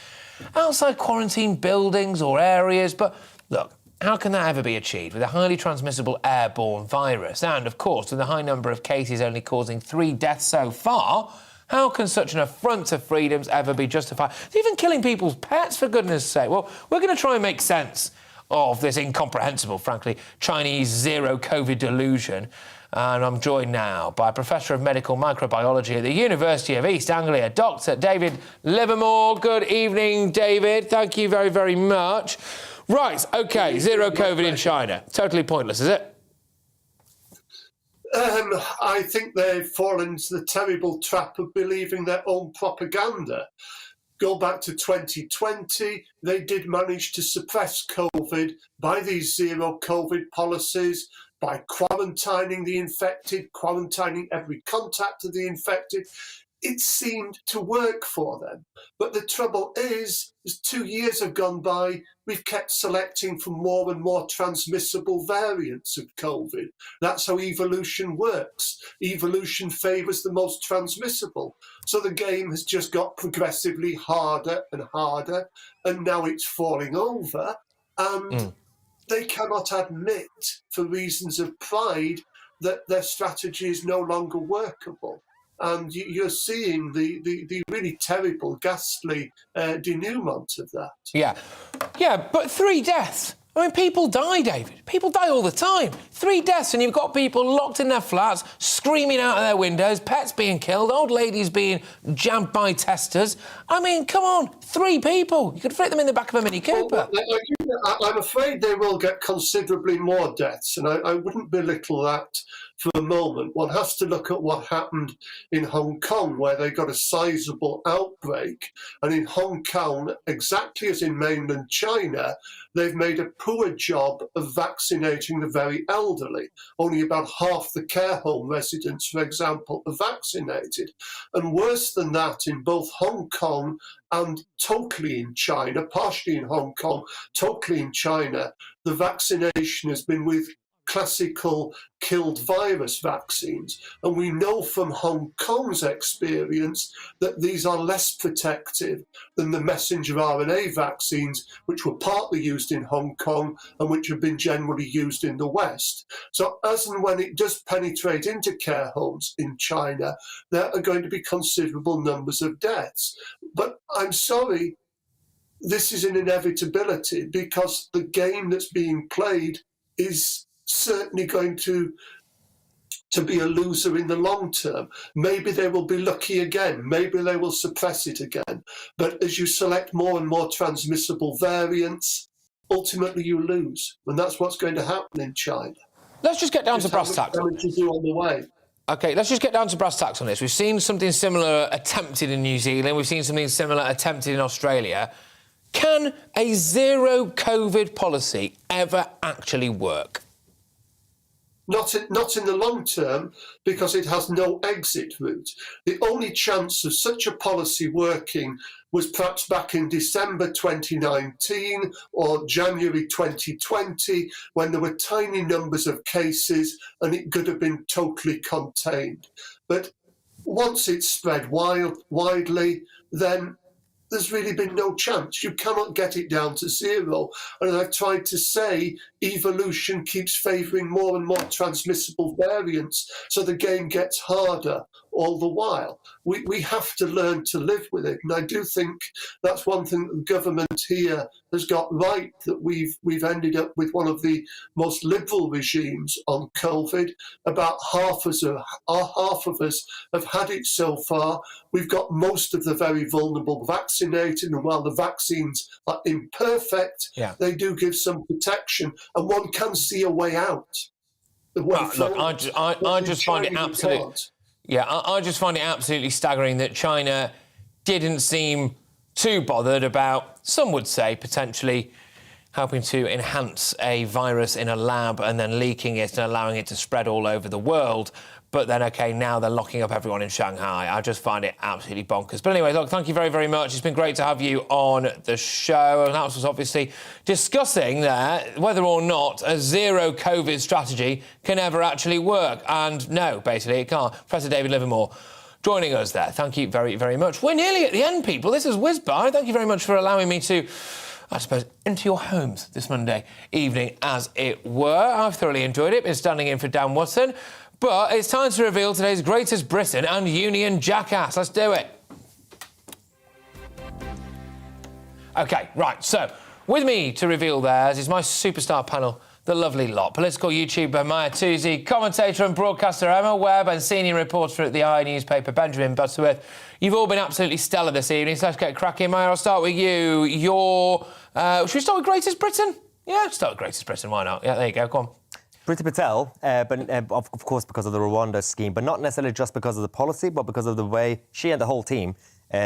S4: outside quarantine buildings or areas. But look, how can that ever be achieved with a highly transmissible airborne virus? And, of course, with a high number of cases only causing 3 deaths so far, how can such an affront to freedoms ever be justified? It's even killing people's pets, for goodness sake. Well, we're going to try and make sense of this incomprehensible, frankly, Chinese zero-COVID delusion. And I'm joined now by Professor of Medical Microbiology at the University of East Anglia, Dr. David Livermore. Good evening, David. Thank you very, very much. Right, OK, zero COVID in China. Totally pointless, is it?
S9: I think they've fallen into the terrible trap of believing their own propaganda. Go back to 2020, they did manage to suppress COVID by these zero COVID policies, by quarantining the infected, quarantining every contact of the infected. It seemed to work for them. But the trouble is, as 2 years have gone by, we've kept selecting for more and more transmissible variants of COVID. That's how evolution works. Evolution favours the most transmissible. So the game has just got progressively harder and harder, and now it's falling over. And they cannot admit, for reasons of pride, that their strategy is no longer workable. And you're seeing the really terrible, ghastly denouement of that.
S4: Yeah, but 3 deaths. I mean, people die, David. People die all the time. 3 deaths, and you've got people locked in their flats, screaming out of their windows, pets being killed, old ladies being jammed by testers. I mean, come on, 3 people. You could fit them in the back of a Mini Cooper.
S9: Well, I'm afraid they will get considerably more deaths, and I wouldn't belittle that for a moment. One has to look at what happened in Hong Kong, where they got a sizable outbreak. And in Hong Kong, exactly as in mainland China, they've made a poor job of vaccinating the very elderly. Only about half the care home residents, for example, are vaccinated. And worse than that, in both Hong Kong and totally in China, partially in Hong Kong, totally in China, the vaccination has been with classical killed virus vaccines. And we know from Hong Kong's experience that these are less protective than the messenger RNA vaccines, which were partly used in Hong Kong and which have been generally used in the West. So as and when it does penetrate into care homes in China, there are going to be considerable numbers of deaths. But I'm sorry, this is an inevitability because the game that's being played is certainly going to be a loser in the long term. Maybe they will be lucky again. Maybe they will suppress it again. But as you select more and more transmissible variants, ultimately you lose. And that's what's going to happen in China.
S4: Let's just get down to brass tacks.
S9: To do on the way.
S4: OK, let's just get down to brass tacks on this. We've seen something similar attempted in New Zealand. We've seen something similar attempted in Australia. Can a zero COVID policy ever actually work?
S9: Not in the long term, because it has no exit route. The only chance of such a policy working was perhaps back in December 2019 or January 2020, when there were tiny numbers of cases and it could have been totally contained. But once it's spread widely, then there's really been no chance. You cannot get it down to zero. And as I've tried to say, evolution keeps favouring more and more transmissible variants, so the game gets harder all the while. We have to learn to live with it. And I do think that's one thing that the government here has got right, that we've ended up with one of the most liberal regimes on COVID. About half of us have had it so far. We've got most of the very vulnerable vaccinated, and while the vaccines are imperfect, they do give some protection, and one can see a way out.
S4: Look, I just find it absolutely... Yeah, I just find it absolutely staggering that China didn't seem too bothered about, some would say, potentially helping to enhance a virus in a lab and then leaking it and allowing it to spread all over the world. But then, OK, now they're locking up everyone in Shanghai. I just find it absolutely bonkers. But anyway, look, thank you very, very much. It's been great to have you on the show. And that was obviously discussing there whether or not a zero COVID strategy can ever actually work. And no, basically, it can't. Professor David Livermore joining us there. Thank you very, very much. We're nearly at the end, people. This is whizzed by. Thank you very much for allowing me to, I suppose, into your homes this Monday evening, as it were. I've thoroughly enjoyed it. Been standing in for Dan Wootton. But it's time to reveal today's greatest Britain and Union jackass. Let's do it. OK, right, so with me to reveal theirs is my superstar panel, the lovely lot. Political YouTuber Maya Toosey, commentator and broadcaster Emma Webb, and senior reporter at the I newspaper Benjamin Butterworth. You've all been absolutely stellar this evening, so let's get cracking. Maya, I'll start with you. Should we start with Greatest Britain? Yeah, start with Greatest Britain, why not? Yeah, there you go, go on.
S10: Priti Patel, but of course because of the Rwanda scheme, but not necessarily just because of the policy, but because of the way she and the whole team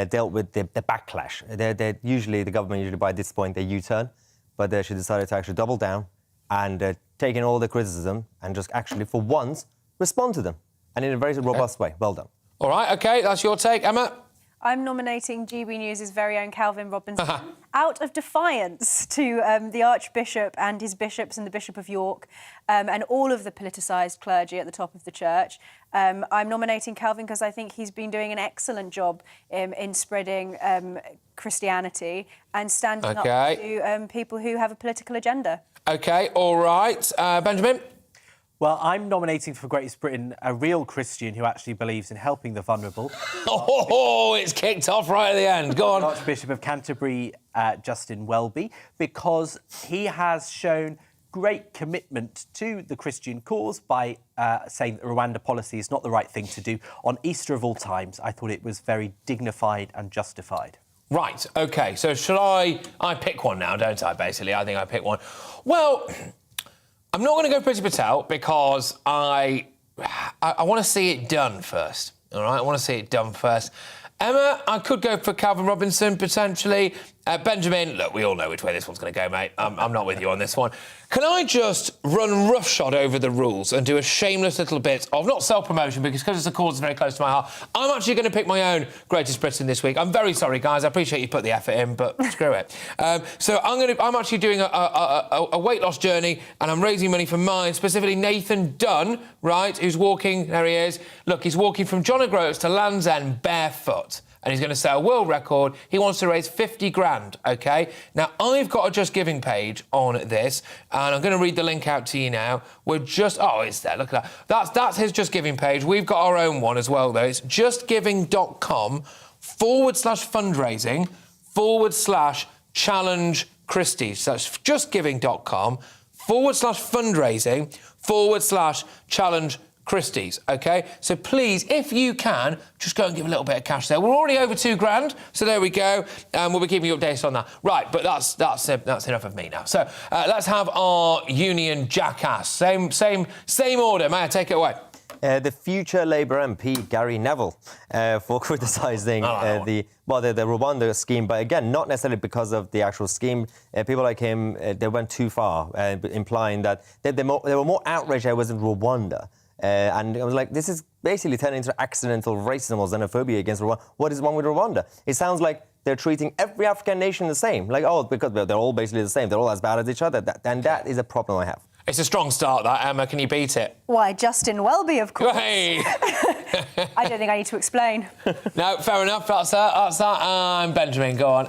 S10: dealt with the backlash. The government usually by this point, they U-turn, but she decided to actually double down and take in all the criticism and just actually, for once, respond to them. And in a very robust way. Well done.
S4: All right, OK, that's your take. Emma?
S12: I'm nominating GBNews' very own Calvin Robinson out of defiance to the Archbishop and his bishops and the Bishop of York and all of the politicised clergy at the top of the church. I'm nominating Calvin because I think he's been doing an excellent job in spreading Christianity and standing up to people who have a political agenda. OK, all right. Benjamin?
S11: Well, I'm nominating for Greatest Britain a real Christian who actually believes in helping the vulnerable.
S4: Oh, it's kicked off right at the end. Go on.
S11: Archbishop of Canterbury, Justin Welby, because he has shown great commitment to the Christian cause by saying that Rwanda policy is not the right thing to do. On Easter of all times, I thought it was very dignified and justified.
S4: Right, OK, so shall I pick one now, don't I, basically? I think I pick one. Well, I'm not going to go Priti Patel because I want to see it done first, all right? I want to see it done first. Emma, I could go for Calvin Robinson, potentially. Benjamin, look, we all know which way this one's going to go, mate. I'm not with you on this one. Can I just run roughshod over the rules and do a shameless little bit of, not self-promotion, because it's a cause that's very close to my heart. I'm actually going to pick my own Greatest Britain this week. I'm very sorry, guys. I appreciate you put the effort in, but screw it. So I'm actually doing a weight loss journey, and I'm raising money for mine, specifically Nathan Dunn, right, who's walking, there he is. Look, he's walking from John O'Groats to Land's End barefoot. And he's going to set a world record. He wants to raise 50 grand, OK? Now, I've got a Just Giving page on this, and I'm going to read the link out to you now. We're just... Oh, it's there, look at that. That's his Just Giving page. We've got our own one as well, though. It's justgiving.com/fundraising/challenge Christie's. So that's justgiving.com/fundraising/challenge Christie's, OK? So please, if you can, just go and give a little bit of cash there. We're already over 2 grand, so there we go. We'll be keeping you updated on that. Right, but that's enough of me now. So let's have our union jackass. Same order. May I take it away?
S10: The future Labour MP, Gary Neville, for criticising the Rwanda scheme, but again, not necessarily because of the actual scheme. People like him, they went too far, implying that they were more outraged it was in Rwanda. And I was like, this is basically turning into accidental racism or xenophobia against Rwanda. What is wrong with Rwanda? It sounds like they're treating every African nation the same. Like, oh, because they're all basically the same. They're all as bad as each other. That is a problem I have.
S4: It's a strong start, that, Emma. Can you beat it?
S12: Why, Justin Welby, of course.
S4: Hey.
S12: I don't think I need to explain.
S4: No, fair enough. That's that. Benjamin, go on.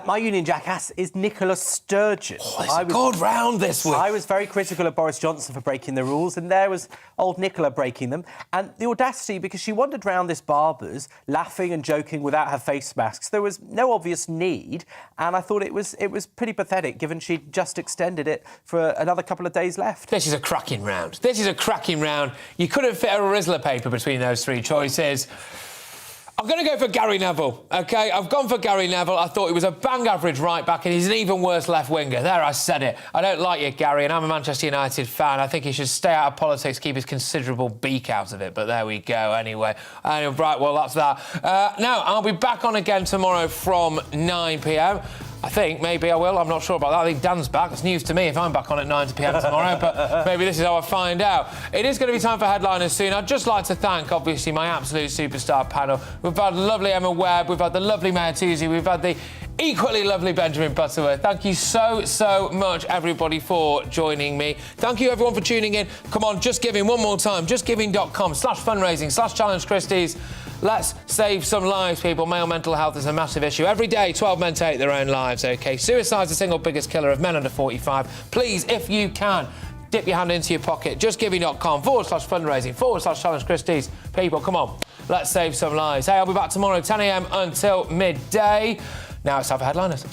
S11: My union jackass is Nicola Sturgeon.
S4: Oh, it's a good round this week.
S11: I was very critical of Boris Johnson for breaking the rules, and there was old Nicola breaking them. And the audacity, because she wandered round this barber's, laughing and joking without her face masks. There was no obvious need, and I thought it was pretty pathetic, given she'd just extended it for another couple of days left.
S4: This is a cracking round. You couldn't fit a Rizzler paper between those 3 choices. I'm going to go for Gary Neville, OK? I've gone for Gary Neville. I thought he was a bang-average right-back and he's an even worse left-winger. There, I said it. I don't like you, Gary, and I'm a Manchester United fan. I think he should stay out of politics, keep his considerable beak out of it. But there we go, anyway. Right, well, that's that. Now, I'll be back on again tomorrow from 9 p.m. I think, maybe I will. I'm not sure about that. I think Dan's back. It's news to me if I'm back on at 9 p.m. tomorrow, but maybe this is how I find out. It is going to be time for headliners soon. I'd just like to thank, obviously, my absolute superstar panel. We've had lovely Emma Webb, we've had the lovely Maya Toosey, we've had the equally lovely Benjamin Butterworth. Thank you so much, everybody, for joining me. Thank you, everyone, for tuning in. Come on, Just Giving one more time. justgiving.com/fundraising/challenge Christie's. Let's save some lives, people. Male mental health is a massive issue. Every day, 12 men take their own lives, OK? Suicide's the single biggest killer of men under 45. Please, if you can, dip your hand into your pocket. justgiving.com/fundraising/challenge Christie's. People, come on. Let's save some lives. Hey, I'll be back tomorrow, 10 a.m. until midday. Now it's time for headliners.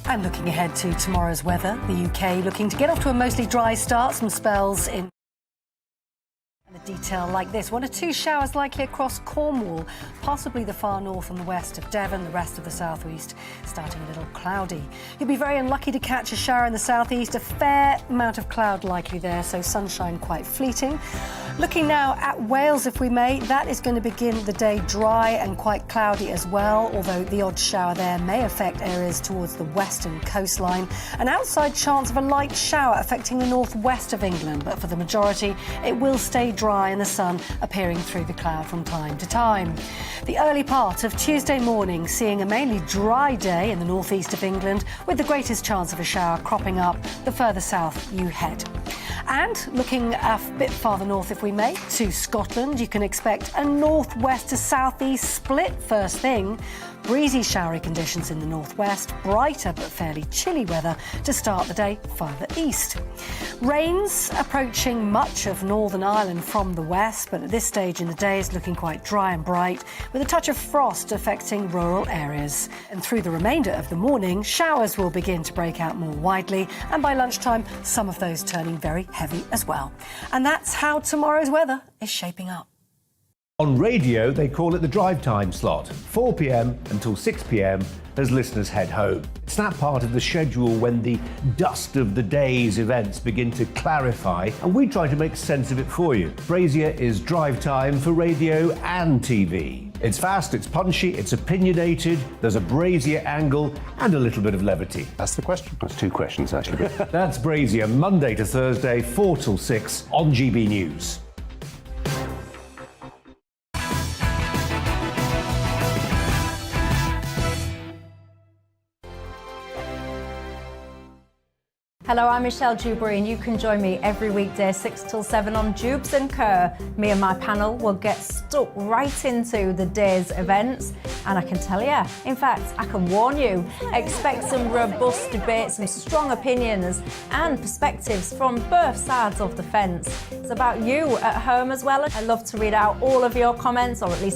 S7: And looking ahead to tomorrow's weather, the UK looking to get off to a mostly dry start, some spells in the detail like this. 1 or 2 showers likely across Cornwall, possibly the far north and the west of Devon, the rest of the southeast starting a little cloudy. You'll be very unlucky to catch a shower in the southeast, a fair amount of cloud likely there, so sunshine quite fleeting. Looking now at Wales, if we may, that is going to begin the day dry and quite cloudy as well, although the odd shower there may affect areas towards the western coastline. An outside chance of a light shower affecting the northwest of England, but for the majority it will stay dry and the sun appearing through the cloud from time to time. The early part of Tuesday morning seeing a mainly dry day in the northeast of England, with the greatest chance of a shower cropping up the further south you head. And looking a bit farther north, if we may, to Scotland, you can expect a northwest to southeast split first thing. Breezy, showery conditions in the northwest, brighter but fairly chilly weather to start the day farther east. Rains approaching much of Northern Ireland from the west, but at this stage in the day is looking quite dry and bright, with a touch of frost affecting rural areas. And through the remainder of the morning, showers will begin to break out more widely, and by lunchtime, some of those turning very heavy as well. And that's how tomorrow's weather is shaping up.
S2: On radio, they call it the drive time slot, 4 p.m. until 6 p.m. as listeners head home. It's that part of the schedule when the dust of the day's events begin to clarify, and we try to make sense of it for you. Brazier is drive time for radio and TV. It's fast, it's punchy, it's opinionated, there's a brazier angle and a little bit of levity.
S3: That's the question. That's 2 questions, actually.
S2: That's Brazier, Monday to Thursday, 4 till 6 on GB News.
S1: Hello, I'm Michelle Dewberry, and you can join me every weekday 6 till 7 on Jubes & Kerr. Me and my panel will get stuck right into the day's events, and I can tell you, in fact, I can warn you, expect some robust debates, some strong opinions and perspectives from both sides of the fence. It's about you at home as well. I love to read out all of your comments, or at least